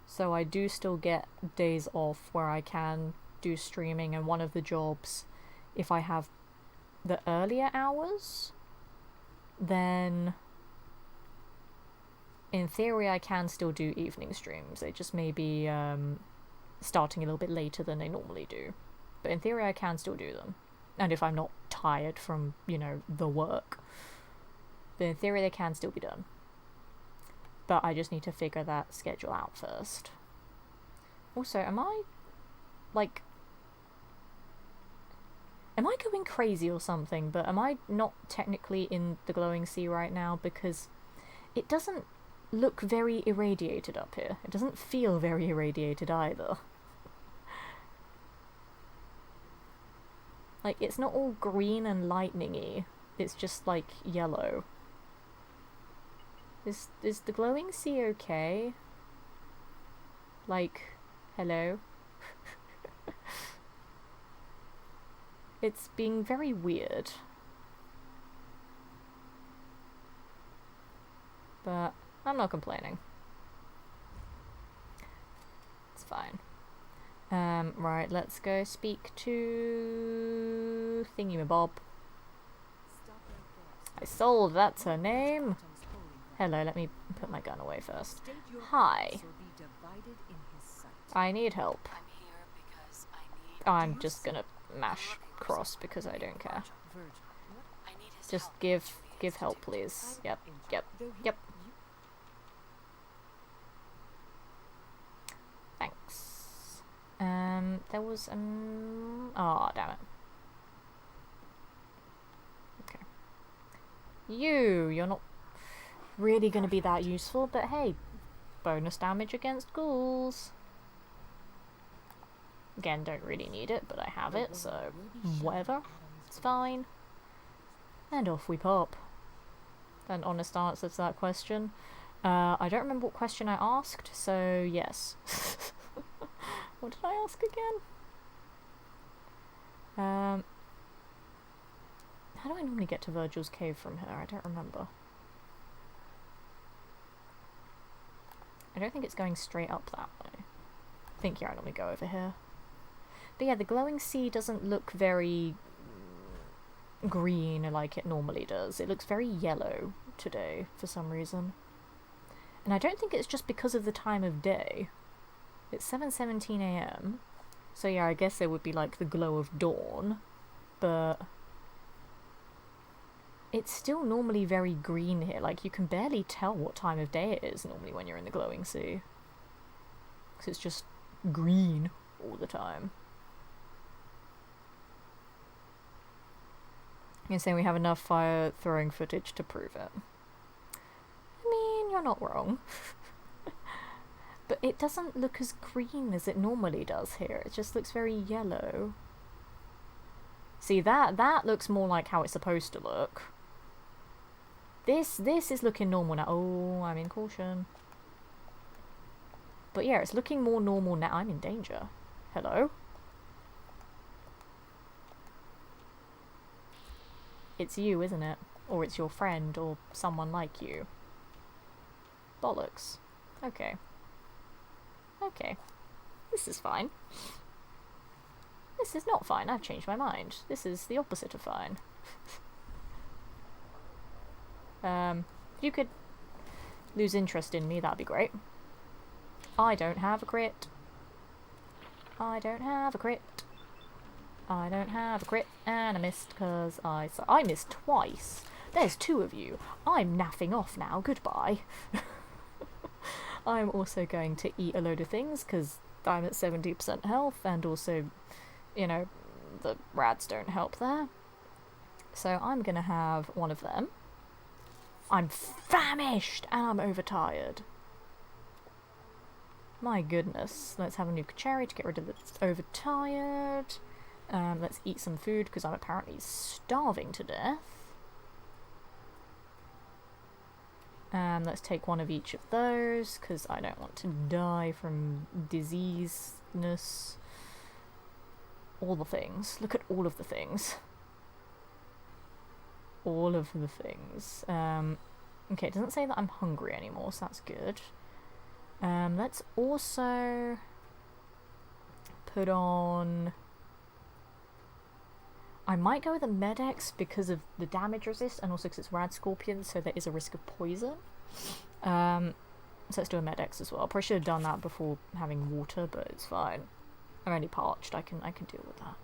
So I do still get days off where I can do streaming, and one of the jobs, if I have the earlier hours, then in theory I can still do evening streams. They just may be starting a little bit later than they normally do. But in theory I can still do them. And if I'm not tired from, you know, the work. But in theory they can still be done. But I just need to figure that schedule out first. Also, am I going crazy or something? But am I not technically in the glowing sea right now? Because it doesn't look very irradiated up here. It doesn't feel very irradiated either. Like, it's not all green and lightning-y. It's just, like, yellow. Is the glowing sea okay? Like, hello? It's being very weird. But I'm not complaining. It's fine. Right, let's go speak to Thingamabob. I sold, that's her name. Hello, let me put my gun away first. Hi. I need help. I'm just gonna mash cross because I don't care. Just give help, please. Yep. Thanks. There was oh, damn it. Okay. You're not really gonna be that useful, but hey, bonus damage against ghouls. Again, don't really need it, but I have it, so whatever. It's fine. And off we pop. An honest answer to that question. I don't remember what question I asked, so yes. What did I ask again? How do I normally get to Virgil's cave from here? I don't remember. I don't think it's going straight up that way. I think, yeah, I normally go over here. But yeah, the glowing sea doesn't look very green like it normally does. It looks very yellow today for some reason. And I don't think it's just because of the time of day. It's 7:17 AM. So yeah, I guess there would be like the glow of dawn. But it's still normally very green here. Like, you can barely tell what time of day it is normally when you're in the glowing sea. Because it's just green all the time. You're saying we have enough fire throwing footage to prove it. I mean, you're not wrong. But it doesn't look as green as it normally does here. It just looks very yellow. See, that looks more like how it's supposed to look. This is looking normal now. Oh, I'm in caution. But yeah, it's looking more normal now. I'm in danger. Hello? It's you, isn't it? Or it's your friend, or someone like you. Bollocks. Okay. Okay. This is fine. This is not fine. I've changed my mind. This is the opposite of fine. If you could lose interest in me, that'd be great. I don't have a crit. I don't have a crit. I don't have a crit, and I missed because I missed twice. There's two of you. I'm naffing off now. Goodbye. I'm also going to eat a load of things because I'm at 70% health, and also, you know, the rads don't help there. So I'm gonna have one of them. I'm famished and I'm overtired. My goodness. Let's have a nuka cherry to get rid of the overtired. Let's eat some food because I'm apparently starving to death. Let's take one of each of those because I don't want to die from diseaseness. All the things. Look at all of the things. All of the things. Okay, it doesn't say that I'm hungry anymore, so that's good. Let's also put on... I might go with a Med-X because of the damage resist, and also because it's Rad Scorpion, so there is a risk of poison. So let's do a Med-X as well. Probably should have done that before having water, but it's fine. I'm only parched, I can deal with that.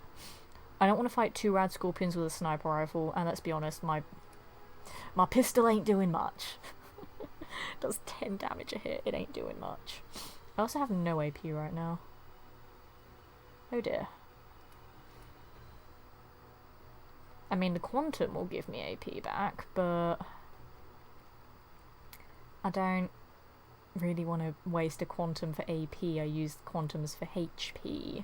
I don't want to fight two Rad Scorpions with a sniper rifle, and let's be honest, my pistol ain't doing much. It does 10 damage a hit, it ain't doing much. I also have no AP right now. Oh dear. I mean, the Quantum will give me AP back, but I don't really want to waste a Quantum for AP. I use Quantums for HP.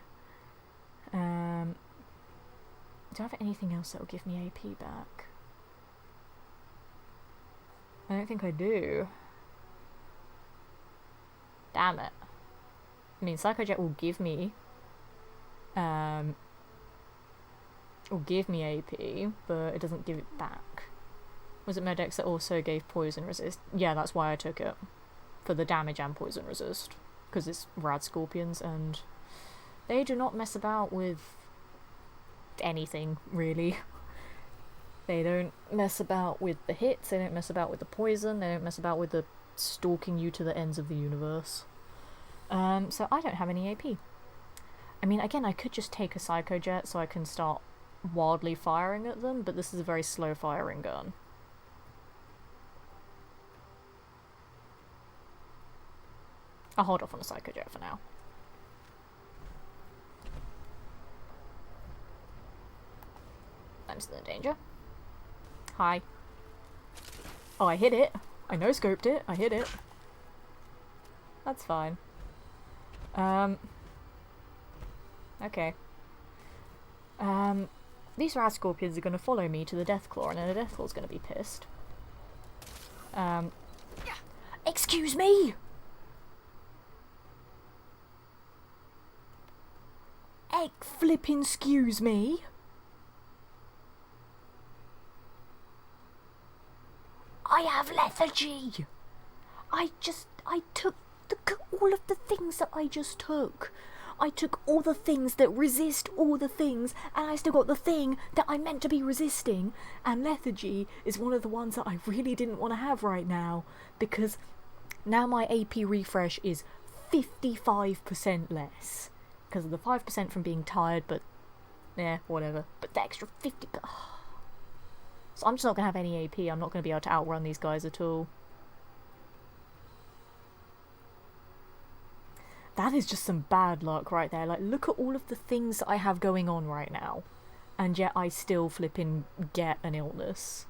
Do I have anything else that will give me AP back? I don't think I do. Damn it. I mean, Psychojet will give me AP, but it doesn't give it back. Was it Medex that also gave poison resist? Yeah, that's why I took it. For the damage and poison resist. Because it's rad scorpions and they do not mess about with anything, really. They don't mess about with the hits, they don't mess about with the poison, they don't mess about with the stalking you to the ends of the universe. So I don't have any AP. I mean, again, I could just take a Psychojet so I can start wildly firing at them, but this is a very slow firing gun. I'll hold off on a Psychojet for now. I'm still in danger. Hi. Oh, I hit it. I no-scoped it. I hit it. That's fine. Okay. These rat scorpions are gonna follow me to the Deathclaw, and then the Deathclaw's gonna be pissed. Excuse me! Egg flippin' excuse me! I have lethargy! I took all of the things that I just took. I took all the things that resist all the things, and I still got the thing that I meant to be resisting, and lethargy is one of the ones that I really didn't want to have right now, because now my AP refresh is 55% less. Because of the 5% from being tired, but yeah, whatever. But the extra 50... So I'm just not going to have any AP, I'm not going to be able to outrun these guys at all. That is just some bad luck right there. Like, look at all of the things that I have going on right now. And yet I still flipping get an illness.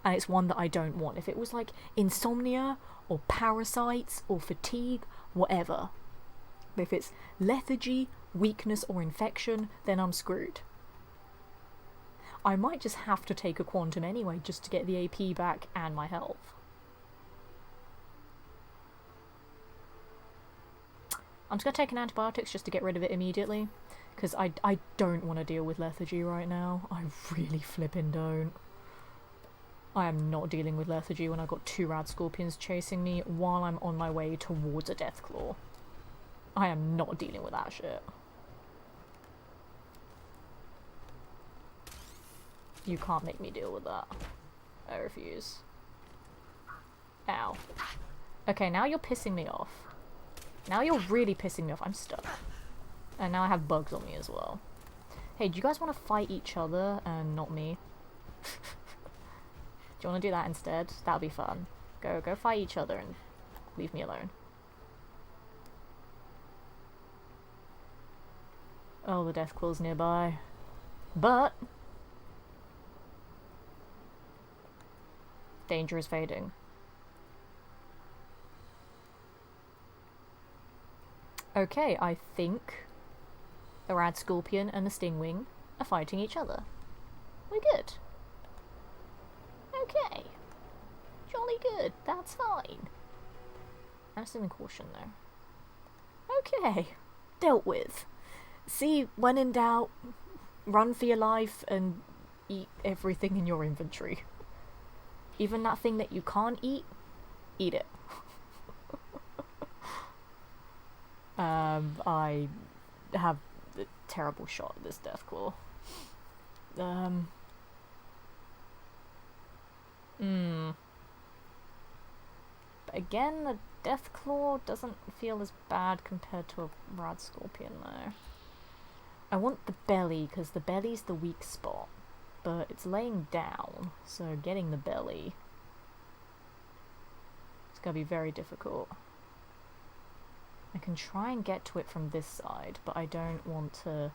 And it's one that I don't want. If it was like insomnia, or parasites, or fatigue, whatever. But if it's lethargy, weakness, or infection, then I'm screwed. I might just have to take a quantum anyway, just to get the AP back and my health. I'm just going to take an antibiotics just to get rid of it immediately, because I don't want to deal with lethargy right now. I really flippin' don't. I am not dealing with lethargy when I've got 2 rad scorpions chasing me while I'm on my way towards a Deathclaw. I am not dealing with that shit. You can't make me deal with that. I refuse. Ow. Okay, now you're pissing me off. Now you're really pissing me off. I'm stuck. And now I have bugs on me as well. Hey, do you guys want to fight each other and not me? Do you want to do that instead? That'll be fun. Go fight each other and leave me alone. Oh, the Deathclaw's nearby. But danger is fading. Okay, I think the Rad Scorpion and the Stingwing are fighting each other. We're good. Okay. Jolly good. That's fine. I'm still in caution though. Okay. Dealt with. See, when in doubt, run for your life and eat everything in your inventory. Even that thing that you can't eat it. I have a terrible shot at this Deathclaw. But again, the Deathclaw doesn't feel as bad compared to a Rad Scorpion though. I want the belly, because the belly's the weak spot. But it's laying down, so getting the belly is going to be very difficult. I can try and get to it from this side, but I don't want to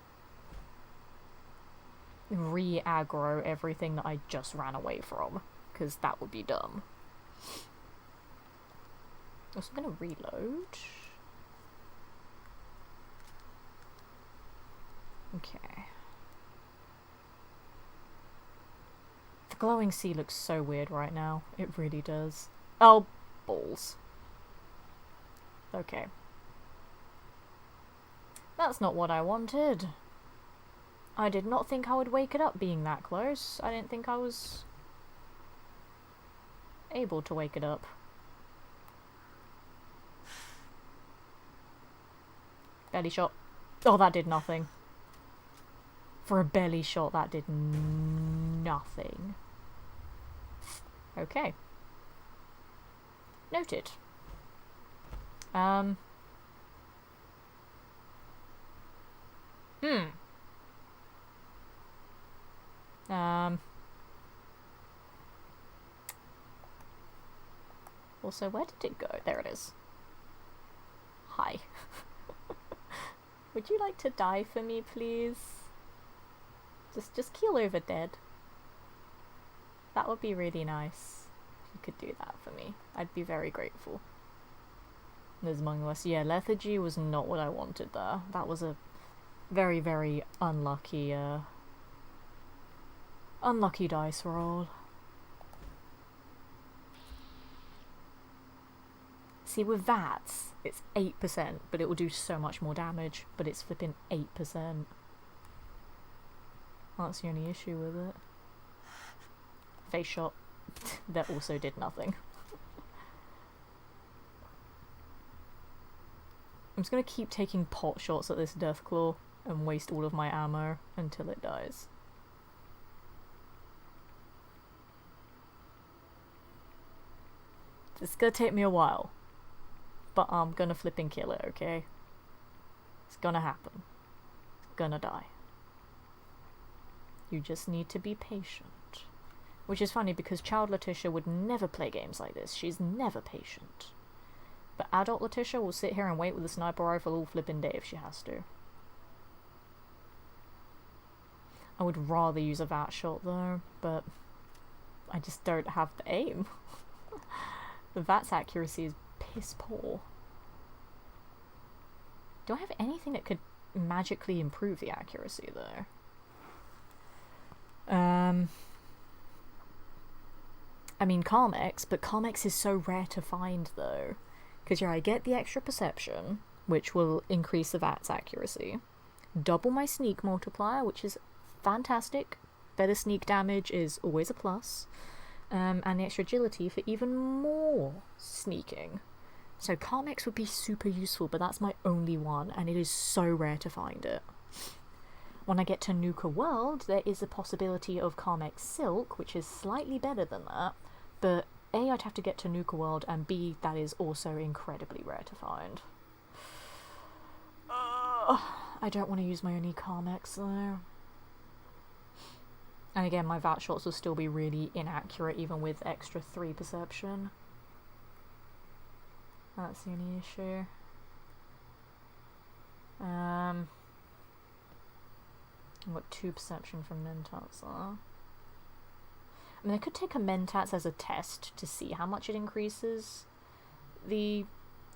re-aggro everything that I just ran away from, because that would be dumb. Also, I'm going to reload. Okay. glowing sea looks so weird right now. It really does. Oh, balls. Okay. That's not what I wanted. I did not think I would wake it up being that close. I didn't think I was able to wake it up. Belly shot. Oh, that did nothing. For a belly shot, that did nothing. Okay. Noted. Also, where did it go? There it is. Hi. Would you like to die for me, please? Just keel over dead. That would be really nice. If you could do that for me. I'd be very grateful. There's Among Us. Yeah, lethargy was not what I wanted there. That was a very, very unlucky, unlucky dice roll. See, with VATS, it's 8%, but it will do so much more damage, but it's flipping 8%. That's the only issue with it. Face shot. That also did nothing. I'm just gonna keep taking pot shots at this Deathclaw and waste all of my ammo until it dies. It's gonna take me a while, but I'm gonna flipping kill it, okay? It's gonna happen. It's gonna die. You just need to be patient. Which is funny because child Letitia would never play games like this. She's never patient. But adult Letitia will sit here and wait with a sniper rifle all flipping day if she has to. I would rather use a VAT shot though, but I just don't have the aim. The VAT's accuracy is piss poor. Do I have anything that could magically improve the accuracy though? I mean Carmex, but Carmex is so rare to find though. Because yeah, I get the extra perception, which will increase the VAT's accuracy. Double my sneak multiplier, which is fantastic. Better sneak damage is always a plus. And the extra agility for even more sneaking. So Carmex would be super useful, but that's my only one, and it is so rare to find it. When I get to Nuka World, there is a possibility of Carmex Silk, which is slightly better than that, but A, I'd have to get to Nuka World, and B, that is also incredibly rare to find. I don't want to use my only Carmex though. And again, my VAT shots will still be really inaccurate even with extra 3 perception. That's the only issue. I've got 2 perception from Mentats there. I mean, I could take a Mentats as a test to see how much it increases the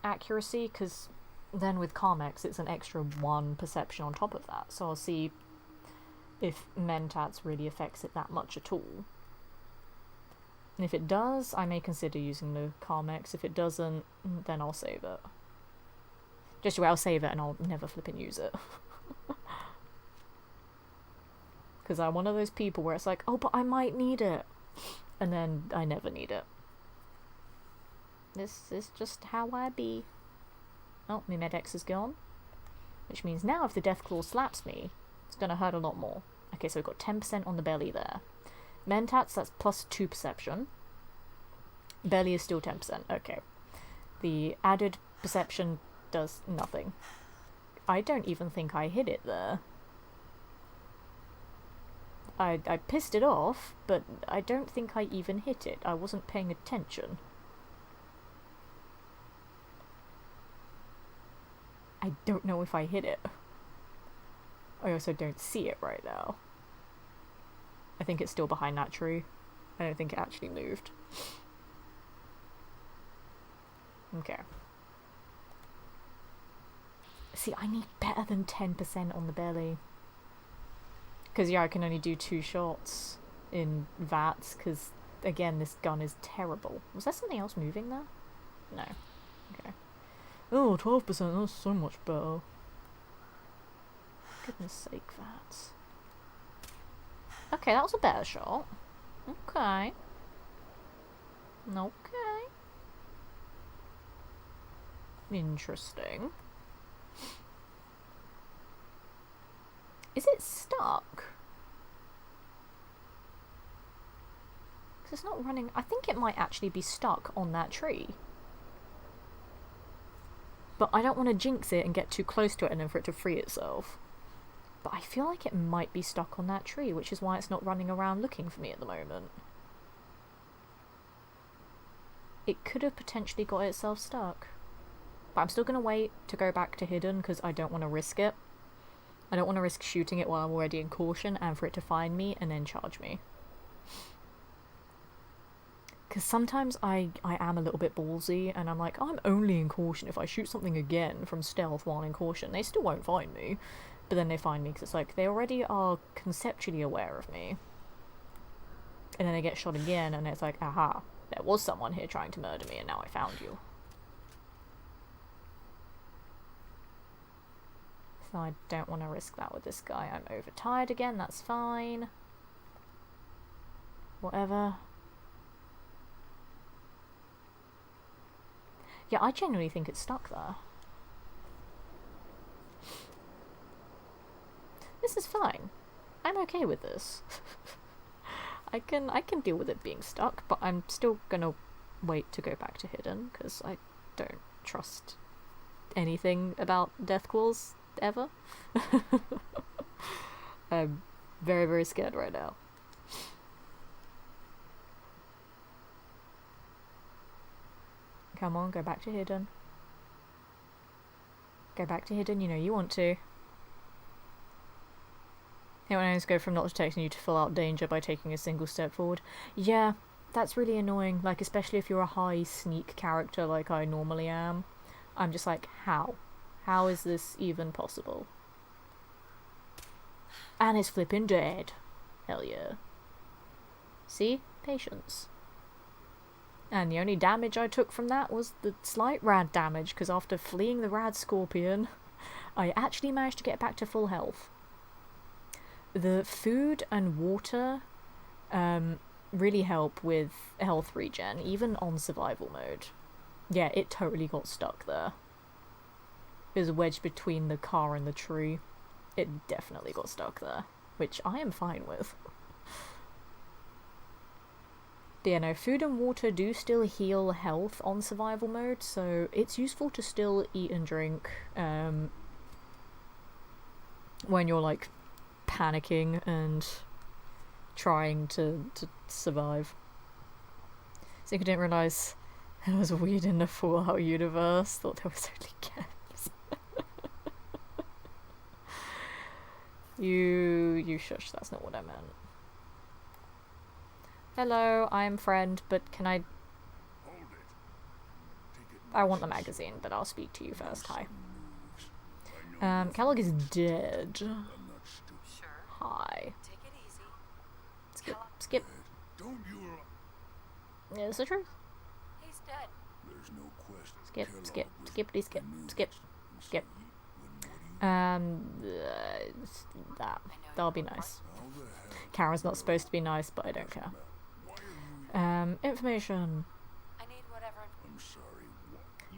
accuracy, because then with Carmex it's an extra 1 perception on top of that, so I'll see if Mentats really affects it that much at all. And if it does, I may consider using the Carmex. If it doesn't, then I'll save it. Just the way I'll save it and I'll never flippin' use it. Because I'm one of those people where it's like, oh, but I might need it. And then I never need it. This is just how I be. Oh, my Med-X is gone. Which means now if the Deathclaw slaps me, it's gonna hurt a lot more. Okay, so we've got 10% on the belly there. Mentats, that's plus 2 perception. Belly is still 10%. Okay. The added perception does nothing. I don't even think I hit it there. I pissed it off, but I don't think I even hit it. I wasn't paying attention. I don't know if I hit it. I also don't see it right now. I think it's still behind that tree. I don't think it actually moved. Okay. See, I need better than 10% on the belly. Because, yeah, I can only do 2 shots. in vats, because, again, this gun is terrible. Was there something else moving there? No. Okay. Oh, 12%, that's so much better. Goodness sake, vats. Okay, that was a better shot. Okay. Okay. Interesting. Is it stuck? Because it's not running. I think it might actually be stuck on that tree. But I don't want to jinx it and get too close to it and then for it to free itself. But I feel like it might be stuck on that tree, which is why it's not running around looking for me at the moment. It could have potentially got itself stuck. But I'm still going to wait to go back to hidden because I don't want to risk it. I don't want to risk shooting it while I'm already in caution and for it to find me and then charge me. Because sometimes I am a little bit ballsy and I'm like, oh, I'm only in caution. If I shoot something again from stealth while in caution, they still won't find me. But then they find me because it's like, they already are conceptually aware of me. And then they get shot again and it's like, aha, there was someone here trying to murder me and now I found you. So I don't want to risk that with this guy. I'm overtired again, that's fine. Whatever. Yeah, I genuinely think it's stuck there. This is fine. I'm okay with this. I can deal with it being stuck, but I'm still gonna wait to go back to hidden, because I don't trust anything about death claws ever. I'm very, very scared right now. Come on, go back to hidden. Go back to hidden, you know you want to. Anyone else go from not detecting you to full out danger by taking a single step forward? Yeah, that's really annoying, like especially if you're a high sneak character like I normally am. I'm just like, how? How is this even possible? And it's flipping dead. Hell yeah. See? Patience. And the only damage I took from that was the slight rad damage, because after fleeing the rad scorpion, I actually managed to get back to full health. The food and water really help with health regen, even on survival mode. Yeah, it totally got stuck there. It was wedged between the car and the tree. It definitely got stuck there, which I am fine with. But yeah, no, food and water do still heal health on survival mode, so it's useful to still eat and drink when you're like panicking and trying to survive. So I didn't realise there was weed in the Fallout universe. Thought there was only games. You shush, that's not what I meant. Hello, I'm friend, but can I... I want the magazine, but I'll speak to you first. Hi. Kellogg is dead. Sure. Hi. Take it easy. Skip. Skip. Yeah, is the truth? He's dead. Skip. Skip. Skippity skip. Skip. Skip. That. That'll be nice. Karen's not supposed to be nice, but I don't care. Information. I need whatever.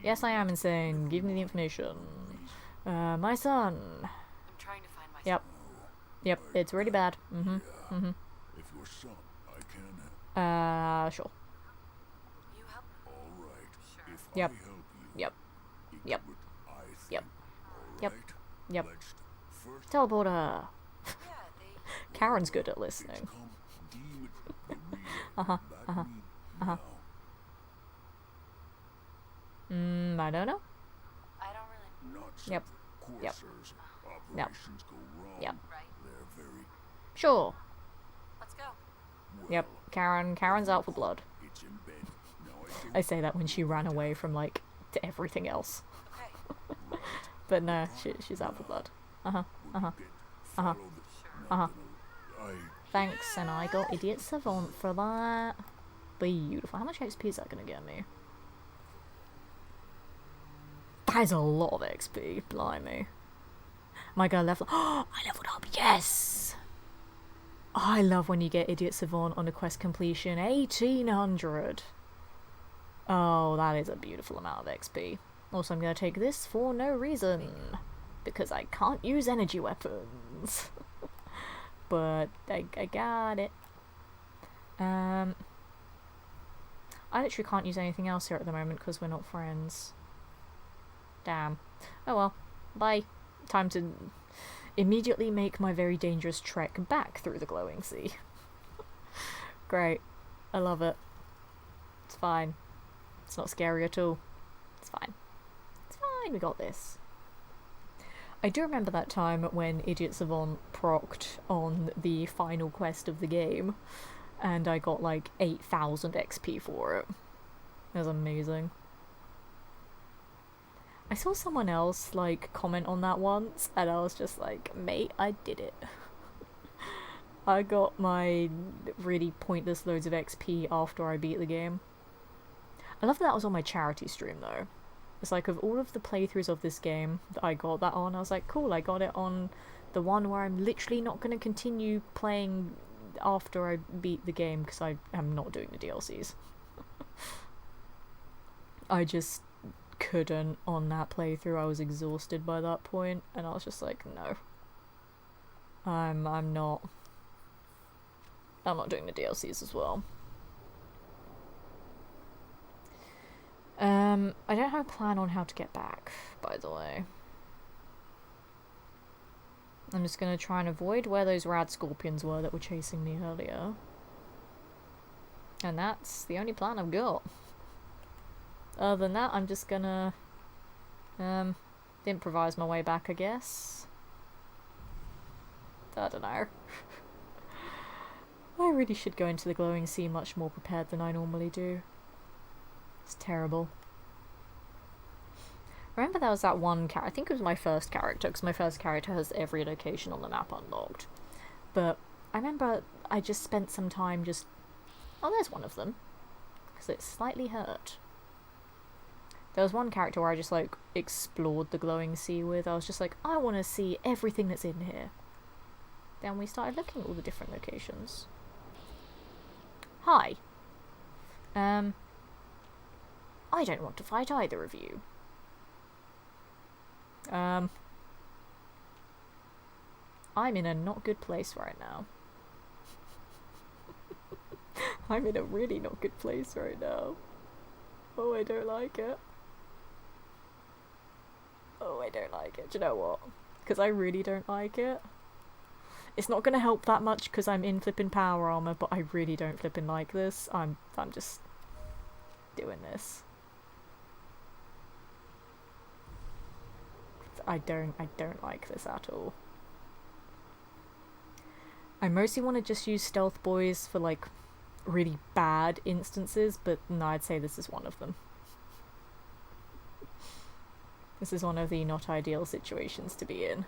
Yes, I am insane. Give me the information. My son. I'm trying to find my Yep. Yep, it's really bad. Mm-hmm. Mm-hmm. If your son, I can help. Sure. You help. All right. Sure. If Yep. I help you, Yep. it's Yep. what I think. Yep. All Yep. right? Yep. Let's first Teleporter. Yeah, they. Karen's good at it's listening. come, deem it the real Uh-huh, back uh-huh, me uh-huh. now. I don't know. I don't really. Not Yep. simple Yep. coursers. Yep. Operations go wrong. Yep. Right. They're very Sure. Let's go. well. Yep. Karen's out for blood. It's in bed. Now I say that when she ran away from, like, to everything else. Okay. But no, she's out for blood. Uh-huh. Uh-huh. Follow the Uh-huh. Thanks, and I got Idiot Savant for that. Beautiful. How much XP is that gonna get me? That is a lot of XP, blimey. Am I gonna level? Oh, I leveled up, yes! I love when you get Idiot Savant on a quest completion. 1800! Oh, that is a beautiful amount of XP. Also, I'm gonna take this for no reason. Because I can't use energy weapons. But I got it. I literally can't use anything else here at the moment because we're not friends. Damn. Oh well. Bye. Time to immediately make my very dangerous trek back through the glowing sea. Great. I love it. It's fine. It's not scary at all. It's fine. It's fine, we got this. I do remember that time when Idiot Savant procced on the final quest of the game, and I got like 8,000 XP for it. It was amazing. I saw someone else like comment on that once, and I was just like, mate, I did it. I got my really pointless loads of XP after I beat the game. I love that was on my charity stream though. It's like, of all of the playthroughs of this game that I got that on, I was like, cool, I got it on the one where I'm literally not going to continue playing after I beat the game because I am not doing the DLCs. I just couldn't on that playthrough. I was exhausted by that point, and I was just like, no. I'm not doing the DLCs as well. I don't have a plan on how to get back, by the way. I'm just gonna try and avoid where those rad scorpions were that were chasing me earlier. And that's the only plan I've got. Other than that, I'm just gonna improvise my way back, I guess. I don't know. I really should go into the glowing sea much more prepared than I normally do. It's terrible. Remember there was that one character, I think it was my first character, because my first character has every location on the map unlocked. But I remember I just spent some time just... Oh, there's one of them. Because it's slightly hurt. There was one character where I just, like, explored the glowing sea with. I was just like, I want to see everything that's in here. Then we started looking at all the different locations. Hi. I don't want to fight either of you. I'm in a not good place right now. I'm in a really not good place right now. Oh, I don't like it. Oh, I don't like it. Do you know what? Because I really don't like it. It's not going to help that much because I'm in flippin' power armor, but I really don't flippin' like this. I'm just doing this. I don't like this at all. I mostly want to just use stealth boys for like really bad instances, but no, I'd say this is one of them. This is one of the not ideal situations to be in.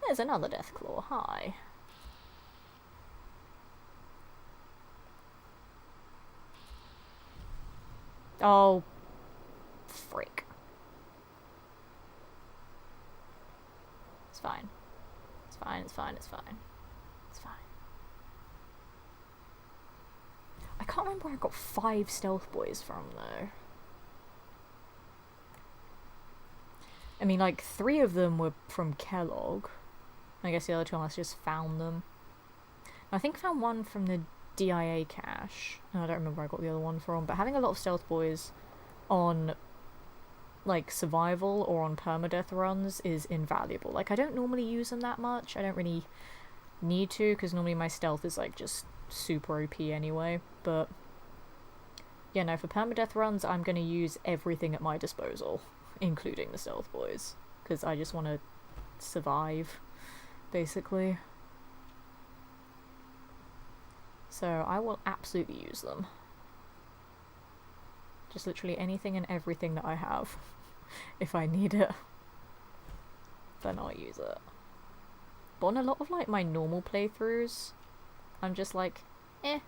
There's another Deathclaw, hi. Oh, frick. It's fine. It's fine, it's fine, it's fine. It's fine. I can't remember where I got 5 stealth boys from, though. I mean, like, 3 of them were from Kellogg. I guess the other 2 I just found them. I think I found one from the DIA cache. I don't remember where I got the other one from, but having a lot of stealth boys on like survival or on permadeath runs is invaluable. Like, I don't normally use them that much. I don't really need to because normally my stealth is like just super OP anyway, but yeah, no, for permadeath runs I'm going to use everything at my disposal, including the stealth boys, because I just want to survive basically. So I will absolutely use them. Just literally anything and everything that I have. If I need it, then I'll use it. But on a lot of like my normal playthroughs, I'm just like, eh.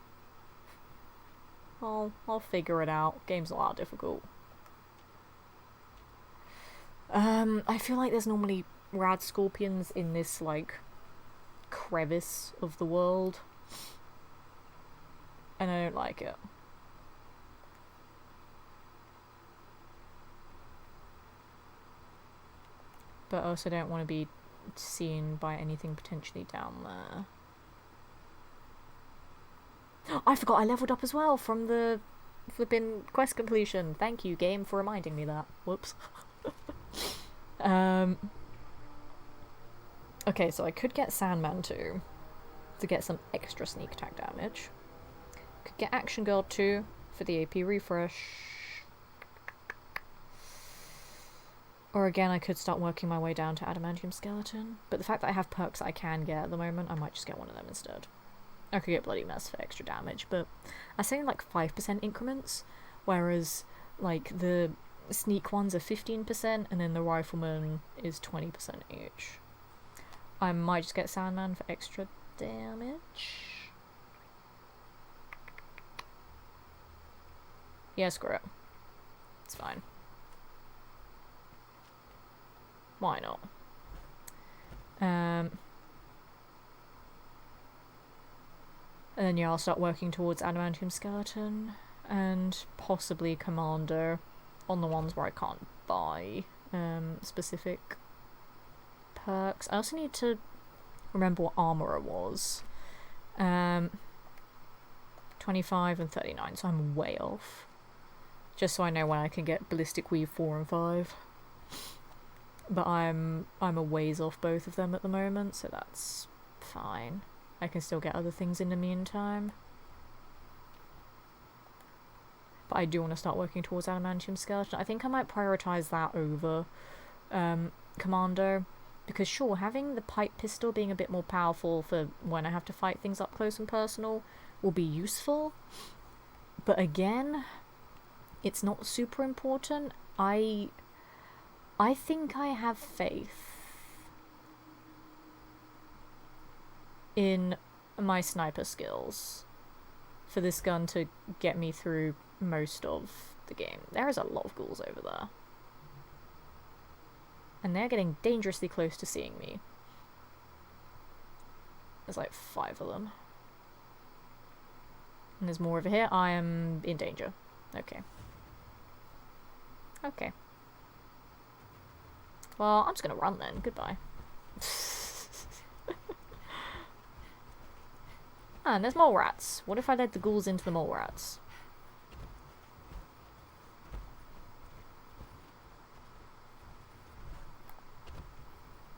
I'll figure it out. Game's not that difficult. I feel like there's normally rad scorpions in this like crevice of the world, and I don't like it. But I also don't want to be seen by anything potentially down there. I forgot I leveled up as well from the flipping quest completion. Thank you, game, for reminding me that. Whoops. Okay, so I could get Sandman 2 to get some extra sneak attack damage. Could get Action Girl 2 for the AP refresh. Or again, I could start working my way down to Adamantium Skeleton. But the fact that I have perks that I can get at the moment, I might just get one of them instead. I could get Bloody Mess for extra damage, but I say like 5% increments, whereas like the sneak ones are 15% and then the Rifleman is 20% each. I might just get Sandman for extra damage. Yeah, screw it. It's fine. Why not? And then yeah, I'll start working towards Adamantium Skeleton and possibly Commander on the ones where I can't buy specific perks. I also need to remember what Armourer was. 25 and 39, so I'm way off. Just so I know when I can get Ballistic Weave 4 and 5. But I'm a ways off both of them at the moment, so that's fine. I can still get other things in the meantime. But I do want to start working towards Adamantium Skeleton. I think I might prioritise that over Commando. Because sure, having the pipe pistol being a bit more powerful for when I have to fight things up close and personal will be useful. But again, it's not super important. I think I have faith in my sniper skills for this gun to get me through most of the game. There is a lot of ghouls over there. And they're getting dangerously close to seeing me. There's like 5 of them. And there's more over here. I am in danger. Okay. Okay. Well, I'm just gonna run then. Goodbye. Ah, and there's mole rats. What if I led the ghouls into the mole rats?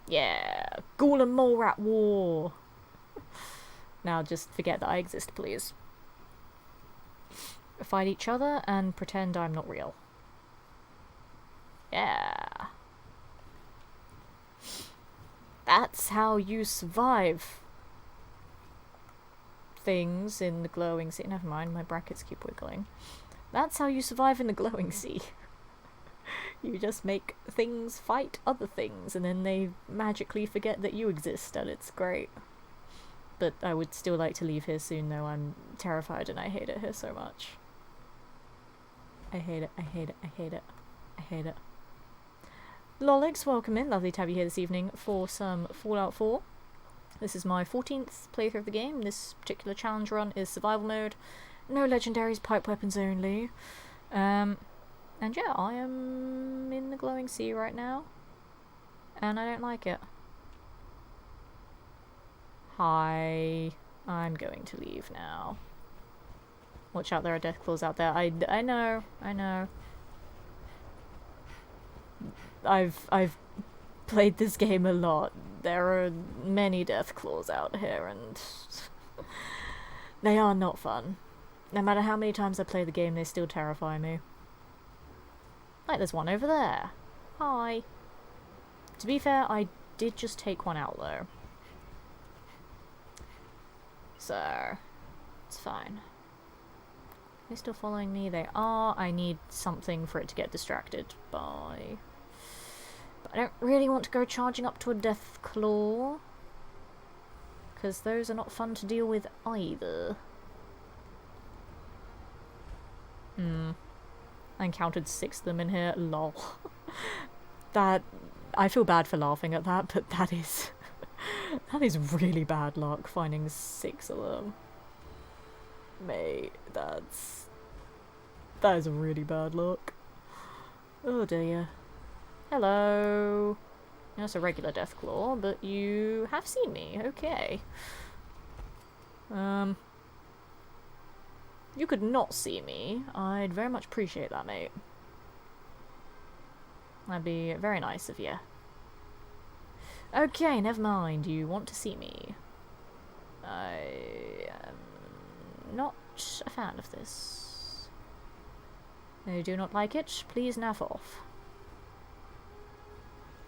Yeah, ghoul and mole rat war. Now just forget that I exist, please. Fight each other and pretend I'm not real. Yeah. That's how you survive things in the glowing sea. Never mind, my brackets keep wiggling. That's how you survive in the glowing sea. You just make things fight other things, and then they magically forget that you exist, and it's great. But I would still like to leave here soon, though. I'm terrified and I hate it here so much. I hate it, I hate it, I hate it, I hate it. Lolix, welcome in. Lovely to have you here this evening for some Fallout 4. This is my 14th playthrough of the game. This particular challenge run is survival mode. No legendaries, pipe weapons only. And yeah, I am in the glowing sea right now. And I don't like it. Hi. I'm going to leave now. Watch out, there are death claws out there. I know, I know. I've played this game a lot. There are many death claws out here, and they are not fun. No matter how many times I play the game, they still terrify me. Like, there's one over there. Hi. To be fair, I did just take one out, though. So, it's fine. Are they still following me? They are. I need something for it to get distracted by. But I don't really want to go charging up to a death claw. because those are not fun to deal with either. I encountered 6 of them in here. Lol. That... I feel bad for laughing at that, but that is... that is really bad luck, finding 6 of them. Mate, that is really bad luck. Oh dear. Hello. That's a regular Deathclaw, but you have seen me. Okay. You could not see me. I'd very much appreciate that, mate. That'd be very nice of you. Okay, never mind. You want to see me. I am not a fan of this. I do not like it. Please naff off.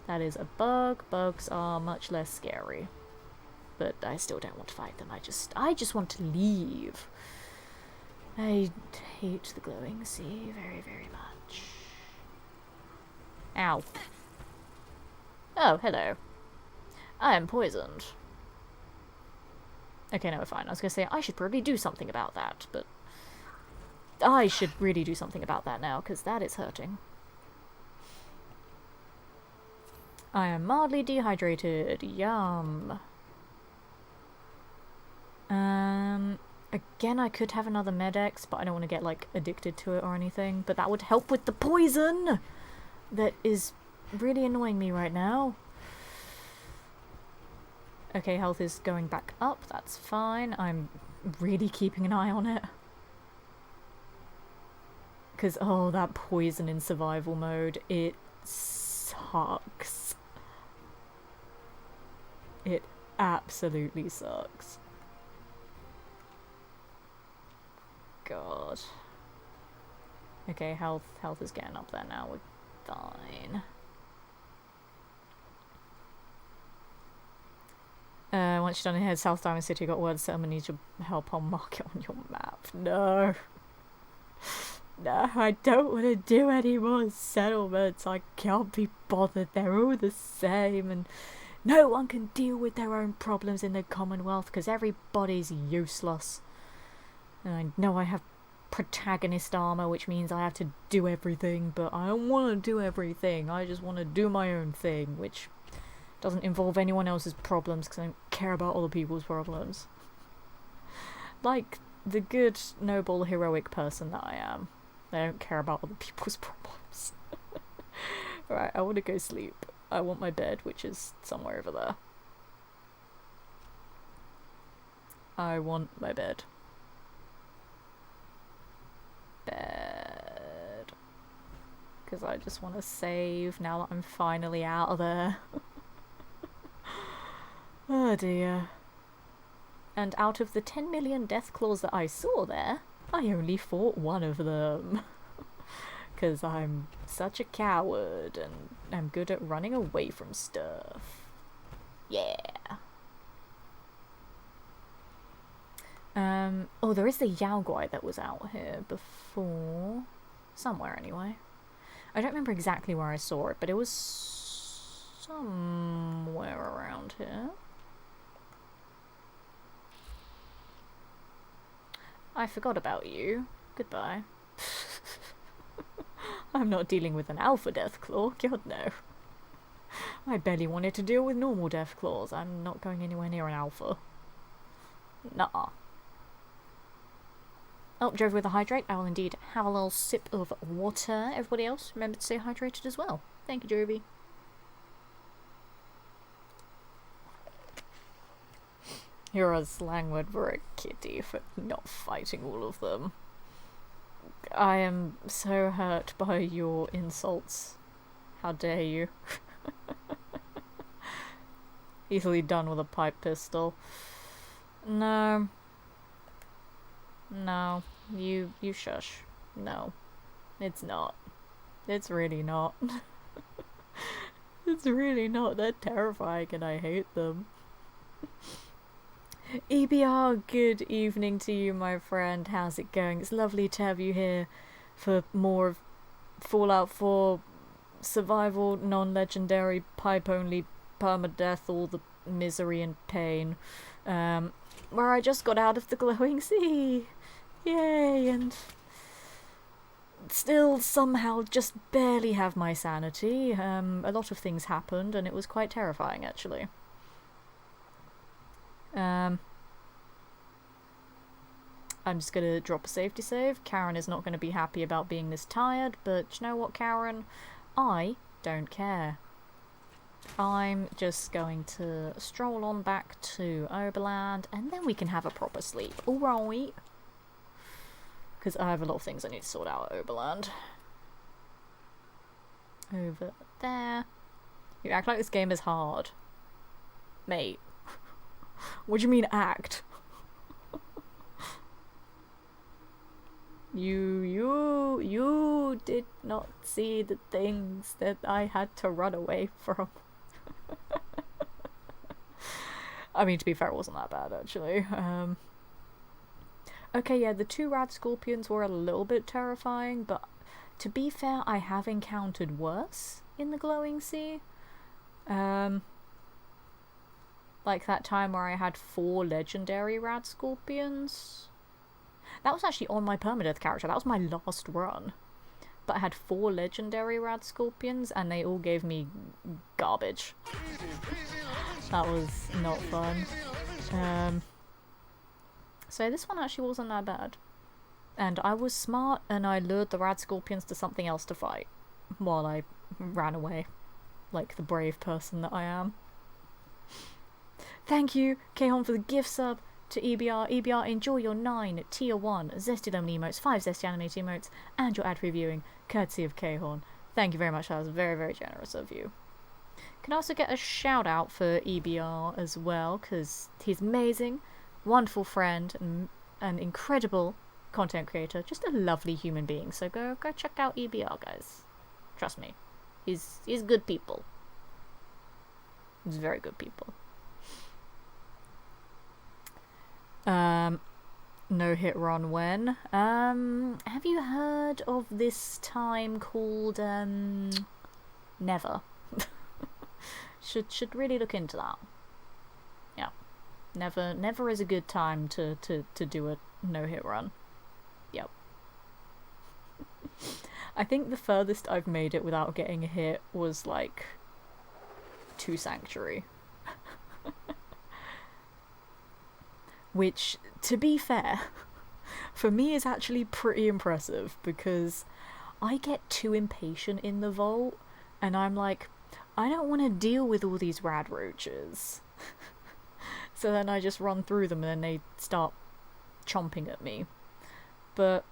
That is a bug. Bugs are much less scary. But I still don't want to fight them. I just want to leave. I hate the glowing sea very, very much. Ow. Oh, hello. I am poisoned. Okay, no, fine. I was gonna say, I should probably do something about that, but... I should really do something about that now, because that is hurting. I am mildly dehydrated. Yum. Again, I could have another Med-X, but I don't want to get, like, addicted to it or anything. But that would help with the poison! That is really annoying me right now. Okay, health is going back up. That's fine. I'm really keeping an eye on it. Because, oh, that poison in survival mode, it sucks. It absolutely sucks. God. Okay, health is getting up there now. We're fine. Once you're done here, South Diamond City got word settlement needs your help. I'll mark it on your map. No. No, I don't want to do any more settlements. I can't be bothered. They're all the same, and no one can deal with their own problems in the Commonwealth because everybody's useless. And I know I have protagonist armor, which means I have to do everything, but I don't want to do everything. I just want to do my own thing, which doesn't involve anyone else's problems because I don't care about other people's problems. Like the good, noble, heroic person that I am. I don't care about other people's problems. Right, I want to go sleep. I want my bed, which is somewhere over there. I want my bed. Bed. Because I just want to save now that I'm finally out of there. Oh dear. And out of the 10 million Deathclaws that I saw there, I only fought one of them. Because I'm such a coward and I'm good at running away from stuff. Yeah. Oh, there is the Yaoguai that was out here before. Somewhere, anyway. I don't remember exactly where I saw it, but it was somewhere around here. I forgot about you. Goodbye. I'm not dealing with an alpha Deathclaw. God, no. I barely wanted to deal with normal Deathclaws. I'm not going anywhere near an alpha. Nuh-uh. Oh, drove with a hydrate. I will indeed have a little sip of water. Everybody else, remember to stay hydrated as well. Thank you, Jovi. You're a slang word for a kitty for not fighting all of them. I am so hurt by your insults. How dare you? Easily done with a pipe pistol. No. No. You shush. No. It's not. It's really not. It's really not. They're terrifying and I hate them. EBR, good evening to you, my friend. How's it going? It's lovely to have you here for more of Fallout 4 survival, non-legendary, pipe-only, permadeath, all the misery and pain, where I just got out of the glowing sea. Yay, and still somehow just barely have my sanity. A lot of things happened, and it was quite terrifying, actually. I'm just gonna drop a safety save. Karen is not gonna be happy about being this tired, but you know what, Karen? I don't care. I'm just going to stroll on back to Oberland, and then we can have a proper sleep. Alright. Because I have a lot of things I need to sort out at Oberland. Over there. You act like this game is hard. Mate. What do you mean act? You did not see the things that I had to run away from. I mean, to be fair, it wasn't that bad, actually. Okay, yeah, the 2 rad scorpions were a little bit terrifying, but to be fair, I have encountered worse in the glowing sea. Like that time where I had 4 legendary rad scorpions. That was actually on my permadeath character. That was my last run. But I had 4 legendary rad scorpions, and they all gave me garbage. That was not fun. So this one actually wasn't that bad. And I was smart, and I lured the rad scorpions to something else to fight. While I ran away. Like the brave person that I am. Thank you, Kahon, for the gift sub to EBR. EBR, enjoy your 9 tier 1 Zesty Lemon emotes, 5 Zesty animated emotes, and your ad reviewing, courtesy of Kahon. Thank you very much, that was very, very generous of you. Can also get a shout out for EBR as well, because he's amazing, wonderful friend, and an incredible content creator, just a lovely human being. So go check out EBR, guys. Trust me, he's good people. He's very good people. No hit run when. Have you heard of this time called Never? should really look into that. Yeah. Never is a good time to do a no hit run. Yep. I think the furthest I've made it without getting a hit was like 2 Sanctuary. Which, to be fair, for me is actually pretty impressive, because I get too impatient in the vault, and I'm like, I don't want to deal with all these rad roaches. So then I just run through them, and then they start chomping at me. But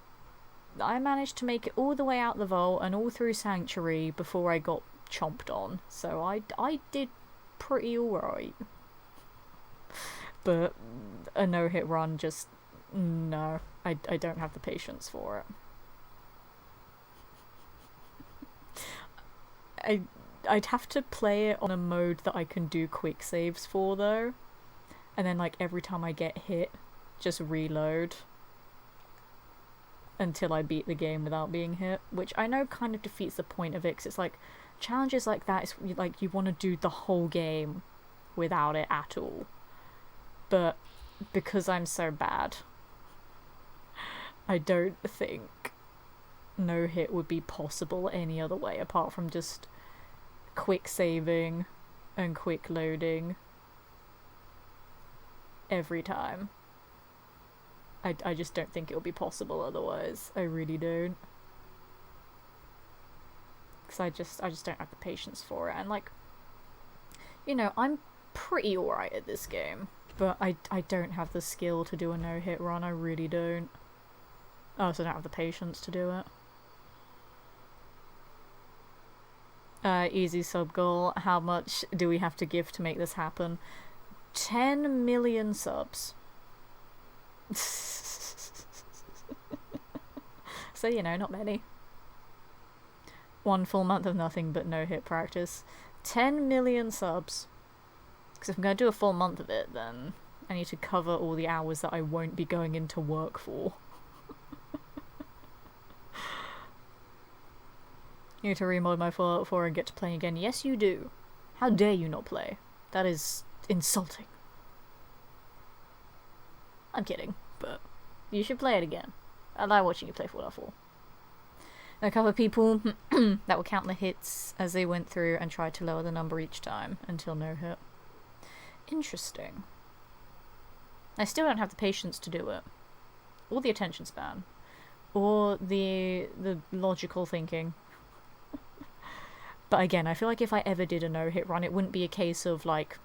I managed to make it all the way out the vault and all through Sanctuary before I got chomped on, so I did pretty alright. But a no-hit run, just no. I don't have the patience for it. I'd have to play it on a mode that I can do quick saves for, though. And then, like, every time I get hit, just reload until I beat the game without being hit. Which I know kind of defeats the point of it, 'cause it's like, challenges like that, it's like you want to do the whole game without it at all. But because I'm so bad, I don't think no hit would be possible any other way apart from just quick saving and quick loading every time. I just don't think it would be possible otherwise. I really don't. Because I just don't have the patience for it. And like, you know, I'm pretty alright at this game. But I don't have the skill to do a no-hit run, I really don't. I also don't have the patience to do it. Easy sub goal. How much do we have to give to make this happen? 10 million subs. So, you know, not many. 1 full month of nothing but no-hit practice. 10 million subs. Because if I'm going to do a full month of it, then I need to cover all the hours that I won't be going into work for. You need to remod my Fallout 4 and get to playing again. Yes, you do. How dare you not play? That is insulting. I'm kidding, but you should play it again. I like watching you play Fallout 4. There are a couple of people that were counting the hits as they went through and tried to lower the number each time until no hit. Interesting. I still don't have the patience to do it. Or the attention span. Or the logical thinking. But again, I feel like if I ever did a no-hit run, it wouldn't be a case of, like,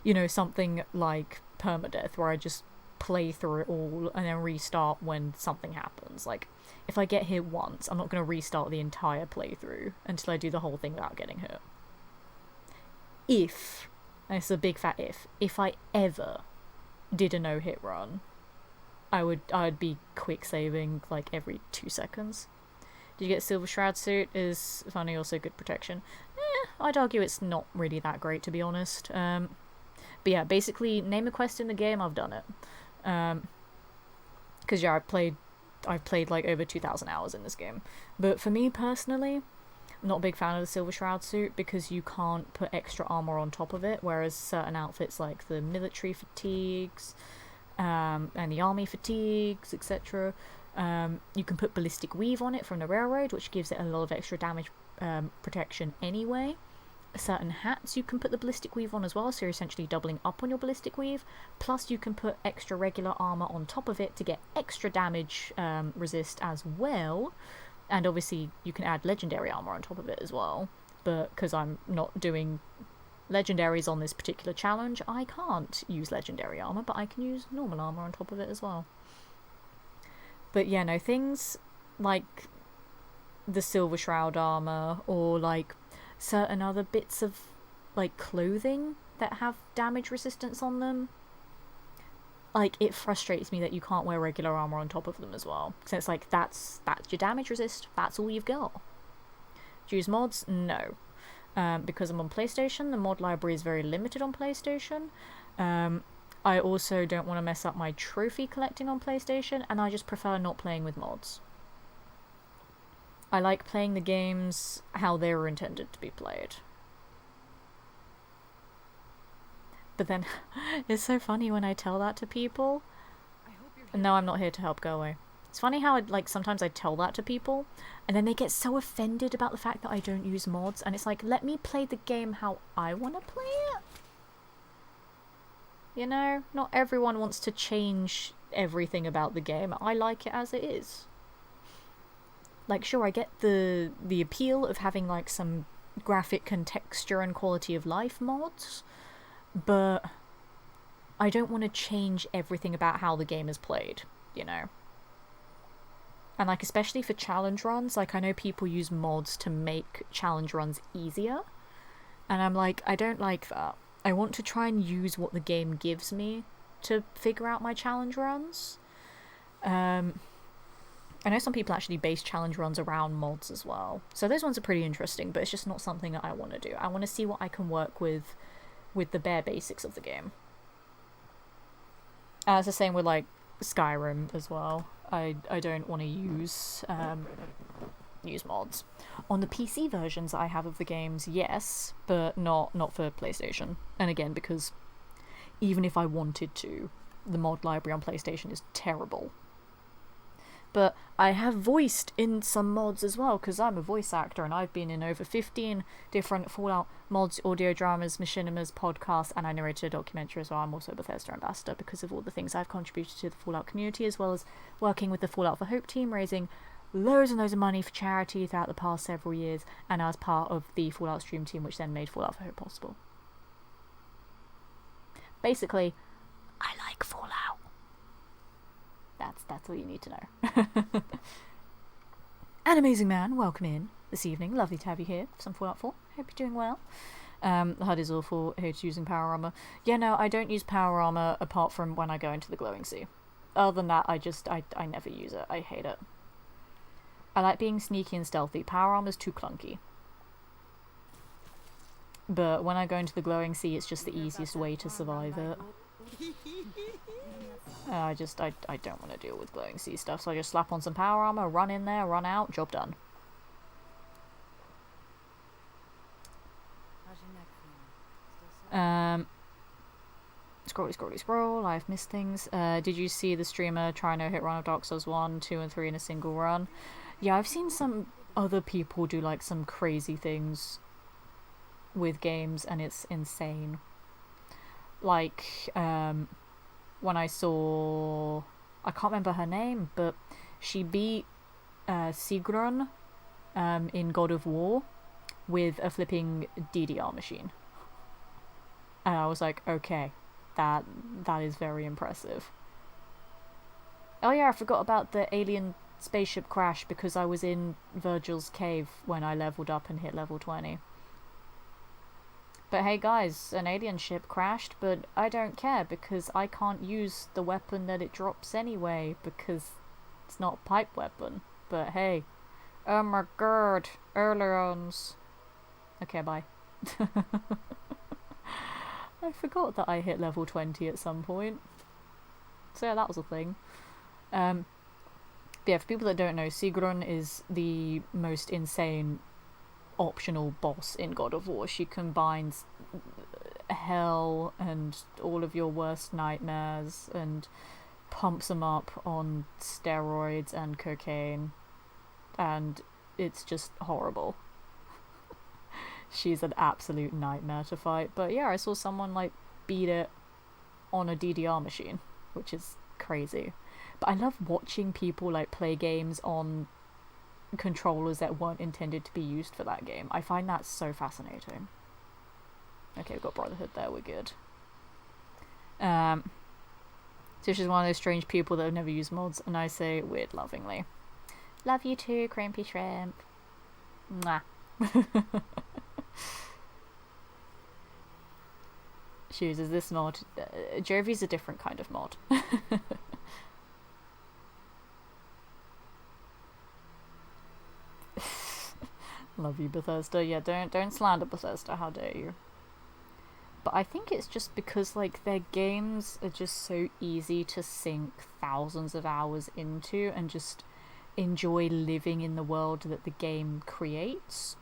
you know, something like permadeath, where I just play through it all and then restart when something happens. Like, if I get hit once, I'm not going to restart the entire playthrough until I do the whole thing without getting hit. If, and it's a big fat if I ever did a no-hit run, I'd be quick saving, like, every 2 seconds. Did you get Silver Shroud suit? Is funny, also good protection. I'd argue it's not really that great, to be honest. But yeah, basically, name a quest in the game, I've done it. Because yeah, I've played like over 2,000 hours in this game. But for me personally, I'm not a big fan of the Silver Shroud suit because you can't put extra armor on top of it, whereas certain outfits like the military fatigues and the army fatigues, etc., you can put ballistic weave on it from the railroad, which gives it a lot of extra damage protection anyway. Certain hats you can put the ballistic weave on as well, so you're essentially doubling up on your ballistic weave, plus you can put extra regular armor on top of it to get extra damage resist as well, and obviously you can add legendary armor on top of it as well, but because I'm not doing legendaries on this particular challenge, I can't use legendary armor, but I can use normal armor on top of it as well. But yeah, no, things like the Silver Shroud armor, or like certain other bits of like clothing that have damage resistance on them, like, it frustrates me that you can't wear regular armor on top of them as well, because it's like, that's your damage resist, that's all you've got. Do you use mods? No. Because I'm on PlayStation, the mod library is very limited on PlayStation. I also don't want to mess up my trophy collecting on PlayStation, and I just prefer not playing with mods. I like playing the games how they were intended to be played. But then, it's so funny when I tell that to people. No, I'm not here to help, go away. It's funny how sometimes I tell that to people, and then they get so offended about the fact that I don't use mods, and it's like, let me play the game how I want to play it. You know, not everyone wants to change everything about the game. I like it as it is. Like, sure, I get the appeal of having, like, some graphic and texture and quality of life mods, but I don't want to change everything about how the game is played, you know? And, like, especially for challenge runs, like, I know people use mods to make challenge runs easier, and I'm like, I don't like that. I want to try and use what the game gives me to figure out my challenge runs. I know some people actually base challenge runs around mods as well, so those ones are pretty interesting, but it's just not something that I want to do. I want to see what I can work with the bare basics of the game. It's the same with, like, Skyrim as well. I don't want to use mods. On the PC versions that I have of the games, yes, but not for PlayStation. And again, because even if I wanted to, the mod library on PlayStation is terrible. But I have voiced in some mods as well, because I'm a voice actor, and I've been in over 15 different Fallout mods, audio dramas, machinimas, podcasts, and I narrated a documentary as well. I'm also a Bethesda ambassador because of all the things I've contributed to the Fallout community, as well as working with the Fallout for Hope team, raising loads and loads of money for charity throughout the past several years, and as part of the Fallout stream team, which then made Fallout for Hope possible. Basically, I like Fallout. That's all you need to know. An amazing man, welcome in this evening. Lovely to have you here for some Fallout 4. Hope you're doing well. The HUD is awful. Hates using power armor. Yeah, no, I don't use power armor apart from when I go into the glowing sea. Other than that, I never use it. I hate it. I like being sneaky and stealthy. Power armor's too clunky. But when I go into the glowing sea, it's just the easiest way to survive it. I don't want to deal with glowing sea stuff, so I just slap on some power armor, run in there, run out, job done. scroll. I've missed things. Did you see the streamer try no hit run of Dark Souls 1, 2, and 3 in a single run? Yeah, I've seen some other people do like some crazy things with games, and it's insane. Like, when I saw... I can't remember her name, but she beat Sigrun in God of War with a flipping DDR machine. And I was like, okay, that is very impressive. Oh yeah, I forgot about the alien spaceship crash because I was in Virgil's cave when I leveled up and hit level 20. But hey guys, an alien ship crashed, but I don't care because I can't use the weapon that it drops anyway because it's not a pipe weapon. But hey. Oh my god, ailerons. Okay, bye. I forgot that I hit level 20 at some point. So yeah, that was a thing. But yeah, for people that don't know, Sigrun is the most insane optional boss in God of War. She combines hell and all of your worst nightmares and pumps them up on steroids and cocaine. And it's just horrible. She's an absolute nightmare to fight. But yeah, I saw someone like beat it on a DDR machine, which is crazy. But I love watching people like play games on controllers that weren't intended to be used for that game. I find that so fascinating. Okay, we've got Brotherhood there, we're good. So she's one of those strange people that have never used mods, and I say weird lovingly. Love you too, Crampy Shrimp. Mwah. She uses this mod. Jovi's a different kind of mod. Love you, Bethesda. Yeah, don't slander Bethesda, how dare you. But I think it's just because like their games are just so easy to sink thousands of hours into and just enjoy living in the world that the game creates.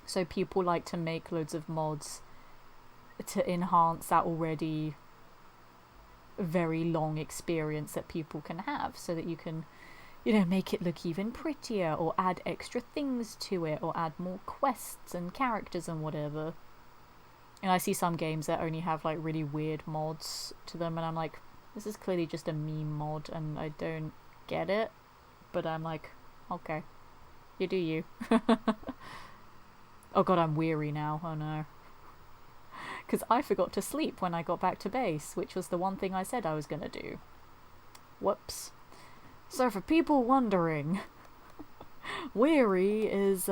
So people like to make loads of mods to enhance that already very long experience that people can have, so that you can, you know, make it look even prettier or add extra things to it or add more quests and characters and whatever. And I see some games that only have like really weird mods to them, and I'm like, this is clearly just a meme mod and I don't get it. But I'm like, okay, you do you. Oh god, I'm weary now. Oh no. Because I forgot to sleep when I got back to base, which was the one thing I said I was gonna do. Whoops. So for people wondering, weary is,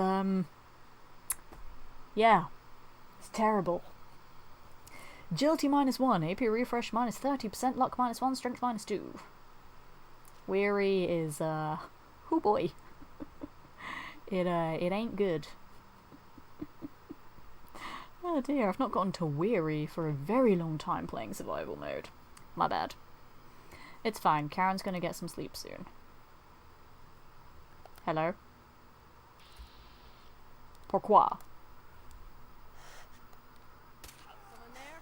yeah, it's terrible. Agility -1, AP refresh -30%, luck -1, strength -2. Weary is, oh boy. It ain't good. Oh dear, I've not gotten to weary for a very long time playing survival mode. My bad. It's fine, Karen's gonna get some sleep soon. Hello? Pourquoi? Someone there?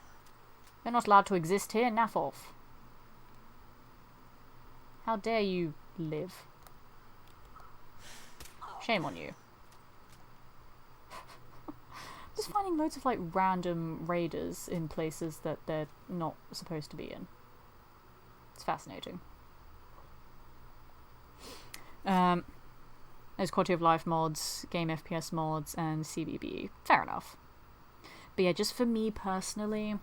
You're not allowed to exist here, naff off. How dare you live? Shame on you. Just finding loads of like random raiders in places that they're not supposed to be in. It's fascinating. There's quality of life mods, game FPS mods, and CBB. Fair enough. But yeah, just for me personally,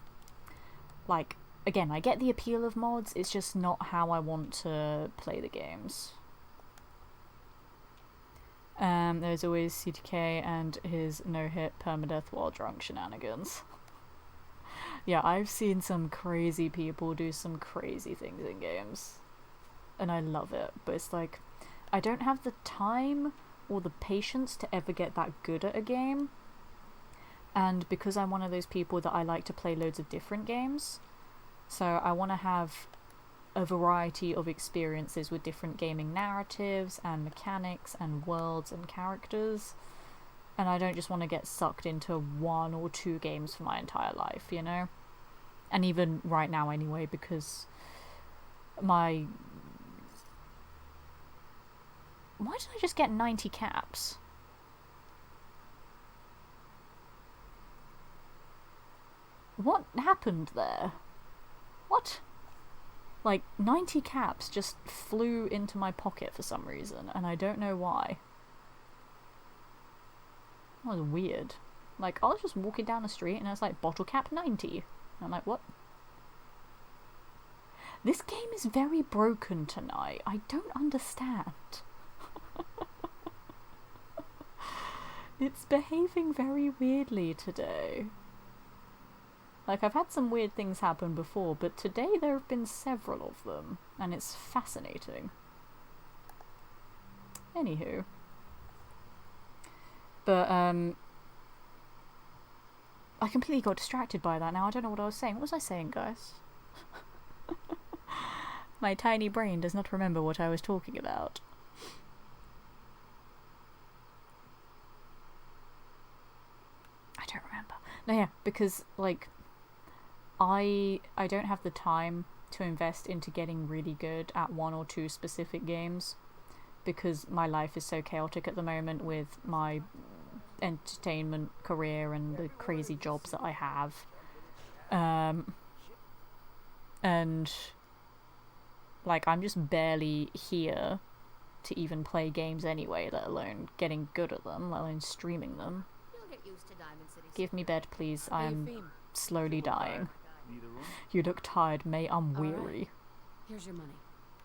like, again, I get the appeal of mods, it's just not how I want to play the games. There's always CTK and his no-hit permadeath while drunk shenanigans. Yeah, I've seen some crazy people do some crazy things in games. And I love it, but it's like, I don't have the time or the patience to ever get that good at a game. And because I'm one of those people that I like to play loads of different games, so I want to have a variety of experiences with different gaming narratives and mechanics and worlds and characters, and I don't just want to get sucked into one or two games for my entire life, you know? And even right now anyway, because my... Why did I just get 90 caps? What happened there? What? Like, 90 caps just flew into my pocket for some reason, and I don't know why. That was weird. Like, I was just walking down the street and I was like, bottle cap 90. And I'm like, what? This game is very broken tonight. I don't understand. It's behaving very weirdly today. Like, I've had some weird things happen before, but today there have been several of them, and it's fascinating. Anywho. But, I completely got distracted by that now. I don't know what I was saying. What was I saying, guys? My tiny brain does not remember what I was talking about. I don't remember. No, yeah, because, like, I don't have the time to invest into getting really good at one or two specific games because my life is so chaotic at the moment with my entertainment career and the crazy jobs that I have. And like, I'm just barely here to even play games anyway, let alone getting good at them, let alone streaming them. You'll get used to Diamond City. Give me bed, please. I Hey, am Fim. slowly dying. Need a room? You look tired, mate. I'm All right. weary. Here's your money.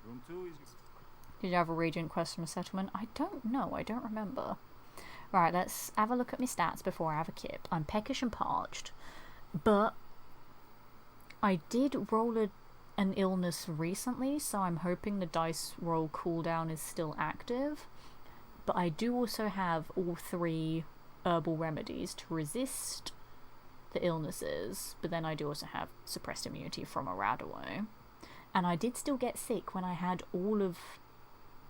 Room 2 is... Did you have a radiant quest from a settlement? I don't know. I don't remember. Right, let's have a look at my stats before I have a kip. I'm peckish and parched, but I did roll an illness recently, so I'm hoping the dice roll cooldown is still active. But I do also have all 3 herbal remedies to resist the illnesses, but then I do also have suppressed immunity from a Radaway. And I did still get sick when I had all of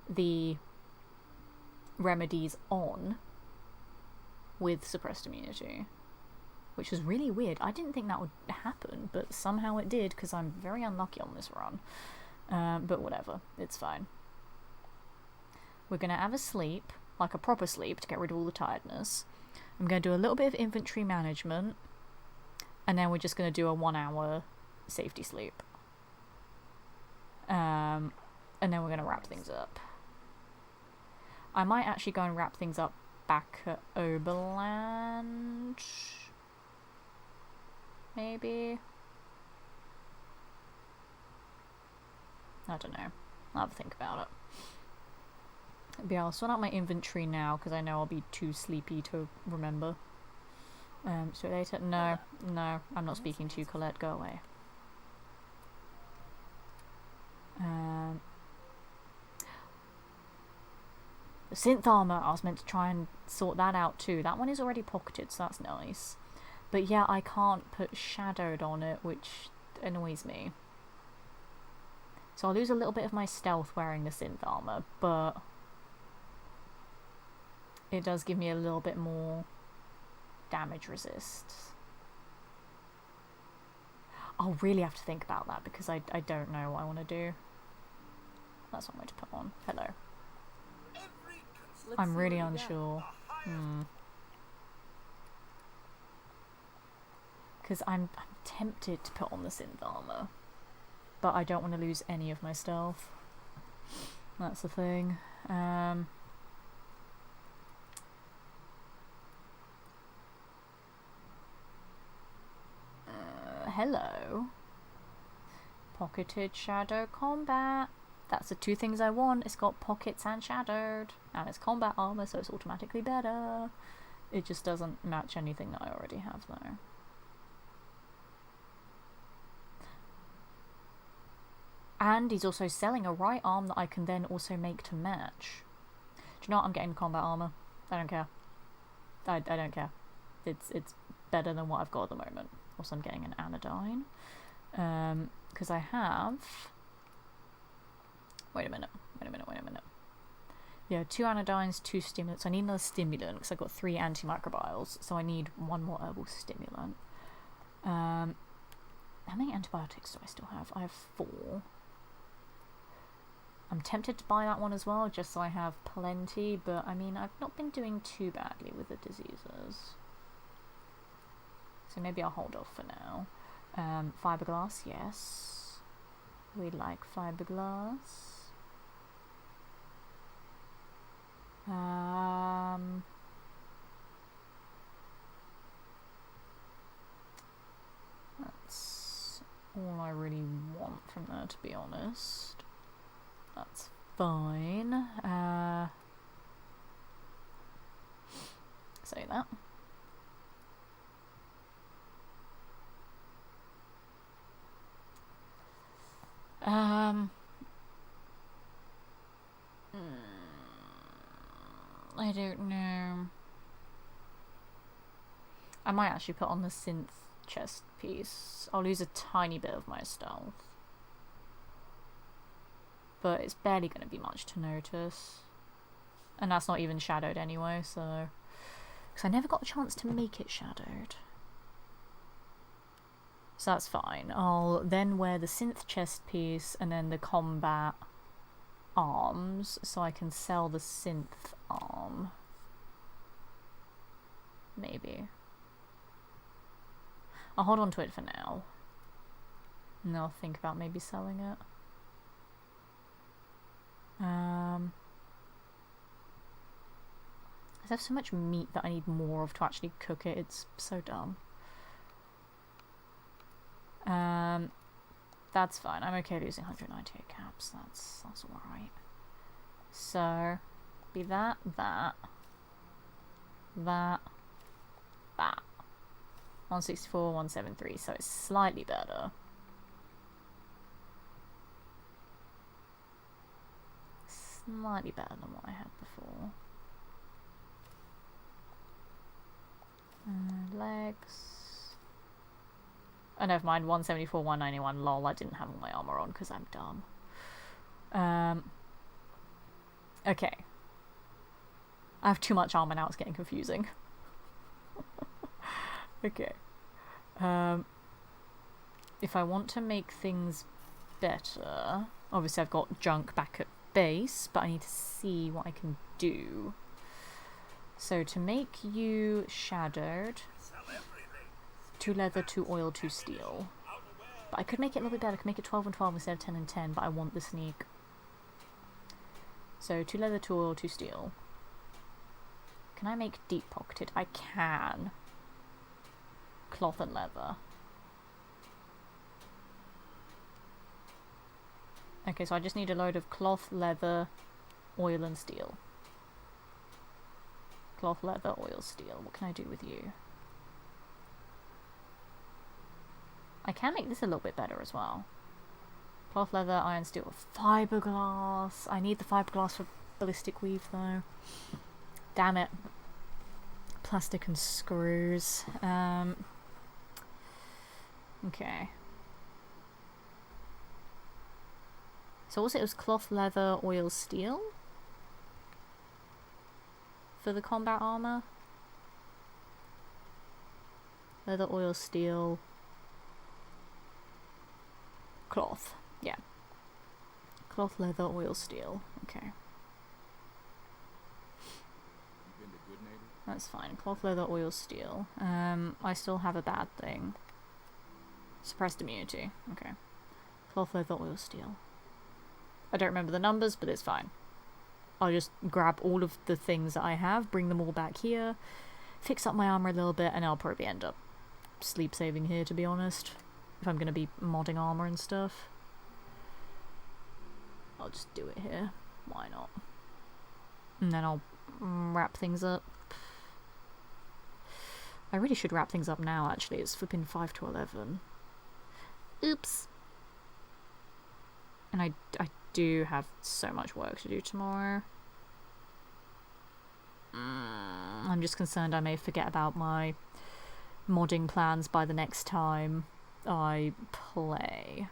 the remedies on with suppressed immunity, which was really weird. I didn't think that would happen, but somehow it did, because I'm very unlucky on this run. But whatever, it's fine. We're going to have a sleep, like a proper sleep, to get rid of all the tiredness. I'm going to do a little bit of inventory management, and then we're just going to do a 1-hour safety sleep. And then we're going to wrap things up. I might actually go and wrap things up back at Oberland. Maybe. I don't know. I'll have a think about it. But yeah, I'll sort out my inventory now because I know I'll be too sleepy to remember. So later. No, I'm not speaking to you, Colette. Go away. The synth armor, I was meant to try and sort that out too. That one is already pocketed, so that's nice. But yeah, I can't put shadowed on it, which annoys me. So I'll lose a little bit of my stealth wearing the synth armor, but it does give me a little bit more damage resist. I'll really have to think about that because I don't know what I want to do. That's what I'm going to put on. Hello. Let's I'm see really what you got. unsure. Because I'm tempted to put on the synth armor, but I don't want to lose any of my stealth. That's the thing. Hello. Pocketed shadow combat. That's the 2 things I want. It's got pockets and shadowed. And it's combat armor, so it's automatically better. It just doesn't match anything that I already have, though. And he's also selling a right arm that I can then also make to match. Do you know what? I'm getting combat armor. I don't care. I don't care. It's better than what I've got at the moment. Also, I'm getting an anodyne. Because I have... Wait a minute. Yeah, 2 anodynes, 2 stimulants. I need another stimulant because I've got 3 antimicrobials, so I need 1 more herbal stimulant. How many antibiotics do I still have? I have 4. I'm tempted to buy that one as well, just so I have plenty, but I mean, I've not been doing too badly with the diseases. So maybe I'll hold off for now. Fiberglass, yes. We like fiberglass. That's all I really want from there, to be honest. That's fine. Say that. I don't know. I might actually put on the synth chest piece. I'll lose a tiny bit of my stealth. But it's barely going to be much to notice. And that's not even shadowed anyway, so... Because I never got a chance to make it shadowed. So that's fine. I'll then wear the synth chest piece and then the combat arms, so I can sell the synth arm. Maybe. I'll hold on to it for now. And then I'll think about maybe selling it. I have so much meat that I need more of to actually cook it. It's so dumb. That's fine. I'm okay losing 198 caps. That's alright. So, be that. 164, 173. So it's slightly better. Slightly better than what I had before. Legs. Oh, never mind. 174, 191. Lol, I didn't have all my armor on because I'm dumb. Okay. I have too much armor now. It's getting confusing. Okay. If I want to make things better, obviously I've got junk back at base, but I need to see what I can do. So to make you shadowed, 2 leather, 2 oil, 2 steel. But I could make it a little bit better. I could make it 12 and 12 instead of 10 and 10, but I want the sneak. So 2 leather, 2 oil, 2 steel. Can I make deep pocketed? I can. Cloth and leather. Okay, so I just need a load of cloth, leather, oil and steel. Cloth, leather, oil, steel. What can I do with you? I can make this a little bit better as well. Cloth, leather, iron, steel, fiberglass. I need the fiberglass for ballistic weave though. Damn it. Plastic and screws. Okay. So also it was cloth, leather, oil, steel? For the combat armor? Leather, oil, steel... Cloth. Yeah. Cloth, leather, oil, steel. Okay. You been to good neighbor? That's fine. Cloth, leather, oil, steel. I still have a bad thing. Suppressed immunity. Okay. Cloth, leather, oil, steel. I don't remember the numbers, but it's fine. I'll just grab all of the things that I have, bring them all back here, fix up my armor a little bit, and I'll probably end up sleep saving here, to be honest. If I'm going to be modding armor and stuff. I'll just do it here. Why not? And then I'll wrap things up. I really should wrap things up now, actually. It's flipping 5 to 11. Oops. And I do have so much work to do tomorrow. I'm just concerned I may forget about my modding plans by the next time I play.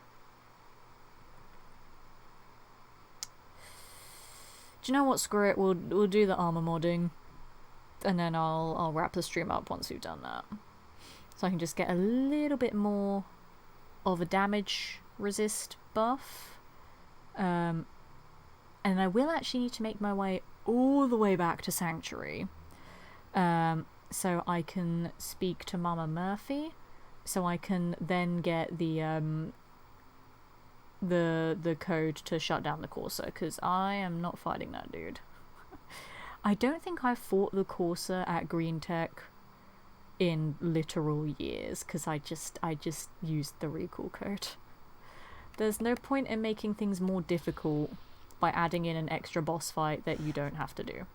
Do you know what? Screw it. We'll do the armor modding, and then I'll wrap the stream up once we've done that, so I can just get a little bit more of a damage resist buff. And I will actually need to make my way all the way back to Sanctuary. So I can speak to Mama Murphy, so I can then get the code to shut down the Corsair, because I am not fighting that dude. I don't think I've fought the Corsair at Green Tech in literal years, because I just used the recall code. There's no point in making things more difficult by adding in an extra boss fight that you don't have to do.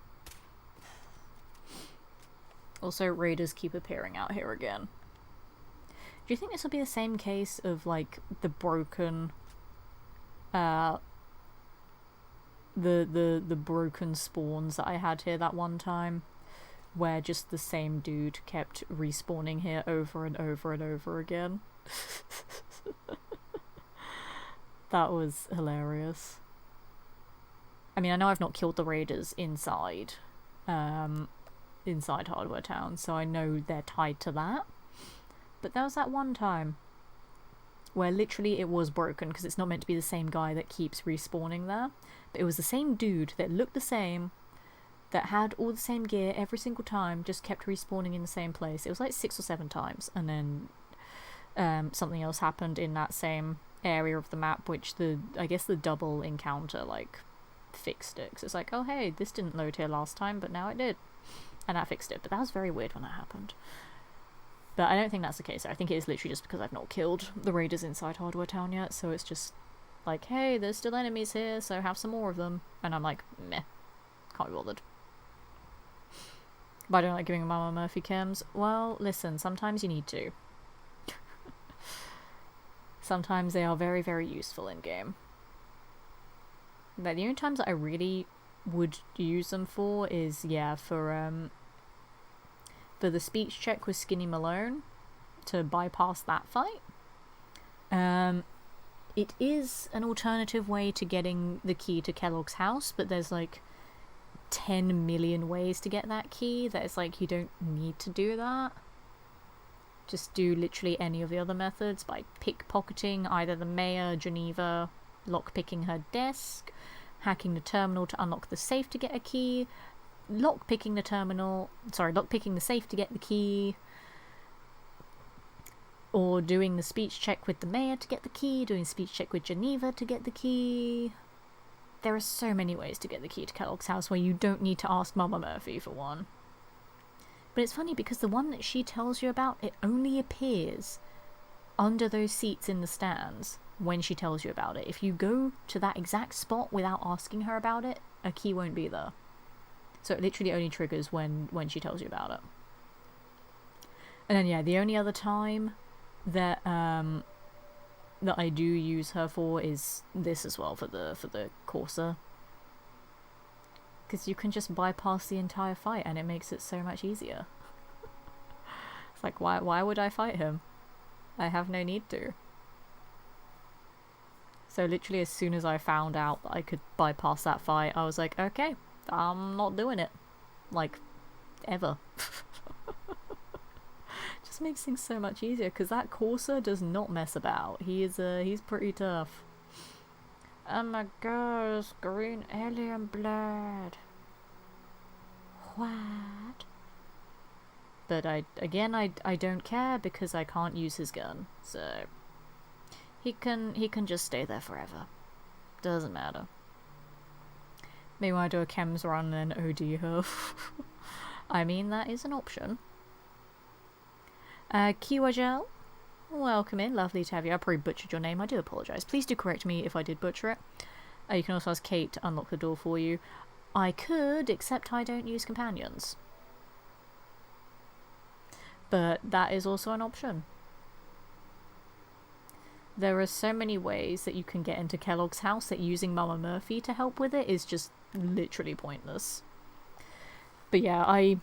Also, raiders keep appearing out here again. Do you think this will be the same case of, like, the broken... the broken spawns that I had here that one time? Where just the same dude kept respawning here over and over and over again. That was hilarious. I mean, I know I've not killed the raiders inside Hardware Town, so I know they're tied to that. But there was that one time where literally it was broken, because it's not meant to be the same guy that keeps respawning there. But it was the same dude that looked the same, that had all the same gear every single time, just kept respawning in the same place. It was like 6 or 7 times, and then something else happened in that same area of the map, which I guess the double encounter, like, fixed it. 'Cause it's like, oh hey, this didn't load here last time, but now it did. And that fixed it. But that was very weird when that happened. But I don't think that's the case. I think it is literally just because I've not killed the raiders inside Hardware Town yet, so it's just like, hey, there's still enemies here, so have some more of them. And I'm like, meh, can't be bothered. But I don't like giving Mama Murphy chems. Well, listen, sometimes you need to. Sometimes they are very, very useful in game. But the only times that I really would use them for is, yeah, for the speech check with Skinny Malone, to bypass that fight. It is an alternative way to getting the key to Kellogg's house, but there's like 10 million ways to get that key that it's like you don't need to do that. Just do literally any of the other methods by pickpocketing either the mayor, Geneva, lockpicking her desk, hacking the terminal to unlock the safe to get a key, lockpicking the safe to get the key, or doing the speech check with the mayor to get the key, doing speech check with Geneva to get the key. There are so many ways to get the key to Kellogg's house where you don't need to ask Mama Murphy for one. But it's funny because the one that she tells you about, it only appears under those seats in the stands when she tells you about it. If you go to that exact spot without asking her about it, a key won't be there. So it literally only triggers when she tells you about it. And then yeah, the only other time that that I do use her for is this as well, for the Corsair. Because you can just bypass the entire fight and it makes it so much easier. It's like, why would I fight him? I have no need to. So literally as soon as I found out that I could bypass that fight, I was like, okay, I'm not doing it. Like, ever. Just makes things so much easier, because that Corsair does not mess about. He's pretty tough. Oh my gosh, green alien blood. What? But I don't care because I can't use his gun, so he can just stay there forever. Doesn't matter. Meanwhile, I do a chems run and then OD her. I mean, that is an option. Kiwajel, welcome in. Lovely to have you. I probably butchered your name. I do apologise. Please do correct me if I did butcher it. You can also ask Kate to unlock the door for you. I could, except I don't use companions. But that is also an option. There are so many ways that you can get into Kellogg's house that using Mama Murphy to help with it is just literally pointless. But yeah, I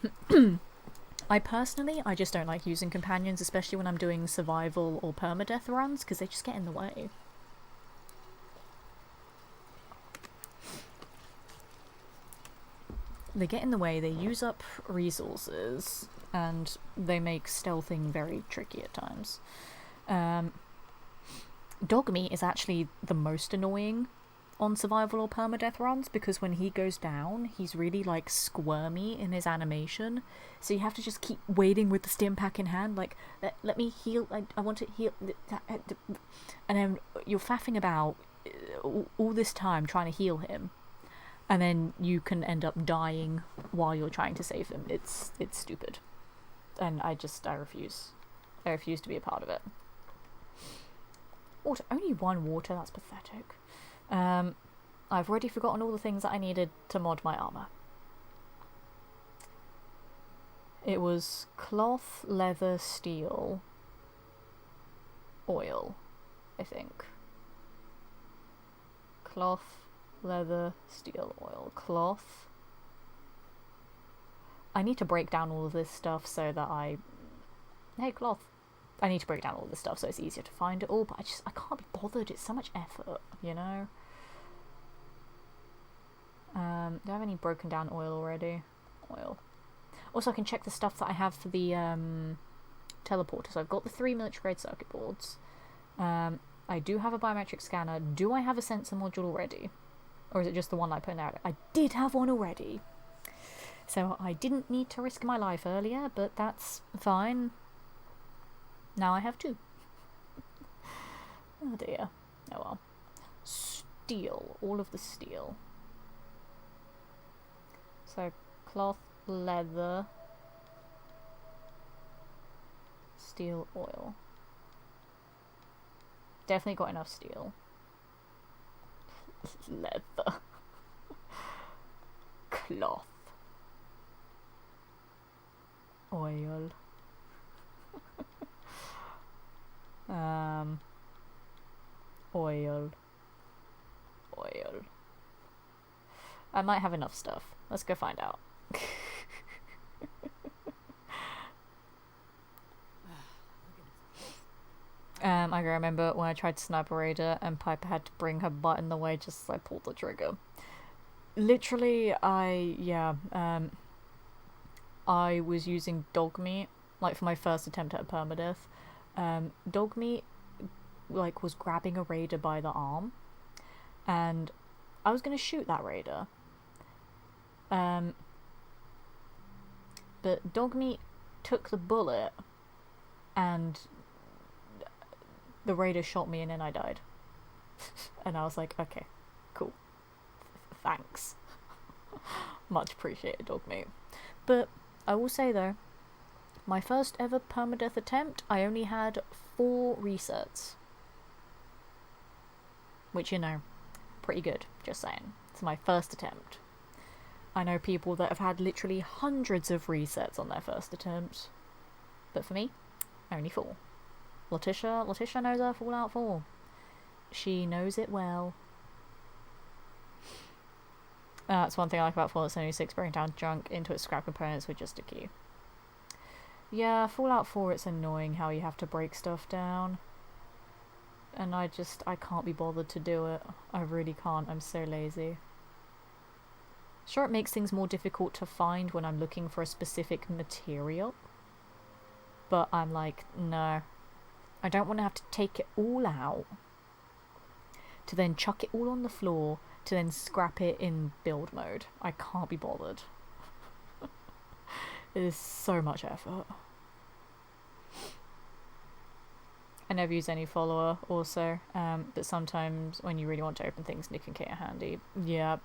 personally, I just don't like using companions, especially when I'm doing survival or permadeath runs, because they just get in the way. They get in the way, they use up resources, and they make stealthing very tricky at times. Dog meat is actually the most annoying on survival or permadeath runs, because when he goes down, he's really like squirmy in his animation, so you have to just keep waiting with the stim pack in hand, like let me heal, I want to heal, and then you're faffing about all this time trying to heal him, and then you can end up dying while you're trying to save him. It's stupid, and I refuse to be a part of it. Water, only one water, that's pathetic. I've already forgotten all the things that I needed to mod my armor. It was cloth, leather, steel, oil, I think. Cloth, leather, steel, oil, cloth. I need to break down all of this stuff so that Hey, cloth. I need to break down all this stuff so it's easier to find it all, but I can't be bothered. It's so much effort, you know? Do I have any broken down oil already? Oil. Also, I can check the stuff that I have for the teleporter. So I've got the 3 military grade circuit boards. I do have a biometric scanner. Do I have a sensor module already? Or is it just the one I put out? I did have one already. So I didn't need to risk my life earlier, but that's fine. Now I have 2. Oh dear. Oh well. Steel. All of the steel. So, cloth, leather, steel, oil. Definitely got enough steel. Leather. Cloth. Oil. Oil. Oil. I might have enough stuff. Let's go find out. I can remember when I tried to sniper raider and Piper had to bring her butt in the way just as I pulled the trigger. Literally, I was using dog meat, like for my first attempt at a permadeath. Dog meat, like, was grabbing a raider by the arm, and I was gonna shoot that raider. But dog meat took the bullet, and the raider shot me, and then I died. And I was like, okay, cool. Thanks. Much appreciated, dog meat. But I will say though, my first ever permadeath attempt, I only had 4 resets. Which, you know, pretty good, just saying. It's my first attempt. I know people that have had literally hundreds of resets on their first attempt. But for me, only 4. Letitia knows her Fallout 4. She knows it well. That's one thing I like about Fallout 76, breaking down junk into its scrap components with just a key. Yeah, Fallout 4, it's annoying how you have to break stuff down. And I can't be bothered to do it. I really can't, I'm so lazy. Sure, it makes things more difficult to find when I'm looking for a specific material. But I'm like, no. I don't want to have to take it all out, to then chuck it all on the floor, to then scrap it in build mode. I can't be bothered. It is so much effort. I never use any follower also, but sometimes when you really want to open things, Nick and Kate are handy. Yeah.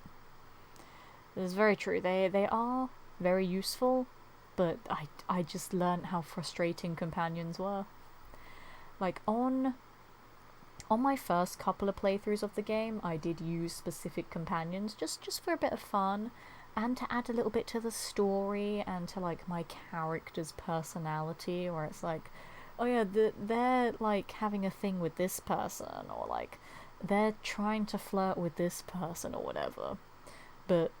This is very true. They are very useful, but I just learnt how frustrating companions were. Like, on my first couple of playthroughs of the game, I did use specific companions just for a bit of fun, and to add a little bit to the story and to, like, my character's personality, where it's like, oh yeah, they're like having a thing with this person, or like they're trying to flirt with this person or whatever. But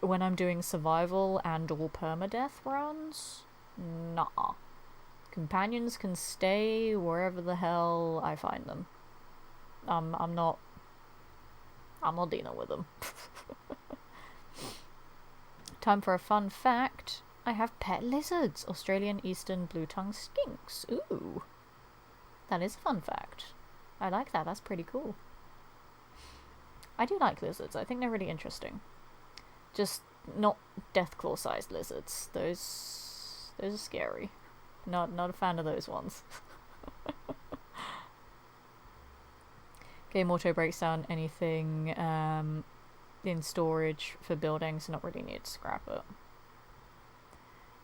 when I'm doing survival and all permadeath runs, nah. Companions can stay wherever the hell I find them. I'm not dealing with them. Time for a fun fact. I have pet lizards. Australian eastern blue tongue skinks. Ooh. That is a fun fact. I like that. That's pretty cool. I do like lizards. I think they're really interesting. Just not deathclaw sized lizards. Those are scary. Not a fan of those ones. Game auto breaks down anything in storage for building, so not really need to scrap it.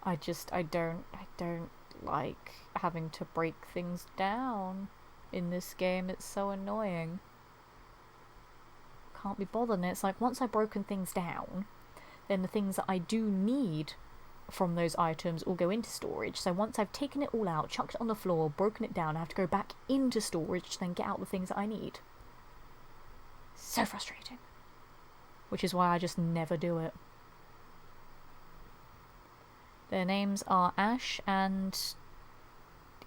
I don't like having to break things down in this game. It's so annoying. Can't be bothered. And it's like, once I've broken things down, then the things that I do need from those items all go into storage. So once I've taken it all out, chucked it on the floor, broken it down, I have to go back into storage to then get out the things that I need. So frustrating. Which is why I just never do it. Their names are Ash and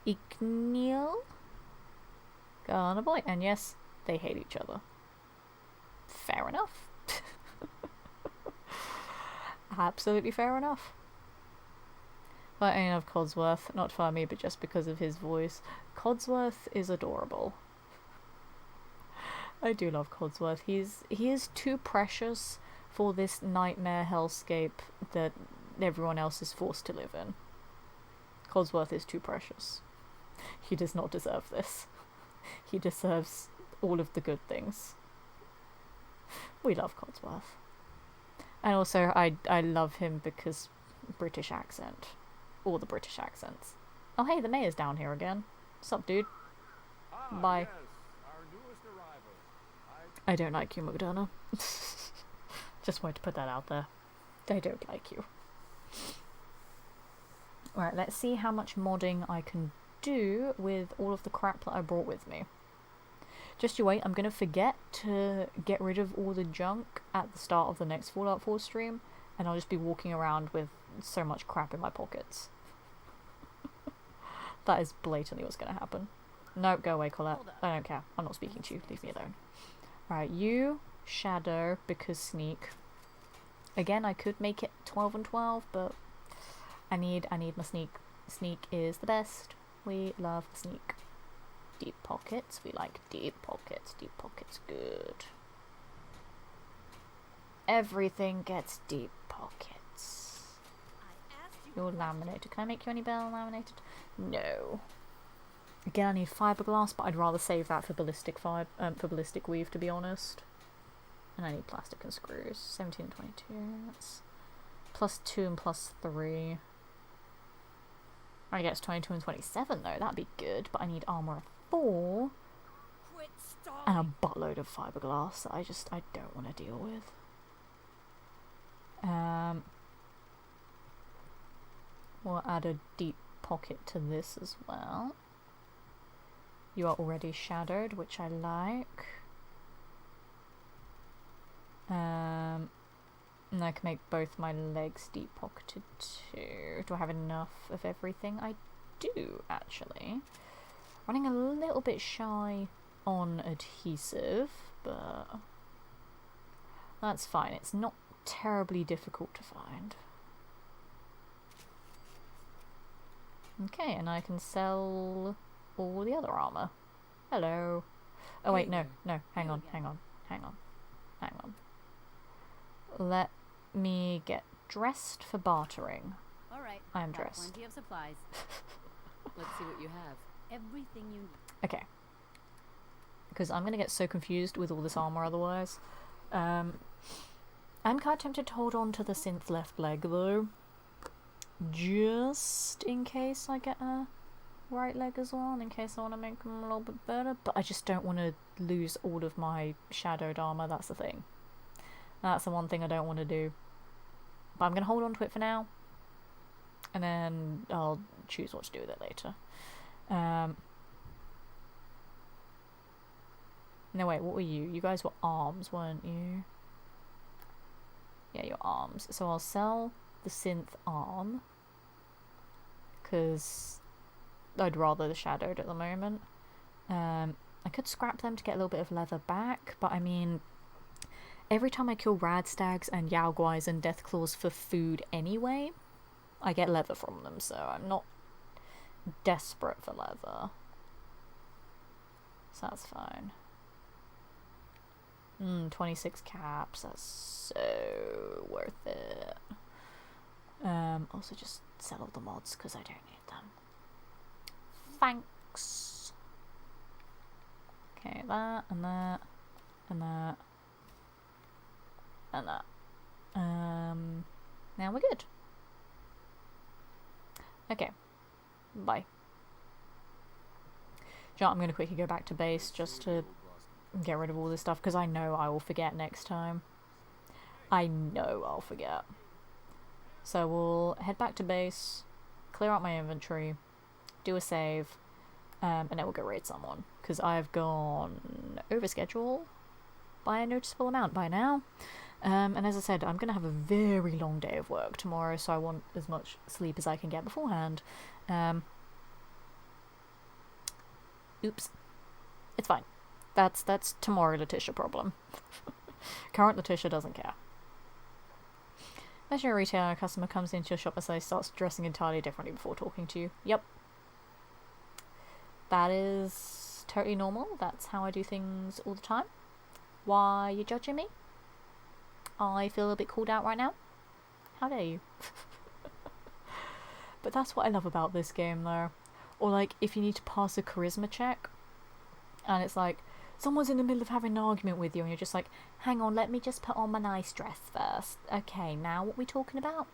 Igneal. Got a boy. And yes, they hate each other. Fair enough. Absolutely fair enough. But I love Codsworth, not for me, but just because of his voice. Codsworth is adorable. I do love Codsworth. He is too precious for this nightmare hellscape that everyone else is forced to live in. Codsworth is too precious. He does not deserve this. He deserves all of the good things. We love Codsworth. And also, I love him because British accent. All the British accents. Oh hey, the mayor's down here again. Sup, dude? Bye. Yes, our newest arrival. I don't like you, McDonough. Just wanted to put that out there. I don't like you. Right, let's see how much modding I can do with all of the crap that I brought with me. Just you wait, I'm going to forget to get rid of all the junk at the start of the next Fallout 4 stream, and I'll just be walking around with so much crap in my pockets. That is blatantly what's going to happen. No, go away, Colette. I don't care. I'm not speaking to you. Leave me alone. Right, you, Shadow, because Sneak. Again, I could make it 12 and 12, but I need my Sneak. Sneak is the best. We love the Sneak. Deep pockets. We like deep pockets. Deep pockets, good. Everything gets deep pockets. You're laminated. Can I make you any better laminated? No. Again, I need fiberglass, but I'd rather save that for ballistic weave, to be honest. And I need plastic and screws. 17 and 22. That's +2 and +3. I guess 22 and 27 though. That'd be good. But I need armor of 4 and a buttload of fiberglass that I don't want to deal with. We'll add a deep pocket to this as well. You are already shadowed, which I like. And I can make both my legs deep pocketed too. Do I have enough of everything? I do, actually. Running a little bit shy on adhesive, but that's fine. It's not terribly difficult to find. Okay, and I can sell all the other armor. Hello. Oh wait, no, hang on. Let me get dressed for bartering. All right. I am got dressed. Plenty of supplies. Let's see what you have. Everything you need. Okay. Because I'm going to get so confused with all this armor otherwise. I'm kind of tempted to hold on to the synth left leg though. Just in case I get a right leg as well, and in case I want to make them a little bit better. But I just don't want to lose all of my shadowed armor, that's the thing. That's the one thing I don't want to do. But I'm going to hold on to it for now. And then I'll choose what to do with it later. No wait, what were you? You guys were arms, weren't you? Yeah, you're arms. So I'll sell the synth arm. Because I'd rather the shadowed at the moment. I could scrap them to get a little bit of leather back. But I mean, every time I kill radstags and yaoguais and deathclaws for food anyway, I get leather from them. So I'm not desperate for leather. So that's fine. 26 caps, that's so worth it. Also just sell all the mods because I don't need them. Thanks. Okay, that and that and that and that. Now we're good. Okay. Bye. So I'm going to quickly go back to base just to get rid of all this stuff because I know I will forget next time. I know I'll forget. So we'll head back to base, clear out my inventory, do a save, and then we'll go raid someone because I've gone over schedule by a noticeable amount by now. And as I said, I'm going to have a very long day of work tomorrow, so I want as much sleep as I can get beforehand. Oops. It's fine. That's tomorrow Letitia problem. Current Letitia doesn't care. Imagine a retailer, a customer comes into your shop and suddenly starts dressing entirely differently before talking to you. Yep. That is totally normal. That's how I do things all the time. Why are you judging me? I feel a bit called out right now. How dare you? But that's what I love about this game though. Or like if you need to pass a charisma check and it's like someone's in the middle of having an argument with you and you're just like, hang on, let me just put on my nice dress first. Okay, now what we talking about?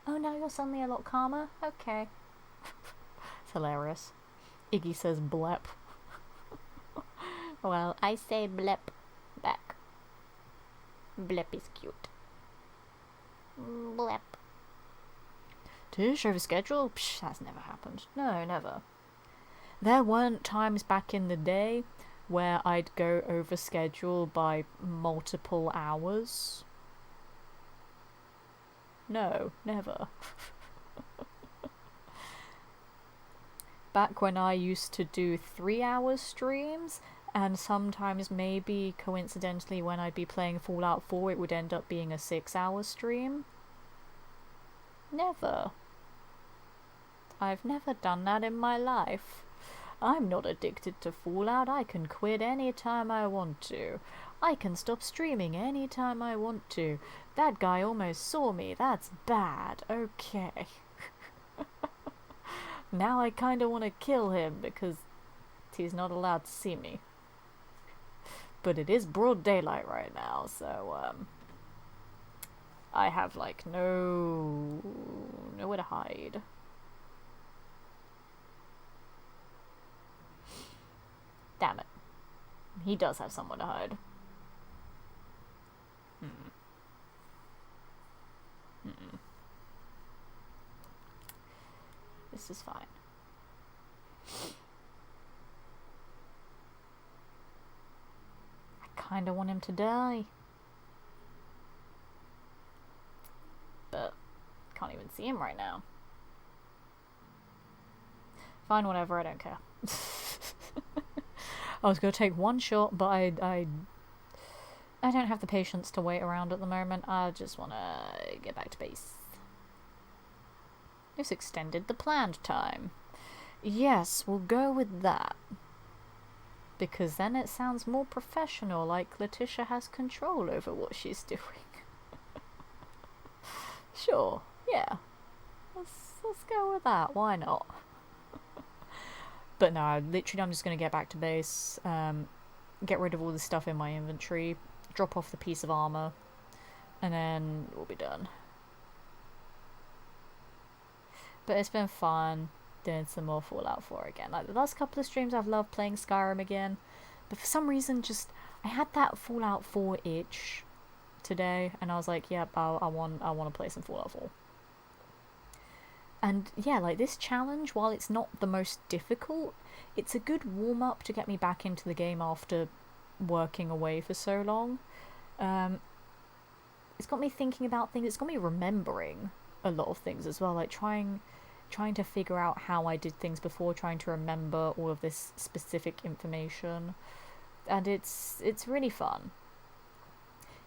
Oh no, you're suddenly a lot calmer? Okay. It's hilarious. Iggy says blep. Well, I say blep back. Blep is cute. Blep. Tish over schedule? Psh, that's never happened. No, never. There weren't times back in the day where I'd go over schedule by multiple hours. No, never. Back when I used to do 3-hour streams, and sometimes maybe coincidentally when I'd be playing Fallout 4 it would end up being a 6-hour stream. Never. I've never done that in my life. I'm not addicted to Fallout. I can quit any time I want to. I can stop streaming any time I want to. That guy almost saw me. That's bad. Okay. Now I kind of want to kill him because he's not allowed to see me. But it is broad daylight right now, so I have like nowhere to hide. Damn it. He does have somewhere to hide. This is fine. I kinda want him to die. But can't even see him right now. Fine, whatever, I don't care. I was going to take one shot, but I don't have the patience to wait around at the moment. I just want to get back to base. This extended the planned time. Yes, we'll go with that. Because then it sounds more professional, like Letitia has control over what she's doing. Sure, yeah. Let's go with that, why not? But no, literally I'm just going to get back to base, get rid of all the stuff in my inventory, drop off the piece of armor, and then we'll be done. But it's been fun doing some more Fallout 4 again. Like the last couple of streams I've loved playing Skyrim again, but for some reason just, I had that Fallout 4 itch today, and I was like, yep, I want to play some Fallout 4. And yeah, like this challenge, while it's not the most difficult, it's a good warm-up to get me back into the game after working away for so long. It's got me thinking about things, it's got me remembering a lot of things as well, like trying to figure out how I did things before, trying to remember all of this specific information. And it's really fun.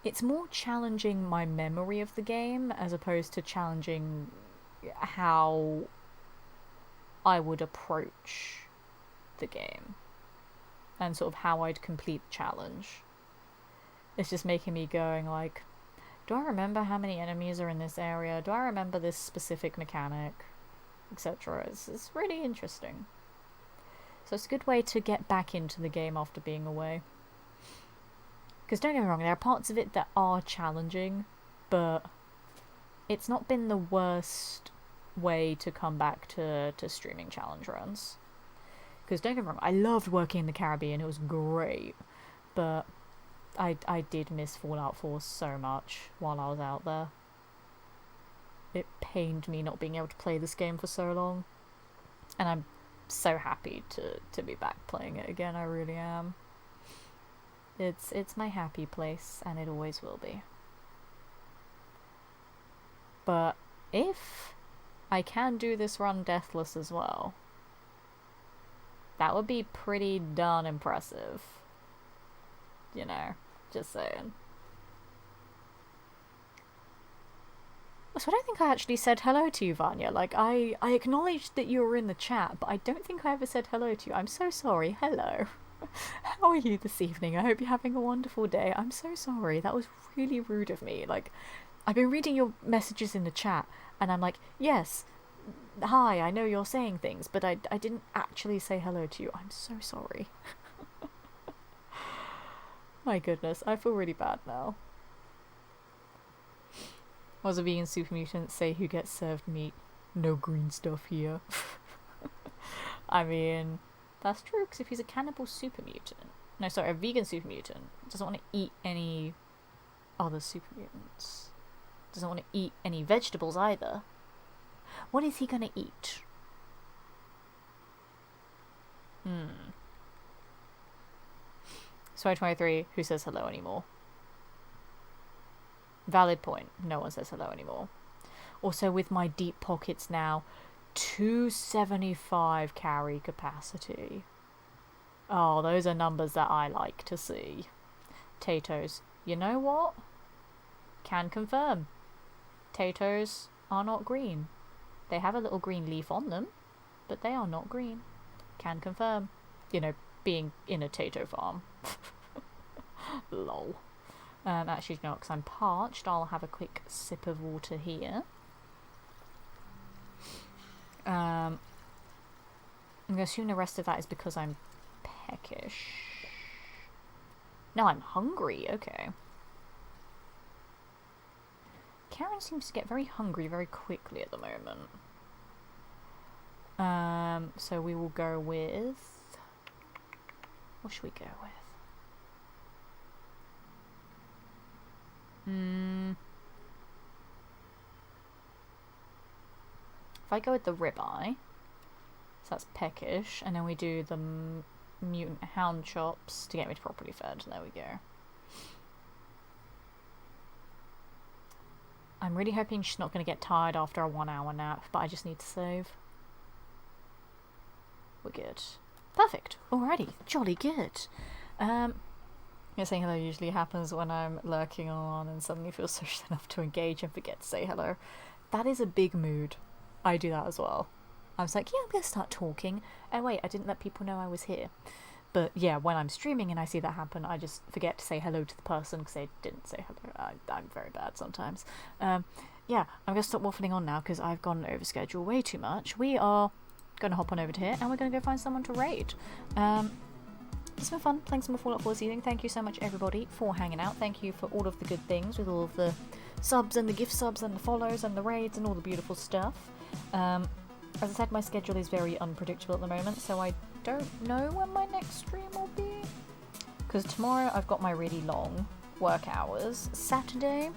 It's more challenging my memory of the game as opposed to challenging how I would approach the game. and sort of how I'd complete the challenge. It's just making me going like, do I remember how many enemies are in this area? Do I remember this specific mechanic? Etc. It's really interesting. So it's a good way to get back into the game after being away. Because don't get me wrong, there are parts of it that are challenging, but it's not been the worst way to come back to streaming challenge runs. Because don't get me wrong, I loved working in the Caribbean, it was great, but I did miss Fallout 4 so much while I was out there. It pained me not being able to play this game for so long, and I'm so happy to be back playing it again. I really am. It's my happy place, and it always will be. But if I can do this run deathless as well, that would be pretty darn impressive. You know, just saying. So I don't think I actually said hello to you, Vanya. Like, I acknowledged that you were in the chat, but I don't think I ever said hello to you. I'm so sorry. Hello. How are you this evening? I hope you're having a wonderful day. I'm so sorry. That was really rude of me. Like, I've been reading your messages in the chat, and I'm like, yes, hi, I know you're saying things, but I didn't actually say hello to you. I'm so sorry. My goodness, I feel really bad now. Was a vegan super mutant, say who gets served meat. No green stuff here. I mean, that's true, because if he's a cannibal super mutant, no, sorry, a vegan super mutant, doesn't want to eat any other super mutants. Doesn't want to eat any vegetables either. What is he gonna eat? Sorry, 23, who says hello anymore? Valid point. No one says hello anymore. Also, with my deep pockets now, 275 carry capacity. Oh, those are numbers that I like to see. Potatoes. You know what? Can confirm. Potatoes are not green. They have a little green leaf on them, but they are not green. Can confirm. You know, being in a potato farm. Lol. Actually, no, because I'm parched, I'll have a quick sip of water here. I'm going to assume the rest of that is because I'm peckish. No, I'm hungry, okay. Karen seems to get very hungry very quickly at the moment. So we will go with... What should we go with? If I go with the ribeye, so that's peckish, and then we do the mutant hound chops to get me to properly fed. There we go. I'm really hoping she's not going to get tired after a 1 hour nap, but I just need to save. We're good. Perfect. Alrighty. Jolly good. Saying hello usually happens when I'm lurking on and suddenly feel social enough to engage and forget to say hello. That is a big mood. I do that as well. I was like, yeah, I'm going to start talking. Oh wait, I didn't let people know I was here. But yeah, when I'm streaming and I see that happen, I just forget to say hello to the person because they didn't say hello. I'm very bad sometimes. Yeah, I'm going to stop waffling on now because I've gone over schedule way too much. We are going to hop on over to here and we're going to go find someone to raid. It's been fun playing some more Fallout 4 this evening. Thank you so much, everybody, for hanging out. Thank you for all of the good things with all of the subs and the gift subs and the follows and the raids and all the beautiful stuff. As I said, my schedule is very unpredictable at the moment, so I don't know when my next stream will be. Because tomorrow I've got my really long work hours. Saturday,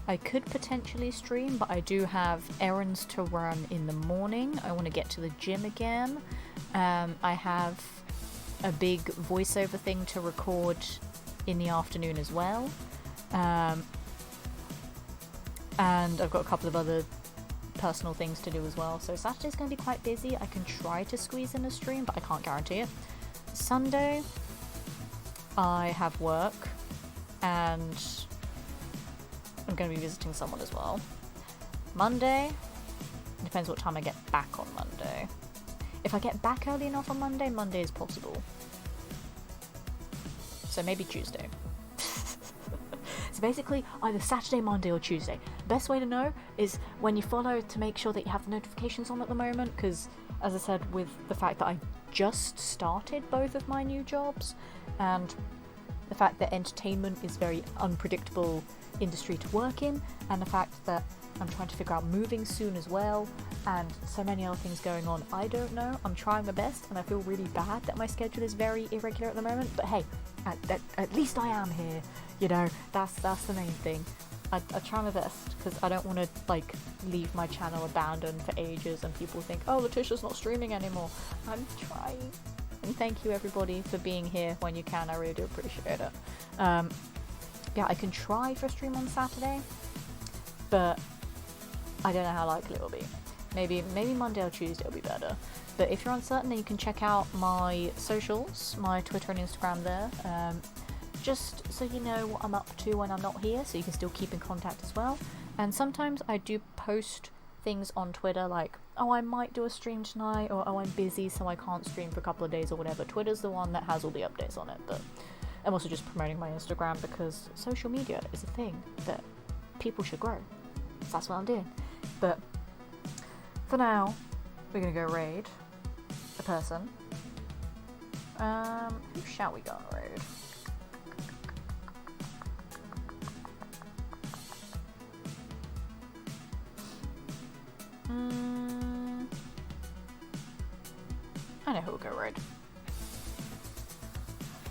I could potentially stream, but I do have errands to run in the morning. I want to get to the gym again. I have a big voiceover thing to record in the afternoon as well. And I've got a couple of other personal things to do as well. So Saturday's going to be quite busy. I can try to squeeze in a stream, but I can't guarantee it. Sunday, I have work and I'm going to be visiting someone as well. Monday, depends what time I get back on Monday. If I get back early enough on Monday, Monday is possible. so maybe Tuesday. So basically, either Saturday, Monday, or Tuesday. Best way to know is when you follow to make sure that you have the notifications on at the moment, because, as I said, with the fact that I just started both of my new jobs, and the fact that entertainment is very unpredictable industry to work in, and the fact that I'm trying to figure out moving soon as well, and so many other things going on, I don't know. I'm trying my best, and I feel really bad that my schedule is very irregular at the moment, but hey, at least I am here, you know, that's the main thing. I try my best, because I don't want to, like, leave my channel abandoned for ages and people think, oh, Letitia's not streaming anymore. I'm trying. And thank you everybody for being here when you can, I really do appreciate it. Yeah, I can try for a stream on Saturday, but I don't know how likely it will be. Maybe Monday or Tuesday will be better. But if you're uncertain, then you can check out my socials, my Twitter and Instagram there, just so you know what I'm up to when I'm not here, so you can still keep in contact as well. And sometimes I do post things on Twitter like, oh, I might do a stream tonight, or oh, I'm busy so I can't stream for a couple of days or whatever. Twitter's the one that has all the updates on it, but I'm also just promoting my Instagram because social media is a thing that people should grow. So that's what I'm doing. But for now, we're gonna go raid a person. Who shall we go on raid? I know who will go raid.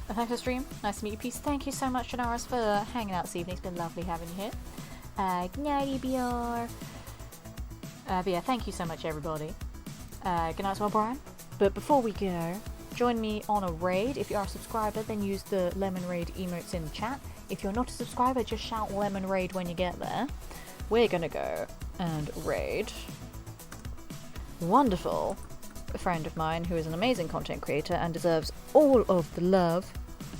Thanks for the stream. Nice to meet you, peace. Thank you so much, Janaris, for hanging out this evening. It's been lovely having you here. Good night, EBR. But yeah, thank you so much, everybody. Good night as well, Brian. But before we go, join me on a raid. If you are a subscriber, then use the lemon raid emotes in the chat. If you're not a subscriber, just shout lemon raid when you get there. We're gonna go and raid wonderful a friend of mine who is an amazing content creator and deserves all of the love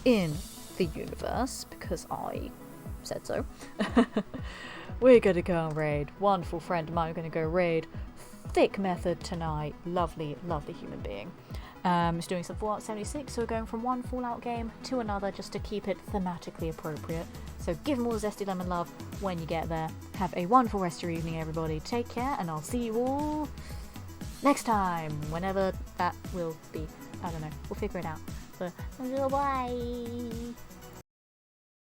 in the universe because I said so. We're gonna go and raid wonderful friend of mine. We're gonna go raid Thick Method tonight. Lovely, lovely human being. He's doing some Fallout 76, so we're going from one Fallout game to another just to keep it thematically appropriate. So give him all the zesty lemon love when you get there. Have a wonderful rest of your evening, everybody. Take care, and I'll see you all next time, whenever that will be. I don't know. We'll figure it out. But bye.